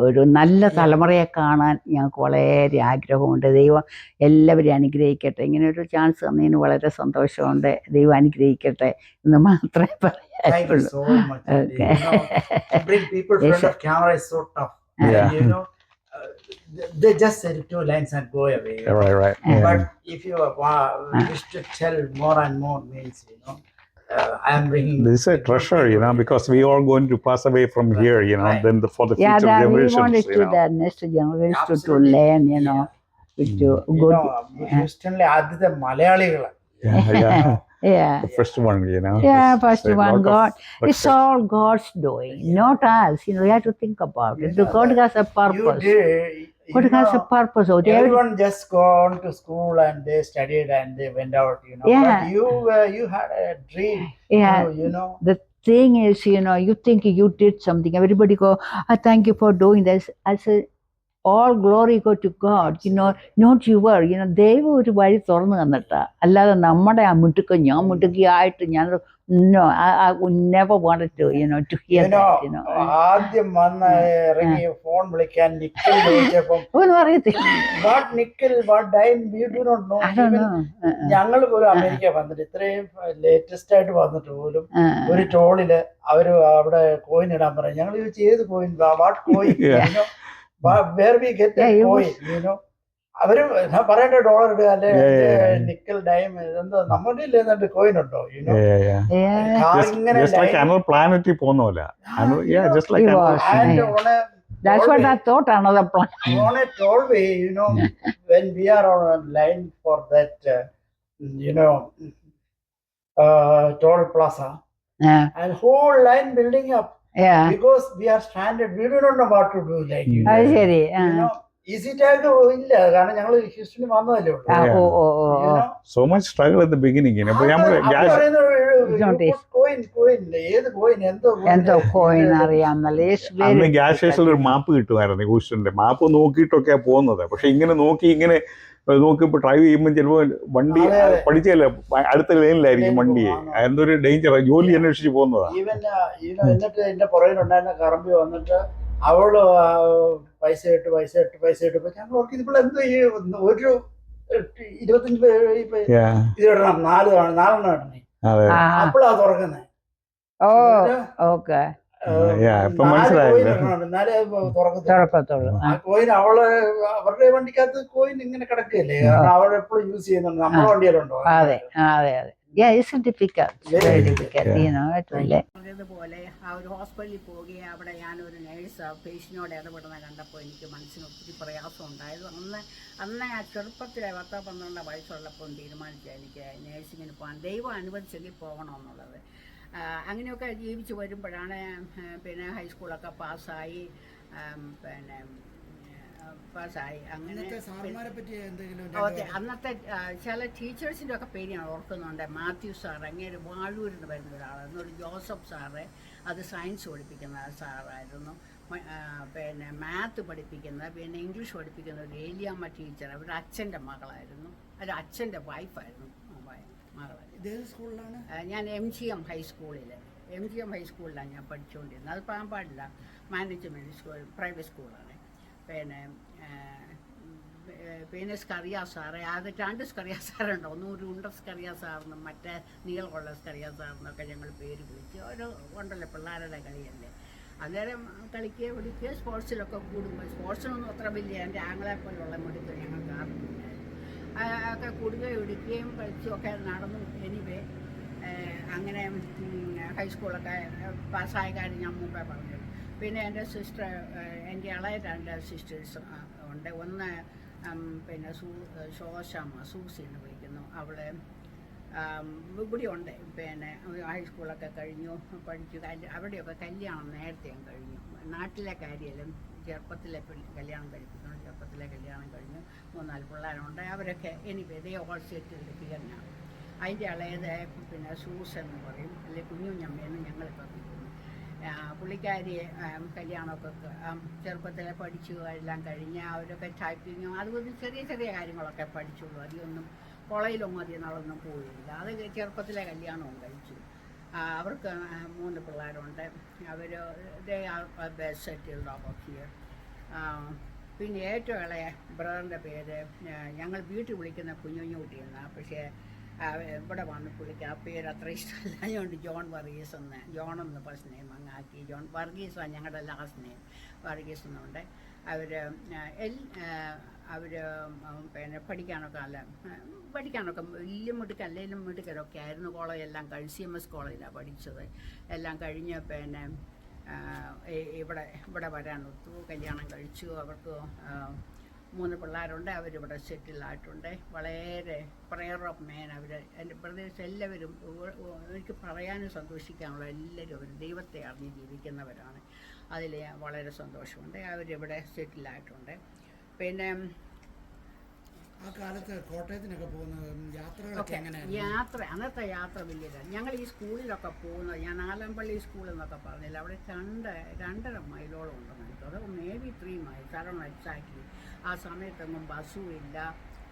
ഒരു നല്ല തലമുറയെ കാണാൻ ഞങ്ങൾക്ക് വളരെ ആഗ്രഹമുണ്ട്. ദൈവം എല്ലാവരെയും അനുഗ്രഹിക്കട്ടെ. ഇങ്ങനെ ഒരു ചാൻസ് തന്നതിന് വളരെ സന്തോഷമുണ്ട്. ദൈവം അനുഗ്രഹിക്കട്ടെ എന്ന് മാത്രമേ പറയാനുള്ളൂ. They just say 2 lines and go away. Right. But if you wish to tell more and more, means I am bringing. This is a treasure, because we are going to pass away from here, Right. Then for the future We generations, wanted to the next generation to Absolutely. learn, to go. Houstonle ആദ്യത്തെ മലയാളികളാണ്. Yeah. The first one, Yeah, first It's a one, lot of God. It's success. all God's doing, not us. You have to think about it. God has a purpose. God has a purpose. Everyone just gone to school and they studied and they went out, Yeah. But you had a dream. Yeah. The thing is, you think you did something. Everybody go, I thank you for doing this. I say, all glory go to God, not your. ദൈവം ഒരു വഴി തുറന്നു തന്നിട്ടാ, അല്ലാതെ നമ്മുടെ ഞാൻ മുട്ടുക്കിയായിട്ട് ഞാൻ no, I would never wanted to, to hear that, ആദ്യം വന്ന് ഇറങ്ങി ഫോൺ വിളിക്കാൻ നിക്കൽ വിളിച്ചപ്പം ഒന്നും അറിയത്തില്ല. What nickel what dime you do not know. I don't know. ഞങ്ങൾ പോലും അമേരിക്ക വന്നിട്ട് ഇത്രയും ലേറ്റസ്റ്റ് ആയിട്ട് വന്നിട്ട് പോലും ഒരു ടോളില് അവര് അവിടെ കോയിൻ ഇടാൻ പറയും. ഞങ്ങൾ ചോദിച്ചു ഏത് coin, what coin, where we get coin, അവര് പറയട്ടെ $1 ഇടുക അല്ലെ നിക്കൽ ഡൈം ഇതെന്താ നമ്മുടെ ഇല്ലെന്നിട്ട് കോയിൻ ഉണ്ടോ, Just like another planet പോകുന്ന പോലെ. Just like That's what I thought, another plan. On a tollway, when we are on a line for that, toll plaza, Yeah. and whole line building up. Yeah. because we are stranded. We do not know what to do. Like you അത് ശരി. ആ. know, easy tag ഇല്ല, കാരണം ഞങ്ങൾ history വന്നതല്ലേ ഉള്ളൂ. ആ, ഓ ഓ ഓ You ഓ. know, so much struggle at the beginning. അപ്പോൾ നമ്മൾ ഏത് കോയിൻ എന്തോ കോയിൻ അറിയാമല്ലോ. അന്ന് ഗ്യാസ് സ്റ്റേഷനിൽ ഒരു മാപ്പ് കിട്ടുമായിരുന്നു, ഹൂസ്റ്റണിന്റെ മാപ്പ് നോക്കിയിട്ടൊക്കെയാണ് പോകുന്നത്. പക്ഷെ ഇങ്ങനെ നോക്കി ഇപ്പോൾ ഡ്രൈവ് ചെയ്യുമ്പോൾ ചിലപ്പോൾ വണ്ടി പഠിച്ചല്ല അടുത്ത ലൈനിലായിരിക്കും വണ്ടിയെ. എന്തൊരു ഡേഞ്ചർ, ജോലി അന്വേഷിച്ച് പോകുന്നതാണ്. എന്നിട്ട് എന്റെ പുറകിലുണ്ടായിരുന്ന കറമ്പി വന്നിട്ട് അവള് പൈസ ഇട്ട് ഞങ്ങൾ ഓർക്കും ഇപ്പോൾ എന്തോ ഈ ഒരു 25 ഇത് ഇടണം, 4 ഇടണേ, അപ്പോഴാ തുറക്കുന്നത്. ഓ ഓക്കെ. ഇപ്പൊ മനസ്സിലായില്ലേ? തുറക്കത്തുള്ളൂ. ആ കോയിൻ അവരുടെ വണ്ടിക്കകത്ത് കോയിൻ ഇങ്ങനെ കിടക്കുകയല്ലേ, കാരണം അവൾ എപ്പോഴും യൂസ് ചെയ്യുന്നുണ്ട്. നമ്മുടെ വണ്ടിയിലുണ്ടോ? അതെ അതെ അതെ. അതുപോലെ ആ ഒരു ഹോസ്പിറ്റലിൽ പോവുകയും അവിടെ ഞാനൊരു നേഴ്സ് പേഷ്യനോട് ഇടപെടുന്ന കണ്ടപ്പോൾ എനിക്ക് മനസ്സിന് ഒത്തിരി പ്രയാസം ഉണ്ടായത്. അന്ന് ആ ചെറുപ്പത്തിലെ 10-12 വയസ്സുള്ളപ്പോൾ തീരുമാനിച്ചു എനിക്ക് നേഴ്സിങ്ങിന് പോകാൻ. ദൈവം അനുവദിച്ചെങ്കിൽ പോകണമെന്നുള്ളത്. അങ്ങനെയൊക്കെ ജീവിച്ച് വരുമ്പോഴാണ് പിന്നെ ഹൈസ്കൂളൊക്കെ പാസ്സായി. അങ്ങനെ ഓക്കെ. അന്നത്തെ ചില ടീച്ചേഴ്സിൻ്റെ ഒക്കെ പേര് ഞാൻ ഓർക്കുന്നുണ്ട്. മാത്യു സാർ, അങ്ങേര് വാഴൂരിൽ നിന്ന് വരുന്ന ഒരാളായിരുന്നു. ഒരു ജോസഫ് സാറ്, അത് സയൻസ് പഠിപ്പിക്കുന്ന സാറായിരുന്നു. പിന്നെ മാത്ത് പഠിപ്പിക്കുന്ന, പിന്നെ ഇംഗ്ലീഷ് പഠിപ്പിക്കുന്ന ഒരു ഏലിയാമ്മ ടീച്ചർ, അവരുടെ അച്ഛൻ്റെ മകളായിരുന്നു. അത് അച്ഛൻ്റെ വൈഫായിരുന്നു, മകളായിരുന്നു. ഞാൻ MGM ഹൈസ്കൂളിലാണ് ഞാൻ പഠിച്ചുകൊണ്ടിരുന്നത്. അത് പറയാൻ പാടില്ല, മാനേജ്മെൻറ്റ് സ്കൂൾ, പ്രൈവറ്റ് സ്കൂളാണ്. പിന്നെ സ്കറിയ സാറ്, അത് 2 സ്കറിയ സാറുണ്ട്. ഒരു ഉണ്ട സ്കറിയ സാറിനും മറ്റേ നീളമുള്ള സ്കറിയ സാറിനൊക്കെ ഞങ്ങൾ പേര് വിളിച്ച്. ഒരു ഉണ്ടല്ലോ പിള്ളേരുടെ കളിയല്ലേ, അന്നേരം കളിക്കുകയും പിടിക്കുകയും സ്പോർട്സിലൊക്കെ കൂടുമ്പോൾ, സ്പോർട്സിനൊന്നും അത്ര വലിയ എൻ്റെ ആങ്ങളെ പോലുള്ള മിടുക്ക് ഞങ്ങൾക്ക് ആർക്കില്ലായിരുന്നു. ഒക്കെ കൂടുകയും ഇടിക്കുകയും കളിച്ചും ഒക്കെ നടന്നു. എനിവേ അങ്ങനെ ഹൈസ്കൂളൊക്കെ പാസ്സായ കാര്യം ഞാൻ മുമ്പേ പറഞ്ഞു. പിന്നെ എൻ്റെ സിസ്റ്റർ, എൻ്റെ ഇളയ 2 സിസ്റ്റേഴ്സ് ഉണ്ട്. ഒന്ന് പിന്നെ ശോശാമ്മ, സൂസി എന്ന് വിളിക്കുന്നു. അവളെ ഇവിടെ ഉണ്ട്. പിന്നെ ഹൈസ്കൂളൊക്കെ കഴിഞ്ഞു, പഠിച്ചു. അവിടെയൊക്കെ കല്യാണം നേരത്തെ കഴിഞ്ഞു. നാട്ടിലെ കാര്യമെല്ലാം ചെറുപ്പത്തിലെ കല്യാണം കഴിപ്പിക്കണം. ചെറുപ്പത്തിലെ കല്യാണം കഴിഞ്ഞു. 3-4 പിള്ളേരുണ്ട്. അവരൊക്കെ ദേ ഓൾ സെറ്റിൽഡ് ഹിയറിനാണ്. അതിൻ്റെ ഇളയത് പിന്നെ സൂസ് എന്ന് പറയും, അല്ലെങ്കിൽ കുഞ്ഞുഞ്ഞമ്മയെന്ന് ഞങ്ങളിപ്പോൾ വിളിക്കുന്നു. പുള്ളിക്കാരിയെ കല്യാണമൊക്കെ ചെറുപ്പത്തിലെ പഠിച്ചു എല്ലാം കഴിഞ്ഞ് അവരൊക്കെ ടൈപ്പിങ്ങും അതുപോലെ ചെറിയ ചെറിയ കാര്യങ്ങളൊക്കെ പഠിച്ചുള്ളൂ. അധികമൊന്നും കോളേജിലൊന്നും അധികം നാളൊന്നും പോയില്ല. അത് ചെറുപ്പത്തിലെ കല്യാണവും കഴിച്ചു. അവർക്ക് 3 പിള്ളേരുണ്ട്. അവർ സെറ്റിൽഡ് ഓഫ് ഹിയർ. പിന്നെ ഏറ്റവും ഇളയ ബ്രദറിൻ്റെ പേര് ഞങ്ങൾ വീട്ടിൽ വിളിക്കുന്ന കുഞ്ഞുഞ്ഞൂട്ടി എന്നാണ്. പക്ഷേ ഇവിടെ വന്ന് പുള്ളിക്ക് ആ പേര് അത്ര ഇഷ്ടമല്ല. അതുകൊണ്ട് ജോൺ വർഗീസ് എന്ന്, ജോണെന്ന് ഫസ്റ്റ് നെയിം അങ്ങാക്കി. ജോൺ വർഗീസാണ് ഞങ്ങളുടെ ലാസ്റ്റ് നെയിം. വർഗീസ് എന്നുണ്ട്. അവർ പിന്നെ പഠിക്കാനൊക്കെ വലിയ മിടുക്കല്ലേലും മിടുക്കരൊക്കെ ആയിരുന്നു. കോളേജ് എല്ലാം കഴിഞ്ഞ് CMS കോളേജിലാണ് പഠിച്ചത്. എല്ലാം കഴിഞ്ഞ് പിന്നെ ഇവിടെ വരാൻ ഒത്തു. കല്യാണം കഴിച്ചു. അവർക്ക് 3 പിള്ളേരുണ്ട്. അവരിവിടെ സെറ്റിലായിട്ടുണ്ട്. വളരെ പ്രെയർ ഓഫ് മാൻ. എൻ്റെ പ്രദേശം എല്ലാവരും, എനിക്ക് പറയാനും സന്തോഷിക്കാനുള്ള എല്ലാവരും അവർ ദൈവത്തെ അറിഞ്ഞ് ജീവിക്കുന്നവരാണ്. അതിൽ വളരെ സന്തോഷമുണ്ട്. അവരിവിടെ സെറ്റിലായിട്ടുണ്ട്. പിന്നെ ആ കാലത്ത് കോട്ടയത്തിനൊക്കെ പോകുന്ന യാത്ര, അന്നത്തെ യാത്ര വലിയതാണ്. ഞങ്ങൾ ഈ സ്കൂളിലൊക്കെ പോകുന്നത്, ഞാൻ ആലമ്പള്ളി സ്കൂളിൽ നിന്നൊക്കെ പറഞ്ഞില്ല, അവിടെ 2.5 മൈലോളം ഉണ്ടെന്ന് എനിക്ക്. അത് മേബി 3 മൈൽസ്, കാരണം എക്സാക്ട്ലി. ആ സമയത്തൊന്നും ബസ്സും ഇല്ല,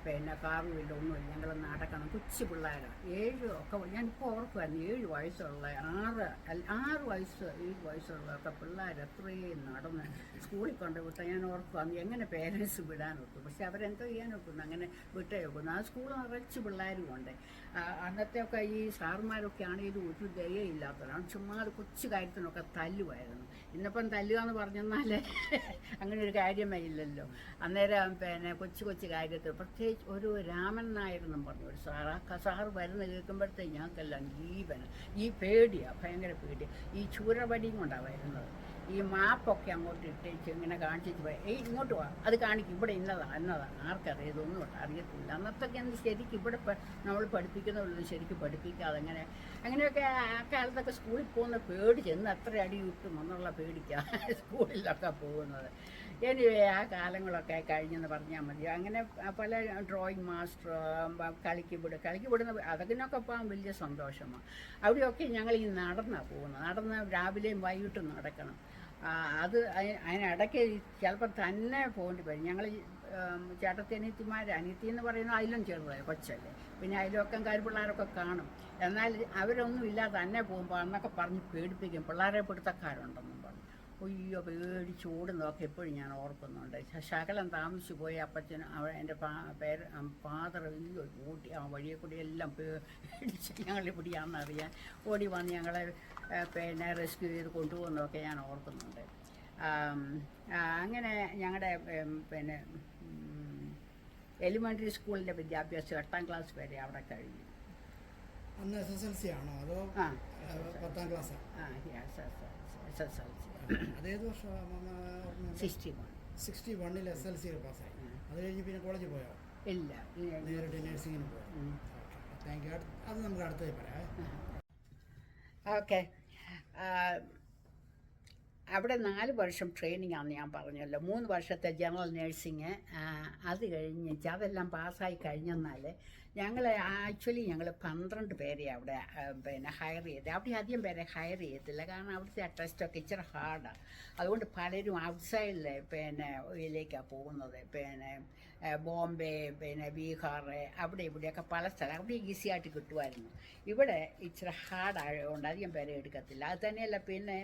പിന്നെ കാറും ഇല്ല, ഒന്നുമില്ല. ഞങ്ങൾ നടക്കണം. കൊച്ചു പിള്ളേരാണ്. 7 ഒക്കെ ഞാനിപ്പോൾ ഓർക്കുമായിരുന്നു. 7 വയസ്സുള്ള 7 വയസ്സുള്ളതൊക്കെ പിള്ളേർ എത്രയും നടന്ന് സ്കൂളിൽ കൊണ്ടുവിട്ടാൽ ഞാൻ ഓർക്കുമായിരുന്നു എങ്ങനെ പേരൻസ് വിടാനൊക്കും. പക്ഷെ അവരെന്തോ ചെയ്യാനൊക്കുന്നു, അങ്ങനെ വിട്ടേ വെക്കുന്നു. ആ സ്കൂൾ നിറച്ച് പിള്ളേരും ഉണ്ട്. അന്നത്തെയൊക്കെ ഈ സാറുമാരൊക്കെ ആണെങ്കിലും ഒരു ദയയില്ലാത്തവരാണ്. ചുമ്മാ കൊച്ചു കാര്യത്തിനൊക്കെ തല്ലുമായിരുന്നു. ഇന്നിപ്പം തല്ലുക എന്ന് പറഞ്ഞെന്നാൽ അങ്ങനെ ഒരു കാര്യമേ ഇല്ലല്ലോ. അന്നേരം പിന്നെ കൊച്ചു കാര്യത്തിൽ പ്രത്യേകിച്ച് ഒരു രാമൻ നായർ എന്നും പറഞ്ഞു ഒരു സാറ് വരുന്ന കേൾക്കുമ്പോഴത്തേക്ക് ഞങ്ങൾക്കെല്ലാം ഈ പേടിയാണ്, ഭയങ്കര പേടിയാണ്. ഈ ചൂരവടിയും കൊണ്ടാണ് വരുന്നത്. ഈ മാപ്പൊക്കെ അങ്ങോട്ട് ഇട്ടേച്ച് ഇങ്ങനെ കാണിച്ചിട്ട് പോയി ഇങ്ങോട്ട് പോവാം അത് കാണിക്കും ഇവിടെ ഇന്നതാണ് ആർക്കറിയാം ഇതൊന്നും അറിയത്തില്ല. അന്നത്തൊക്കെ എന്ത് ശരിക്കും ഇവിടെ നമ്മൾ പഠിപ്പിക്കുന്നവരൊന്നും ശരിക്കും പഠിപ്പിക്കാതെ അങ്ങനെയൊക്കെ ആ കാലത്തൊക്കെ സ്കൂളിൽ പോകുന്ന പേടിച്ചെന്ന് അത്ര അടി കിട്ടും എന്നുള്ള പേടിക്കാണ് സ്കൂളിലൊക്കെ പോകുന്നത്. എനിവേ ആ കാലങ്ങളൊക്കെ കഴിഞ്ഞെന്ന് പറഞ്ഞാൽ മതി. അങ്ങനെ പല ഡ്രോയിങ് മാസ്റ്റർ കളിക്ക് വിടുന്ന അതിനൊക്കെ പോകാൻ വലിയ സന്തോഷമാണ്. അവിടെയൊക്കെ ഞങ്ങൾ ഈ നടന്നാണ് പോകുന്നത്. നടന്ന് രാവിലെയും വൈകിട്ടും നടക്കണം. അത് അതിനിടയ്ക്ക് ചിലപ്പോൾ തന്നെ പോകേണ്ടി വരും. ഞങ്ങൾ ചേട്ടത്തി അനിയത്തി എന്ന് പറയുന്നത് അതിലും ചെറുതായി കൊച്ചല്ലേ, പിന്നെ അയൽവക്കംകാർ പിള്ളേരൊക്കെ കാണും. എന്നാൽ അവരൊന്നും ഇല്ലാതെ തന്നെ പോകുമ്പോൾ അന്നൊക്കെ പറഞ്ഞ് പേടിപ്പിക്കും, പിള്ളേരെ പിടുത്തക്കാരുണ്ടെന്നും പറഞ്ഞു. അയ്യോ പേടിച്ചോടുന്നതൊക്കെ എപ്പോഴും ഞാൻ ഓർക്കുന്നുണ്ട്. ശകലം താമസിച്ചു പോയി അപ്പച്ചനും എൻ്റെ ഫാദർ വലിയ ഓടി ആ വഴിയെ കൂടി എല്ലാം പേടിച്ച് ഞങ്ങൾ ഇവിടെയാണെന്നറിയാൻ ഓടി വന്ന് ഞങ്ങളെ പിന്നെ റെസ്ക്യൂ ചെയ്ത് കൊണ്ടുപോകുന്നതൊക്കെ ഞാൻ ഓർക്കുന്നുണ്ട്. അങ്ങനെ ഞങ്ങളുടെ പിന്നെ എലിമെൻ്ററി സ്കൂളിൻ്റെ വിദ്യാഭ്യാസം 8ാം ക്ലാസ് വരെ അവിടെ കഴിഞ്ഞു. അന്ന് SSLC ആണോ അതോ 10ാം ക്ലാസ്? SSLC. അതേത് വർഷമാണ്? 61 SSLC പാസ്സായി. അത് കഴിഞ്ഞ് പിന്നെ കോളേജിൽ പോയോ? ഇല്ല, നേരിട്ട് നഴ്സിങ്ങിന് പോയോ? Thank you. അത് നമുക്ക് അടുത്തത് പറയാം. ഓക്കെ. അവിടെ 4 വർഷം ട്രെയിനിങ് ആണെന്ന് ഞാൻ പറഞ്ഞല്ലോ. 3 വർഷത്തെ ജനറൽ നേഴ്സിങ്. അത് കഴിഞ്ഞിട്ട് അതെല്ലാം പാസ്സായി കഴിഞ്ഞെന്നാൽ ഞങ്ങൾ 12 പേരെ അവിടെ പിന്നെ ഹയർ ചെയ്ത്. അവിടെ അധികം പേരെ ഹയർ ചെയ്യത്തില്ല, കാരണം അവിടുത്തെ ടെസ്റ്റൊക്കെ ഇച്ചിരി ഹാർഡാണ്. അതുകൊണ്ട് പലരും ഔട്ട്സൈഡിൽ പിന്നെ ഇതിലേക്കാണ് പോകുന്നത്. പിന്നെ ബോംബെ, പിന്നെ ബീഹാർ, അവിടെ ഇവിടെയൊക്കെ പല സ്ഥലം അവിടെ ഈസി ആയിട്ട് കിട്ടുമായിരുന്നു. ഇവിടെ ഇച്ചിരി ഹാർഡായതുകൊണ്ട് അധികം പേരെ എടുക്കത്തില്ല. അത് തന്നെയല്ല, പിന്നെ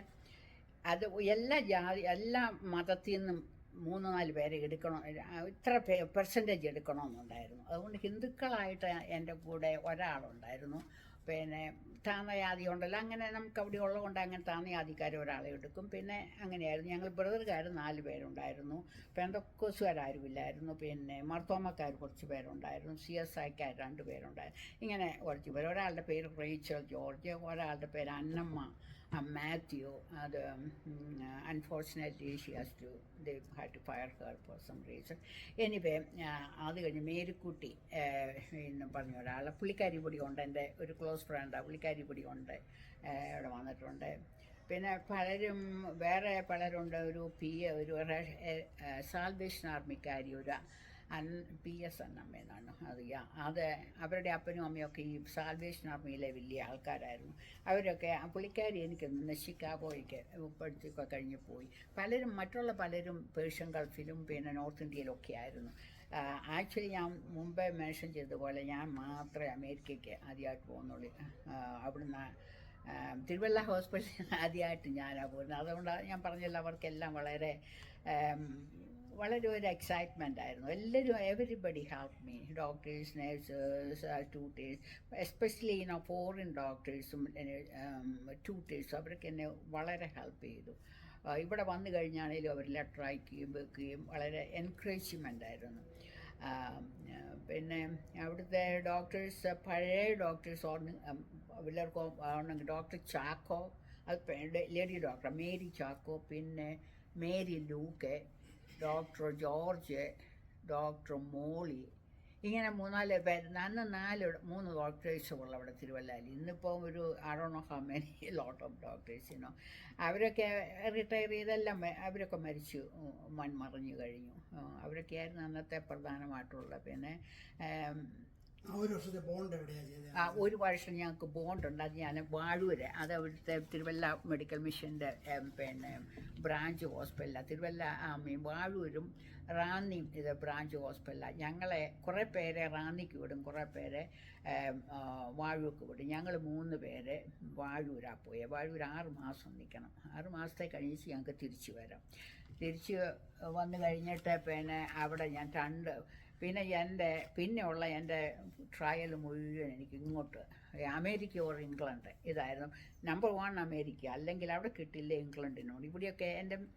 അത് എല്ലാ മതത്തിൽ നിന്നും 3-4 പേരെ എടുക്കണം, ഇത്ര പെർസെൻറ്റേജ് എടുക്കണമെന്നുണ്ടായിരുന്നു. അതുകൊണ്ട് ഹിന്ദുക്കളായിട്ട് എൻ്റെ കൂടെ ഒരാളുണ്ടായിരുന്നു. പിന്നെ താന്നയാതി ഉണ്ടല്ലോ, അങ്ങനെ നമുക്ക് അവിടെ ഉള്ളതുകൊണ്ട് അങ്ങനെ താന്നയാതിക്കാർ ഒരാളെ എടുക്കും. പിന്നെ അങ്ങനെയായിരുന്നു. ഞങ്ങൾ ബ്രദറുകാർ 4 പേരുണ്ടായിരുന്നു. പെന്തക്കോസുകാരാരുമില്ലായിരുന്നു. പിന്നെ മർത്തോമക്കാർ കുറച്ച് പേരുണ്ടായിരുന്നു. CSIക്കാർ 2 പേരുണ്ടായിരുന്നു. ഇങ്ങനെ കുറച്ച് പേര്. ഒരാളുടെ പേര് റേച്ചൽ ജോർജ്, ഒരാളുടെ പേര് അന്നമ്മ മാത്യു. അത് unfortunately they had to fire her for some reason. Anyway അത് കഴിഞ്ഞ് മേരിക്കുട്ടി എന്ന് പറഞ്ഞ ഒരാൾ, പുള്ളിക്കാരി കൂടി ഉണ്ട്, എൻ്റെ ഒരു ക്ലോസ് ഫ്രണ്ടാണ്. പുള്ളിക്കാരി കൂടി ഉണ്ട്, ഇവിടെ വന്നിട്ടുണ്ട്. പിന്നെ പലരും വേറെ പലരുണ്ട്. ഒരു സാൽവേഷൻ ആർമിക്കാരി, ഒരു PS അന്നമ്മ എന്നാണ് അത് അവരുടെ അപ്പനും അമ്മയൊക്കെ ഈ സാൽവേഷൻ ആർമിയിലെ വലിയ ആൾക്കാരായിരുന്നു. അവരൊക്കെ പുള്ളിക്കാരി എനിക്കൊന്ന് ഷിക്കാഗോയ്ക്ക് പഠിച്ചൊക്കെ കഴിഞ്ഞ് പോയി. മറ്റുള്ള പലരും പേർഷ്യൻ ഗൾഫിലും പിന്നെ നോർത്ത് ഇന്ത്യയിലൊക്കെ ആയിരുന്നു. ആക്ച്വലി ഞാൻ മുമ്പേ മെൻഷൻ ചെയ്തതുപോലെ ഞാൻ മാത്രമേ അമേരിക്കയ്ക്ക് ആദ്യമായിട്ട് പോകുന്നുള്ളൂ. അവിടുന്ന് തിരുവല്ല ഹോസ്പിറ്റലിൽ ആദ്യമായിട്ട് ഞാനാണ് പോകുന്നത്. അതുകൊണ്ട് ഞാൻ പറഞ്ഞല്ലോ, അവർക്കെല്ലാം വളരെ ഒരു എക്സൈറ്റ്മെൻ്റ് ആയിരുന്നു. Everybody help me, doctors, nurses, tutors, especially foreign ഡോക്ടേഴ്സും ട്യൂട്ടേഴ്സും അവരൊക്കെ എന്നെ വളരെ ഹെൽപ്പ് ചെയ്തു. ഇവിടെ വന്നു കഴിഞ്ഞാണെങ്കിലും അവർ ലെറ്റർ അയക്കുകയും വെക്കുകയും വളരെ എൻകറേജ്മെൻ്റ് ആയിരുന്നു. പിന്നെ അവിടുത്തെ ഡോക്ടേഴ്സ്, പഴയ ഡോക്ടേഴ്സ് എല്ലാവർക്കും ഡോക്ടർ ചാക്കോ, അത് ലേഡി ഡോക്ടർ മേരി ചാക്കോ, പിന്നെ മേരി ലൂക്കെ, ഡോക്ടർ ജോർജ്, ഡോക്ടർ മോളി, ഇങ്ങനെ 3-4 പേര്. അന്ന് 3 ഡോക്ടേഴ്സുള്ള അവിടെ തിരുവല്ലയിൽ. ഇന്നിപ്പോൾ ഒരു ലോട്ട് ഓഫ് ഡോക്ടേഴ്സിനോ അവരൊക്കെ റിട്ടയർ ചെയ്തെല്ലാം അവരൊക്കെ മൺമറഞ്ഞു കഴിഞ്ഞു. അവരൊക്കെയായിരുന്നു അന്നത്തെ പ്രധാനമായിട്ടുള്ള. പിന്നെ ഒരു വർഷത്തെ ബോണ്ട് എവിടെയാണ് ചെയ്തത്? 1 വർഷം ഞങ്ങൾക്ക് ബോണ്ടുണ്ട്. അത് ഞാൻ വാഴൂര്, അത് അവിടുത്തെ തിരുവല്ല മെഡിക്കൽ മിഷൻ്റെ പിന്നെ ബ്രാഞ്ച് ഹോസ്പിറ്റലാണ്. തിരുവല്ല വാഴൂരും റാന്നിയും ഇത് ബ്രാഞ്ച് ഹോസ്പിറ്റലാണ്. ഞങ്ങളെ കുറേ പേരെ റാന്നിക്ക് വിടും, കുറേ പേരെ വാഴൂർക്ക് വിടും. ഞങ്ങൾ 3 പേര് വാഴൂരാണ് പോയത്. വാഴൂർ 6 മാസം നിൽക്കണം. 6 മാസത്തെ കഴിഞ്ഞിട്ട് ഞങ്ങൾക്ക് തിരിച്ചു വരാം. തിരിച്ച് വന്നു കഴിഞ്ഞിട്ട് പിന്നെ അവിടെ ഞാൻ പിന്നെയുള്ള എൻ്റെ ട്രയൽ മുഴുവൻ എനിക്ക് ഇങ്ങോട്ട് അമേരിക്ക ഓർ ഇംഗ്ലണ്ട് ഇതായിരുന്നു. നമ്പർ 1 അമേരിക്ക, അല്ലെങ്കിൽ അവിടെ കിട്ടില്ല ഇംഗ്ലണ്ടിനോട്. ഇവിടെയൊക്കെ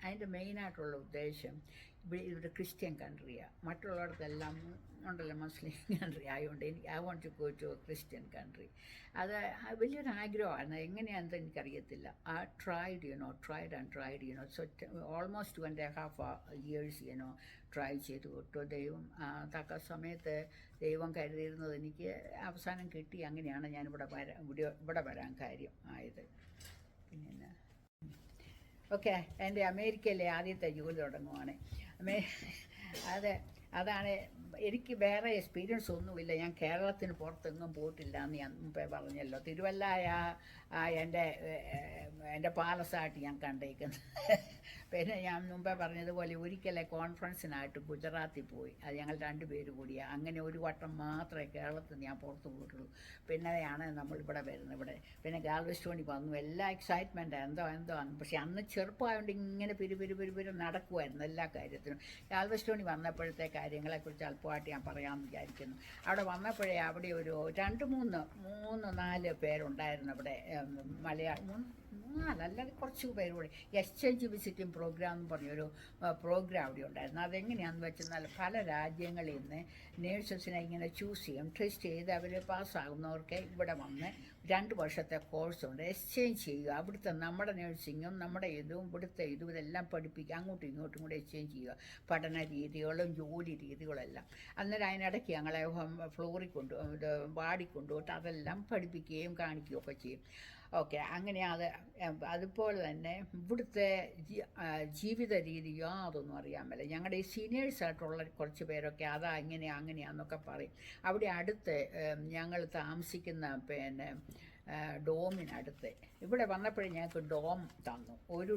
അതിൻ്റെ മെയിനായിട്ടുള്ള ഉദ്ദേശം ഇതൊരു ക്രിസ്ത്യൻ കൺട്രിയാണ്. മറ്റുള്ളിടത്തെല്ലാം ഉണ്ടല്ലോ മുസ്ലിം കൺട്രി ആയതുകൊണ്ട് എനിക്ക് I want to go to a Christian country. അത് വലിയൊരു ആഗ്രഹമാണ്. എങ്ങനെയാണെന്ന് എനിക്കറിയത്തില്ല. Tried and tried so almost 2.5 years try ചെയ്തു വിട്ടു. ദൈവം തക്ക സമയത്ത് ദൈവം കരുതിയിരുന്നത് എനിക്ക് അവസാനം കിട്ടി. അങ്ങനെയാണ് ഞാനിവിടെ വരാൻ കാര്യം ആയത്. പിന്നെ ഓക്കെ, എൻ്റെ അമേരിക്കയിലെ ആദ്യത്തെ ജോലി തുടങ്ങുവാണ്. അതാണ് എനിക്ക് വേറെ എക്സ്പീരിയൻസ് ഒന്നുമില്ല. ഞാൻ കേരളത്തിന് പുറത്തെങ്ങും പോയിട്ടില്ല എന്ന് ഞാൻ മുമ്പേ പറഞ്ഞല്ലോ. തിരുവല്ലായ എൻ്റെ പാലസായിട്ട് ഞാൻ കണ്ടേക്കുന്നത്. പിന്നെ ഞാൻ മുമ്പേ പറഞ്ഞതുപോലെ ഒരിക്കലെ കോൺഫറൻസിനായിട്ട് ഗുജറാത്തിൽ പോയി. അത് ഞങ്ങൾ 2 പേര് കൂടിയാണ്. അങ്ങനെ ഒരു വട്ടം മാത്രമേ കേരളത്തിൽ ഞാൻ പുറത്ത് പോയിട്ടുള്ളൂ. പിന്നെയാണ് നമ്മളിവിടെ വരുന്നത്. ഇവിടെ പിന്നെ ഗാൽവെസ്റ്റോണി വന്നു. എല്ലാ എക്സൈറ്റ്മെൻറ്റ് എന്തോ പക്ഷെ അന്ന് ചെറുപ്പമായതുകൊണ്ട് ഇങ്ങനെ പിരി നടക്കുമായിരുന്നു എല്ലാ കാര്യത്തിനും. ഗാൽവെസ്റ്റോണി വന്നപ്പോഴത്തെ കാര്യങ്ങളെക്കുറിച്ച് അല്പമായിട്ട് ഞാൻ പറയാമെന്ന് വിചാരിക്കുന്നു. അവിടെ വന്നപ്പോഴേ അവിടെ ഒരു 2-3-4 പേരുണ്ടായിരുന്നു. അവിടെ അല്ലാതെ കുറച്ച് പേര് കൂടി എക്സ്ചേഞ്ച് വിസിറ്റിംഗ് പ്രോഗ്രാം എന്ന് പറഞ്ഞൊരു പ്രോഗ്രാം അവിടെ ഉണ്ടായിരുന്നു. അതെങ്ങനെയാണെന്ന് വെച്ചാൽ പല രാജ്യങ്ങളിൽ നിന്ന് നേഴ്സസിനെ ഇങ്ങനെ ചൂസ് ചെയ്യും. ടെസ്റ്റ് ചെയ്ത് അവർ പാസ്സാകുന്നവർക്ക് ഇവിടെ വന്ന് 2 വർഷത്തെ കോഴ്സുണ്ട്. എക്സ്ചേഞ്ച് ചെയ്യുക. അവിടുത്തെ നമ്മുടെ നേഴ്സിങ്ങും നമ്മുടെ ഇവിടുത്തെ ഇതെല്ലാം പഠിപ്പിക്കുക. അങ്ങോട്ടും ഇങ്ങോട്ടും കൂടെ എക്സ്ചേഞ്ച് ചെയ്യുക. പഠന രീതികളും ജോലി രീതികളെല്ലാം. അന്നേരം അതിനിടയ്ക്ക് ഞങ്ങളെ ഫ്ലോറിൽ വാടിക്കൊണ്ടുപോയിട്ട് അതെല്ലാം പഠിപ്പിക്കുകയും കാണിക്കുകയും ഒക്കെ ചെയ്യും. ഓക്കെ, അങ്ങനെ അതുപോലെ തന്നെ ഇവിടുത്തെ ജീവിത രീതി യാതൊന്നും അറിയാൻ മേല. ഞങ്ങളുടെ ഈ സീനിയേഴ്സായിട്ടുള്ള കുറച്ച് പേരൊക്കെ അങ്ങനെയാന്നൊക്കെ പറയും. അവിടെ അടുത്ത് ഞങ്ങൾ താമസിക്കുന്ന ഡോമിനടുത്ത് ഇവിടെ വന്നപ്പോഴേ ഞങ്ങൾക്ക് ഡോം തന്നു. ഒരു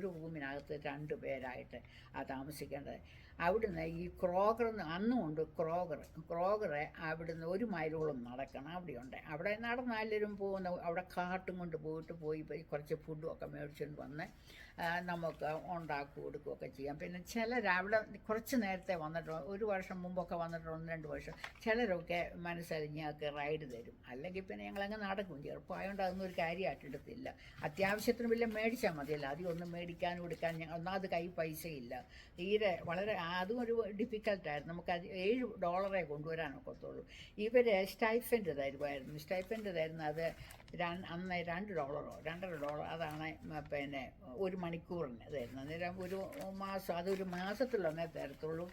റൂമിനകത്ത് 2 പേരായിട്ട് താമസിക്കേണ്ടത്. അവിടുന്ന് ഈ അന്നും ഉണ്ട് ക്രോഗറെ അവിടുന്ന് 1 മൈലോളം നടക്കണം. അവിടെ നടന്നാലും പോകുന്ന അവിടെ കാട്ടും കൊണ്ട് പോയി കുറച്ച് ഫുഡും ഒക്കെ മേടിച്ചുകൊണ്ട് വന്ന് നമുക്ക് ഉണ്ടാക്കി കൊടുക്കുകയൊക്കെ ചെയ്യാം. പിന്നെ ചിലർ അവിടെ കുറച്ച് നേരത്തെ വന്നിട്ട് 1 വർഷം മുമ്പൊക്കെ വന്നിട്ട് 1-2 വർഷം ചിലരൊക്കെ മനസ്സറിഞ്ഞൊക്കെ റൈഡ് തരും. അല്ലെങ്കിൽ പിന്നെ ഞങ്ങളങ്ങ് നടക്കും. ചെറുപ്പമായതുകൊണ്ട് അതൊന്നും ഒരു കാര്യമായിട്ട് എടുത്തില്ല. അത്യാവശ്യത്തിന് വല്ല മേടിച്ചാൽ മതിയല്ലോ. അധികം ഒന്നും മേടിക്കാനും എടുക്കാൻ ഒന്നാമത് കൈ പൈസയില്ല. തീരെ വളരെ അതും ഒരു ഡിഫിക്കൽട്ടായിരുന്നു. നമുക്ക് $7 കൊണ്ടുവരാനൊക്കത്തുള്ളൂ. ഇവർ സ്റ്റൈഫൻഡ് തരുമായിരുന്നു. അത് അന്ന് $2-2.5 അതാണ് പിന്നെ 1 മണിക്കൂറിന് തരുന്നത്. അന്നേരം ഒരു മാസം അതൊരു മാസത്തിലൊന്നേ തരത്തുള്ളൂ.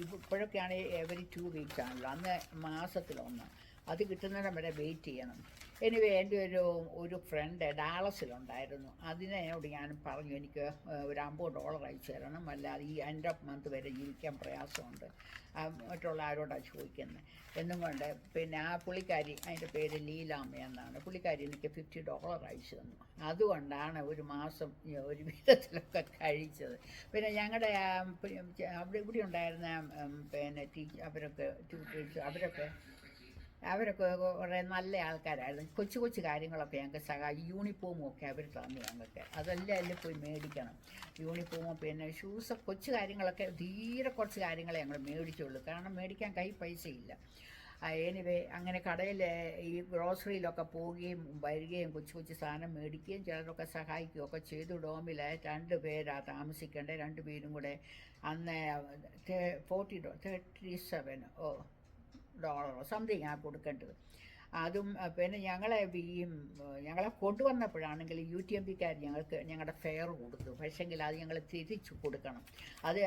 ഇപ്പോഴൊക്കെയാണ് എവരി 2 weeks ആണല്ലോ. അന്ന് മാസത്തിലൊന്ന്. അത് കിട്ടുന്നിടം വരെ വെയിറ്റ് ചെയ്യണം. എനിവേ എൻ്റെ ഒരു ഫ്രണ്ട് ഡാളസിലുണ്ടായിരുന്നു. അതിനോട് ഞാൻ പറഞ്ഞു എനിക്ക് ഒരു $50 അയച്ചു തരണം, അല്ലാതെ ഈ എൻഡ് ഓഫ് മന്ത് വരെ ജീവിക്കാൻ പ്രയാസമുണ്ട്, മറ്റുള്ള ആരോടാണ് ചോദിക്കുന്നത് എന്നും കൊണ്ട്. പിന്നെ ആ പുള്ളിക്കാരി, അതിൻ്റെ പേര് ലീലാമ്മ എന്നാണ്, പുള്ളിക്കാരി എനിക്ക് $50 അയച്ചു തന്നു. അതുകൊണ്ടാണ് ഒരു മാസം ഒരു വിധത്തിലൊക്കെ കഴിച്ചത്. പിന്നെ ഞങ്ങളുടെ ഇവിടെ ഉണ്ടായിരുന്ന അവരൊക്കെ കുറേ നല്ല ആൾക്കാരായിരുന്നു. കൊച്ചു കാര്യങ്ങളൊക്കെ ഞങ്ങൾക്ക് യൂണിഫോമും ഒക്കെ അവർ തന്നു ഞങ്ങൾക്ക്. അതെല്ലാം പോയി മേടിക്കണം. യൂണിഫോമും പിന്നെ ഷൂസ്, കൊച്ചു കാര്യങ്ങളൊക്കെ തീരെ കുറച്ച് കാര്യങ്ങളെ ഞങ്ങൾ മേടിച്ചുള്ളൂ. കാരണം മേടിക്കാൻ കൈ പൈസയില്ല. എനിവേ അങ്ങനെ കടയിൽ ഈ ഗ്രോസറിയിലൊക്കെ പോവുകയും വരികയും കൊച്ചു സാധനം മേടിക്കുകയും ചിലരൊക്കെ സഹായിക്കുകയൊക്കെ ചെയ്തു. ഡോമിൽ 2 പേരാണ് താമസിക്കേണ്ടത്. 2 പേരും കൂടെ അന്ന് $37 സംതിങ് കൊടുക്കേണ്ടത്. അതും പിന്നെ ഞങ്ങളെ കൊണ്ടുവന്നപ്പോഴാണെങ്കിൽ UTMPക്കാർ ഞങ്ങളുടെ ഫെയർ കൊടുത്തു. പക്ഷേങ്കിൽ അത് ഞങ്ങൾ തിരിച്ചു കൊടുക്കണം. അത്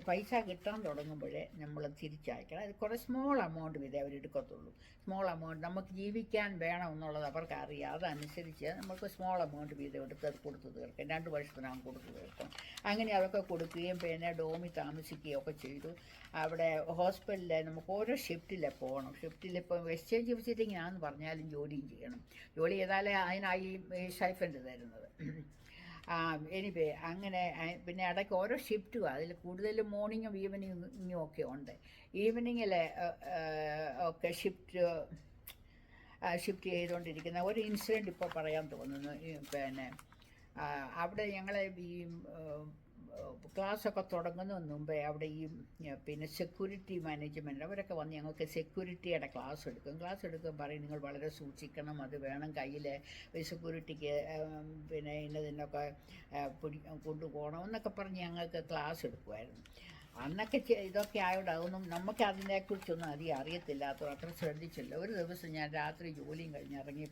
പൈസ കിട്ടാൻ തുടങ്ങുമ്പോഴേ നമ്മൾ തിരിച്ചയക്കണം. അത് കുറേ സ്മോൾ എമൗണ്ട് വീതം അവരെടുക്കത്തുള്ളൂ. സ്മോൾ എമൗണ്ട് നമുക്ക് ജീവിക്കാൻ വേണം എന്നുള്ളത് അവർക്കറിയാം. അതനുസരിച്ച് നമുക്ക് സ്മോൾ എമൗണ്ട് വീതം എടുത്ത് കൊടുത്തു തീർക്കാം. 2 വർഷത്തിനകം കൊടുത്തു തീർക്കാം. അങ്ങനെ അതൊക്കെ കൊടുക്കുകയും പിന്നെ ഡോമിൽ താമസിക്കുകയും ഒക്കെ ചെയ്തു. അവിടെ ഹോസ്പിറ്റലിൽ നമുക്ക് ഓരോ ഷിഫ്റ്റിലെ പോകണം. ഷിഫ്റ്റിലിപ്പോൾ എക്സ്ചേഞ്ച് വിസിറ്റിംഗ് ആണെന്ന് പറഞ്ഞാലും ജോലിയും ചെയ്യണം. ജോലി ചെയ്താലേ അതിനായി സ്റ്റൈഫൻഡ് തരുന്നത്. എനിവേ അങ്ങനെ പിന്നെ ഇടയ്ക്ക് ഓരോ ഷിഫ്റ്റും, അതിൽ കൂടുതലും മോർണിംഗും ഈവനിങ്ങും ഒക്കെ ഉണ്ട്. ഈവനിങ്ങിൽ ഒക്കെ ഷിഫ്റ്റ് ചെയ്തുകൊണ്ടിരിക്കുന്ന ഒരു ഇൻസിഡൻറ്റ് ഇപ്പോൾ പറയാൻ തോന്നുന്നു. പിന്നെ അവിടെ ഞങ്ങളെ ഈ ക്ലാസ്സൊക്കെ തുടങ്ങുന്നതിന് മുമ്പേ അവിടെ ഈ പിന്നെ സെക്യൂരിറ്റി മാനേജ്മെൻറ്റ് അവരൊക്കെ വന്ന് ഞങ്ങൾക്ക് സെക്യൂരിറ്റിയുടെ ക്ലാസ് എടുക്കും പറയും നിങ്ങൾ വളരെ സൂക്ഷിക്കണം, അത് വേണം കയ്യിൽ സെക്യൂരിറ്റിക്ക് പിന്നെ ഇന്നതിനൊക്കെ കൊണ്ടുപോകണം എന്നൊക്കെ പറഞ്ഞ് ഞങ്ങൾക്ക് ക്ലാസ് എടുക്കുമായിരുന്നു. അന്നൊക്കെ ഇതൊക്കെ ആയതുകൊണ്ട് അതൊന്നും നമുക്ക് അതിനെക്കുറിച്ചൊന്നും അധികം അറിയത്തില്ലാത്തോ അത്ര ശ്രദ്ധിച്ചില്ല. ഒരു ദിവസം ഞാൻ രാത്രി ജോലിയും കഴിഞ്ഞ് ഇറങ്ങി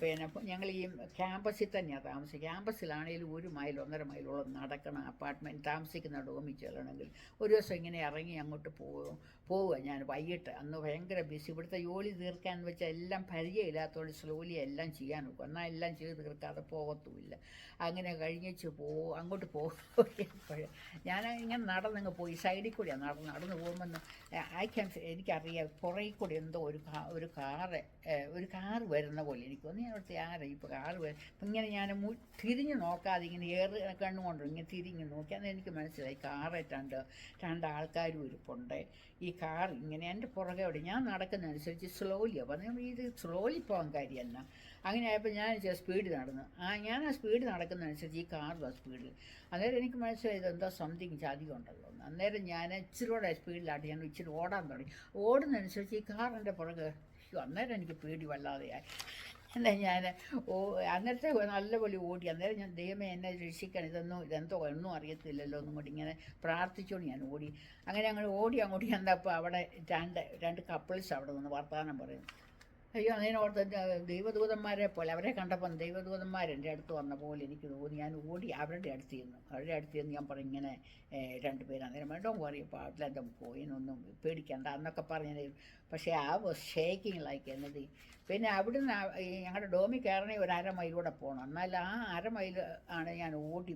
പിന്നെ ഞങ്ങൾ ഈ ക്യാമ്പസിൽ തന്നെയാണ് താമസിക്കുക. ക്യാമ്പസിലാണെങ്കിലും 1 മൈൽ 1.5 മൈലോളം നടക്കണം അപ്പാർട്ട്മെൻറ്റ് താമസിക്കുന്ന ഡോമിൽ ചെല്ലണമെങ്കിൽ. ഒരു ദിവസം ഇങ്ങനെ ഇറങ്ങി അങ്ങോട്ട് പോവുക ഞാൻ വൈകിട്ട്. അന്ന് ഭയങ്കര ബിസി. ഇവിടുത്തെ ജോലി തീർക്കാന്ന് വെച്ചാൽ എല്ലാം പരിചയമില്ലാത്തതുകൊണ്ട് സ്ലോലി എല്ലാം ചെയ്യാൻ നോക്കും. എന്നാൽ എല്ലാം ചെയ്ത് തീർക്കാതെ പോകത്തുമില്ല. അങ്ങനെ കഴിഞ്ഞിച്ച് അങ്ങോട്ട് പോകുമ്പോഴേ ഞാൻ ഇങ്ങനെ നടന്നങ്ങ് പോയി. സൈഡിൽ കൂടിയാണ് നടന്ന് പോകുമ്പോൾ എനിക്കറിയാം പുറകിൽ കൂടി എന്തോ ഒരു കാറ് വരുന്ന പോലെ എനിക്ക് തോന്നി. ഞാൻ അവിടുത്തെ ഇപ്പോൾ കാറ് ഇങ്ങനെ ഞാൻ തിരിഞ്ഞ് നോക്കാതെ ഇങ്ങനെ കണ്ണുകൊണ്ടു ഇങ്ങനെ തിരിഞ്ഞ് നോക്കി. അന്ന് എനിക്ക് മനസ്സിലായി കാറ് രണ്ട് ആൾക്കാരും ഇരിപ്പുണ്ട്. ഈ കാർ ഇങ്ങനെ എൻ്റെ പുറകെ ഓടി. ഞാൻ നടക്കുന്നതനുസരിച്ച് സ്ലോലിയാണ് പറഞ്ഞു. ഇത് സ്ലോലി പോകാൻ കാര്യമല്ല. അങ്ങനെ ആയപ്പോൾ ഞാൻ സ്പീഡ് നടന്നു. ഞാൻ ആ സ്പീഡ് നടക്കുന്നതനുസരിച്ച് ഈ കാറും ആ സ്പീഡിൽ. അന്നേരം എനിക്ക് മനസ്സിലായത് എന്തോ സംതിങ് അധികം ഉണ്ടല്ലോ എന്ന്. അന്നേരം ഞാൻ ഇച്ചിരിയോടെ സ്പീഡിലായിട്ട് ഞാൻ ഇച്ചിരി ഓടാൻ തുടങ്ങി. ഓടുന്നതനുസരിച്ച് ഈ കാർ എൻ്റെ പുറകെ. അന്നേരം എനിക്ക് പേടി വല്ലാതെയായി. എന്നാൽ ഞാൻ അന്നത്തെ നല്ലപോലെ ഓടി. അന്നേരം ഞാൻ ദൈവമേ എന്നെ രക്ഷിക്കണം, ഇതെന്തോ ഒന്നും അറിയത്തില്ലല്ലോ എന്നും കൊണ്ട് ഇങ്ങനെ പ്രാർത്ഥിച്ചുകൊണ്ട് ഞാൻ ഓടി. അങ്ങനെ ഓടി അങ്ങോട്ട് ചെന്നപ്പോൾ അവിടെ രണ്ട് കപ്പിൾസ് അവിടെ നിന്ന് വർത്തമാനം പറയുന്നു. അയ്യോ അതിനോർത്ത് ദൈവദൂതന്മാരെ പോലെ അവരെ കണ്ടപ്പം ദൈവദൂതന്മാരെൻ്റെ അടുത്ത് വന്ന പോലെ എനിക്ക് തോന്നി. ഞാൻ ഓടി അവരുടെ അടുത്ത് ചെന്നു ഞാൻ പറഞ്ഞു ഇങ്ങനെ 2 പേര്. അന്നേരം വേണ്ടോ പറയപ്പോൾ അതിലെന്താ പോയിന്നൊന്നും പേടിക്കണ്ട എന്നൊക്കെ പറഞ്ഞു. പക്ഷേ ആ വാസ് ഷേക്കിങ് ലൈക്ക് എന്നത്. പിന്നെ അവിടുന്ന് ഞങ്ങളുടെ ഡോമിൽ കയറണേ 1/2 മൈലൂടെ പോകണം. എന്നാൽ ആ 1/2 മൈൽ ആണ് ഞാൻ ഓടി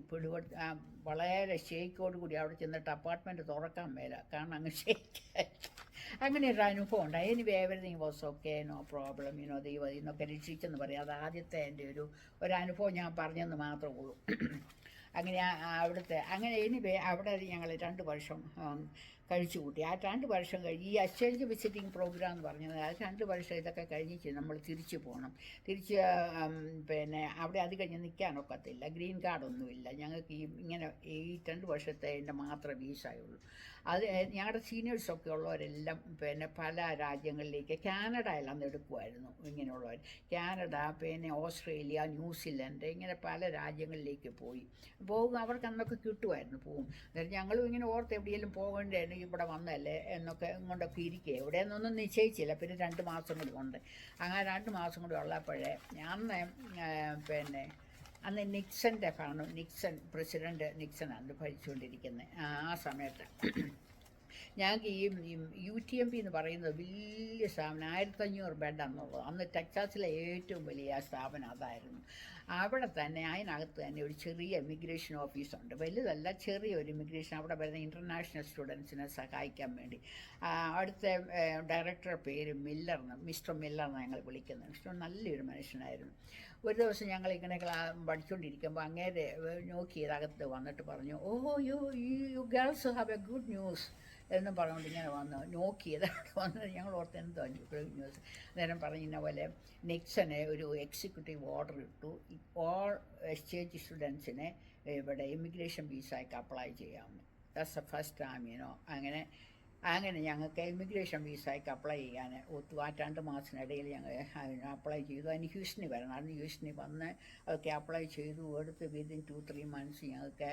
വളരെ ഷേക്കോട് കൂടി അവിടെ ചെന്നിട്ട് അപ്പാർട്ട്മെൻറ്റ് തുറക്കാൻ മേല. കാരണം അങ്ങ് ഷേക്കായി. അങ്ങനെ ഒരു അനുഭവം ഉണ്ടായി. Anyway everything was okay, no problem, ദൈവം ഇന്നൊക്കെ രക്ഷിച്ചെന്ന് പറയാം. അത് ആദ്യത്തെ എൻ്റെ ഒരു അനുഭവം ഞാൻ പറഞ്ഞെന്ന് മാത്രമേ ഉള്ളൂ. അങ്ങനെ എനിവേ അവിടെ ഞങ്ങൾ 2 വർഷം കഴിച്ചു കൂട്ടി. ആ 2 വർഷം കഴിഞ്ഞ് ഈ എക്സ്ചേഞ്ച് വിസിറ്റിംഗ് പ്രോഗ്രാം എന്ന് പറഞ്ഞത് ആ 2 വർഷം ഇതൊക്കെ കഴിഞ്ഞിട്ട് നമ്മൾ തിരിച്ചു പോകണം. പിന്നെ അവിടെ അത് കഴിഞ്ഞ് നിൽക്കാനൊക്കത്തില്ല. ഗ്രീൻ കാർഡൊന്നുമില്ല ഞങ്ങൾക്ക്. ഈ 2 വർഷത്തെ എൻ്റെ മാത്രമേ വീസായുള്ളൂ. അത് ഞങ്ങളുടെ സീനിയേഴ്സൊക്കെ ഉള്ളവരെല്ലാം പിന്നെ പല രാജ്യങ്ങളിലേക്ക്, കാനഡയിൽ അന്ന് എടുക്കുമായിരുന്നു ഇങ്ങനെയുള്ളവർ. കാനഡ, പിന്നെ ഓസ്ട്രേലിയ, ന്യൂസിലൻഡ്, ഇങ്ങനെ പല രാജ്യങ്ങളിലേക്ക് പോകും. അവർക്ക് അന്നൊക്കെ കിട്ടുമായിരുന്നു പോകും. അന്നേരം ഞങ്ങളും ഇങ്ങനെ ഓർത്ത് എവിടെയെങ്കിലും പോകേണ്ടതാണ്, ഇവിടെ വന്നല്ലേ എന്നൊക്കെ ഇങ്ങോട്ടൊക്കെ ഇരിക്കുക. എവിടെയെന്നൊന്നും നിശ്ചയിച്ചില്ല. പിന്നെ 2 മാസം കൂടി ഉണ്ട്. അങ്ങനെ 2 മാസം കൂടി ഉള്ളപ്പോഴേ അന്ന് നിക്സൻ്റെ പ്രസിഡൻറ്റ് നിക്സൺ അന്ന് ഭരിച്ചുകൊണ്ടിരിക്കുന്നത്. ആ സമയത്ത് ഞങ്ങൾക്ക് ഈ UTMB എന്ന് പറയുന്നത് വലിയ സ്ഥാപനം, 1500 ബെഡ് എന്നുള്ളത്. അന്ന് ടെക്സാസിലെ ഏറ്റവും വലിയ സ്ഥാപനം അതായിരുന്നു. അവിടെ തന്നെ അതിനകത്ത് തന്നെ ഒരു ചെറിയ ഇമിഗ്രേഷൻ ഓഫീസുണ്ട്. വലുതല്ല, ചെറിയൊരു ഇമിഗ്രേഷൻ. അവിടെ വരുന്ന ഇൻ്റർനാഷണൽ സ്റ്റുഡൻസിനെ സഹായിക്കാൻ വേണ്ടി. അടുത്ത ഡയറക്ടറുടെ പേര് മിസ്റ്റർ മില്ലർ ഞങ്ങൾ വിളിക്കുന്നത്. മിസ്റ്റർ നല്ലൊരു മനുഷ്യനായിരുന്നു. ഒരു ദിവസം ഞങ്ങൾ ഇങ്ങനെ പഠിച്ചുകൊണ്ടിരിക്കുമ്പോൾ അങ്ങേരെ നോക്കിയതകത്ത് വന്നിട്ട് പറഞ്ഞു, you girls have a good news എന്നും പറഞ്ഞുകൊണ്ട് ഇങ്ങനെ നോക്കിയതാണ് വന്നത്. ഞങ്ങൾ ഓർത്ത് എന്തോ ന്യൂസ്. നേരം പറഞ്ഞ പോലെ നിക്സനെ ഒരു എക്സിക്യൂട്ടീവ് ഓർഡർ ഇട്ടു. ഓൾ എക്സ്ചേഞ്ച് സ്റ്റുഡൻസിനെ ഇവിടെ ഇമിഗ്രേഷൻ വിസയ്ക്ക് അപ്ലൈ ചെയ്യാമെന്ന്. ദാറ്റ്സ് ദ ഫസ്റ്റ് ടൈം അങ്ങനെ ഞങ്ങൾക്ക് ഇമിഗ്രേഷൻ വിസയ്ക്ക് അപ്ലൈ ചെയ്യാൻ ആ 2 മാസത്തിനിടയിൽ ഞങ്ങൾ അപ്ലൈ ചെയ്തു. അതിന് ഹ്യൂസ്റ്റണിൽ വരണം. അതിന് ഹ്യൂസ്റ്റണിൽ വന്ന് അതൊക്കെ അപ്ലൈ ചെയ്തു. എടുത്ത് വിതിൻ 2-3 മന്ത്സ് ഞങ്ങൾക്ക്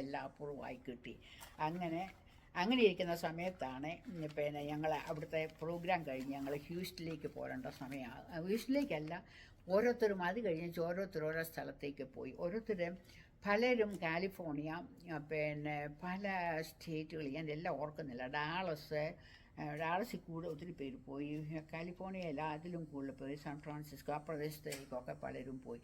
എല്ലാം അപ്രൂവായി കിട്ടി. അങ്ങനെ ഇരിക്കുന്ന സമയത്താണ് പിന്നെ ഞങ്ങൾ അവിടുത്തെ പ്രോഗ്രാം കഴിഞ്ഞ് ഞങ്ങൾ ഹ്യൂസ്റ്റണിലേക്ക് പോരേണ്ട സമയമാണ്. ഹ്യൂസ്റ്റണിലേക്കല്ല, ഓരോരുത്തരും അത് കഴിഞ്ഞ് ഓരോ സ്ഥലത്തേക്ക് പോയി. പലരും കാലിഫോർണിയ, പിന്നെ പല സ്റ്റേറ്റുകൾ, ഞാൻ എല്ലാം ഓർക്കുന്നില്ല. ഡാളസിൽ ഒത്തിരി പേര് പോയി. കാലിഫോർണിയയിൽ അതിലും കൂടുതൽ പോയി. സാൻ ഫ്രാൻസിസ്കോ, ആ പ്രദേശത്തേക്കൊക്കെ പലരും പോയി.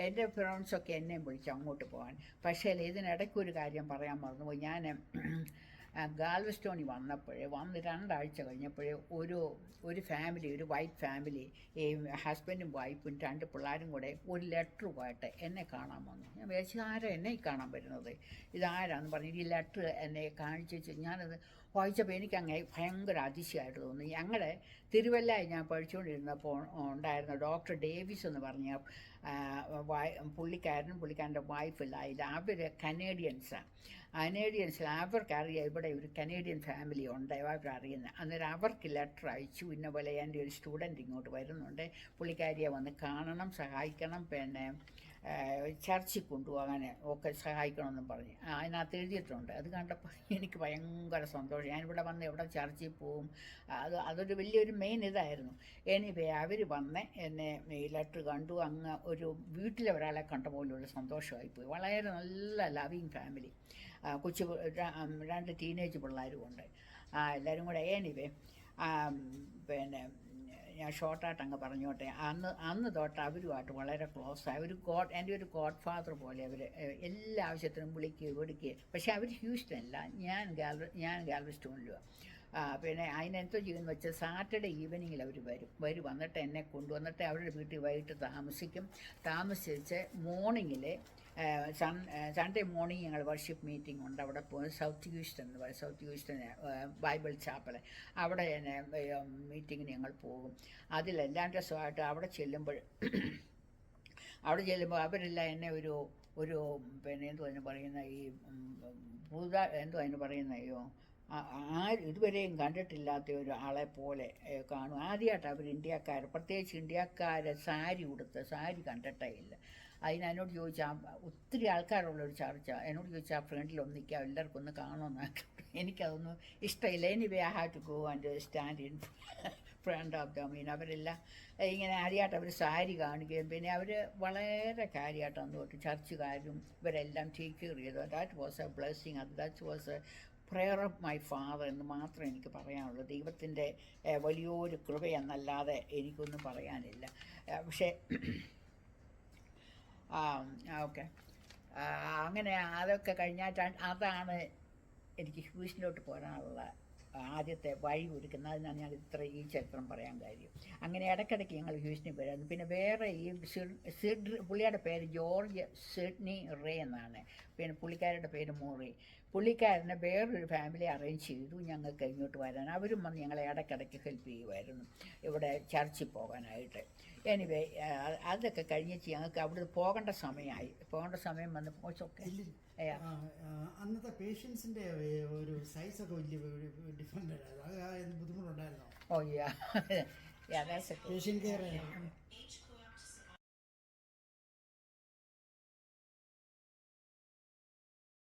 എൻ്റെ ഫ്രണ്ട്സൊക്കെ എന്നെയും വിളിച്ച് അങ്ങോട്ട് പോകാൻ. പക്ഷേ ഇതിനിടയ്ക്കൊരു കാര്യം പറയാൻ മറന്നുപോയി. ഞാൻ ഗാൽവെസ്റ്റോണിൽ വന്ന് 2 ആഴ്ച കഴിഞ്ഞപ്പോഴേ ഒരു ഫാമിലി, ഒരു വൈറ്റ് ഫാമിലി, ഈ ഹസ്ബൻഡും വൈഫും 2 പിള്ളേരും കൂടെ ഒരു ലെറ്ററുമായിട്ട് എന്നെ കാണാൻ വന്നു. ഞാൻ വിചാരിച്ചു ആരാ എന്നെ കാണാൻ വരുന്നത്, ഇതാരാന്ന് പറഞ്ഞ് ഈ ലെറ്റർ എന്നെ കാണിച്ചു. ഞാനത് വായിച്ചപ്പോൾ എനിക്കങ്ങനെ ഭയങ്കര അതിശയമായിട്ട് തോന്നി. ഞങ്ങളുടെ തിരുവല്ലയിൽ ഞാൻ പഠിച്ചുകൊണ്ടിരുന്നപ്പോൾ ഉണ്ടായിരുന്ന ഡോക്ടർ ഡേവിസ് എന്ന് പറഞ്ഞ പുള്ളിക്കാരൻ്റെ വൈഫ് ലൈല, അവർ കനേഡിയൻസാണ്. അവർക്കറിയാം ഇവിടെ ഒരു കനേഡിയൻ ഫാമിലി ഉണ്ട്, അവരറിയുന്നത്. അന്നേരം അവർക്ക് ലെറ്റർ അയച്ചു, ഇന്ന പോലെ എൻ്റെ ഒരു സ്റ്റുഡൻറ്റ് ഇങ്ങോട്ട് വരുന്നുണ്ട്, പുള്ളിക്കാരിയെ വന്ന് കാണണം, സഹായിക്കണം, പിന്നെ ചർച്ചിൽ കൊണ്ടുപോകാൻ ഒക്കെ സഹായിക്കണമെന്നും പറഞ്ഞ് അതിനകത്ത് എഴുതിയിട്ടുണ്ട്. അത് കണ്ടപ്പോൾ എനിക്ക് ഭയങ്കര സന്തോഷം. ഞാനിവിടെ വന്ന് എവിടെ ചർച്ചിൽ പോവും, അതൊരു വലിയൊരു മെയിൻ ഇതായിരുന്നു. എനിവേ അവർ വന്ന് എന്നെ ഈ ലെറ്റർ കണ്ടു. അങ്ങ് ഒരു വീട്ടിലെ ഒരാളെ കണ്ട പോലുള്ള സന്തോഷമായിപ്പോയി. വളരെ നല്ല ലവിങ് ഫാമിലി. കൊച്ചു 2 ടീനേജ് പിള്ളേരും ഉണ്ട്. എല്ലാവരും കൂടെ. എനിവേ പിന്നെ ഞാൻ ഷോർട്ടായിട്ട് അങ്ങ് പറഞ്ഞോട്ടെ. അന്ന് തൊട്ട് അവരുമായിട്ട് വളരെ ക്ലോസ് ആയി. എൻ്റെ ഒരു ഗോഡ് ഫാദർ പോലെ അവർ എല്ലാ ആവശ്യത്തിനും വിളിക്കുക. പക്ഷേ അവർ ഹ്യൂസ്റ്റണില്ല, ഞാൻ ഗാൽവെസ്റ്റോണിലുമാണ്. പിന്നെ അതിനെന്തോ ചെയ്യുമെന്ന് വെച്ചാൽ സാറ്റർഡേ ഈവനിങ്ങിൽ അവർ വന്നിട്ട് എന്നെ കൊണ്ടുവന്നിട്ട് അവരുടെ വീട്ടിൽ വൈകിട്ട് താമസിച്ച് മോർണിംഗിൽ സൺഡേ മോർണിംഗ് ഞങ്ങൾ വർഷിപ്പ് മീറ്റിംഗ് ഉണ്ട്. അവിടെ പോയി സൗത്ത് ഹ്യൂസ്റ്റൺ ബൈബിൾ ചാപ്പൽ, അവിടെ മീറ്റിങ്ങിന് ഞങ്ങൾ പോകും. അതിലെല്ലാം രസമായിട്ട് അവിടെ ചെല്ലുമ്പോൾ അവരെല്ലാം എന്നെ ഒരു പിന്നെ അതിന് പറയുന്ന ഈ അതിന് പറയുന്ന ഇതുവരെയും കണ്ടിട്ടില്ലാത്ത ഒരു ആളെ പോലെ കാണും. ആദ്യമായിട്ട് അവർ പ്രത്യേകിച്ച് ഇന്ത്യക്കാരെ സാരി കണ്ടിട്ടേ ഇല്ല. എന്നോട് ചോദിച്ചാൽ ഒത്തിരി ആൾക്കാരുള്ളൊരു ചർച്ച, എന്നോട് ചോദിച്ചാൽ ഫ്രണ്ടിൽ ഒന്നിക്കാം, എല്ലാവർക്കും ഒന്ന് കാണുമെന്ന്. എനിക്കതൊന്നും ഇഷ്ടമില്ല. Anyway I have to go and stand in front of them. അവരെല്ലാം ഇങ്ങനെ ആദ്യമായിട്ട് അവർ സാരി കാണിക്കുകയും പിന്നെ അവർ വളരെ കാര്യമായിട്ട് അന്നുതൊട്ട് ചർച്ചുകാരും ഇവരെല്ലാം ടേക്ക് കെയർ ചെയ്തു. That was A blessing. That was A prayer of my father എന്ന് മാത്രമേ എനിക്ക് പറയാനുള്ളൂ. ദൈവത്തിൻ്റെ വലിയൊരു കൃപയെന്നല്ലാതെ എനിക്കൊന്നും പറയാനില്ല. പക്ഷേ ഓക്കെ, അങ്ങനെ അതൊക്കെ കഴിഞ്ഞാൽ അതാണ് എനിക്ക് ഹ്യൂസ്റ്റണിലോട്ട് പോരാനുള്ള ആദ്യത്തെ വഴി ഒരുക്കുന്നത്. അതിനാണ് ഞാൻ ഈ ചരിത്രം പറയാൻ കാര്യം. അങ്ങനെ ഇടയ്ക്കിടയ്ക്ക് ഞങ്ങൾ ഹ്യൂസ്റ്റണിൽ പോയിരുന്നു. പിന്നെ വേറെ ഈ പുള്ളിയുടെ പേര് ജോർജ് സിഡ്നി റേ എന്നാണ്. പിന്നെ പുള്ളിക്കാരുടെ പേര് മോറി. പുള്ളിക്കാരനെ വേറൊരു ഫാമിലി അറേഞ്ച് ചെയ്തു ഞങ്ങൾക്ക് ഇങ്ങോട്ട് വരാൻ. അവരും വന്ന് ഞങ്ങളെ ഇടയ്ക്കിടയ്ക്ക് ഹെൽപ്പ് ചെയ്യുമായിരുന്നു ഇവിടെ ചർച്ചിൽ പോകാനായിട്ട്. എനിവേ അതൊക്കെ കഴിഞ്ഞിട്ട് ഞങ്ങൾക്ക് അവിടെ പോകേണ്ട സമയം വന്ന് പോച്ചൊക്കെ അന്നത്തെ പേഷ്യൻസിന്റെ ഒരു സൈസ് ഒക്കെ വലിയ ഡിഫറെന്റ് ആയിരുന്നു. ബുദ്ധിമുട്ടുണ്ടായിരുന്നോ? ഓ യാ, പേഷ്യൻ കെയർ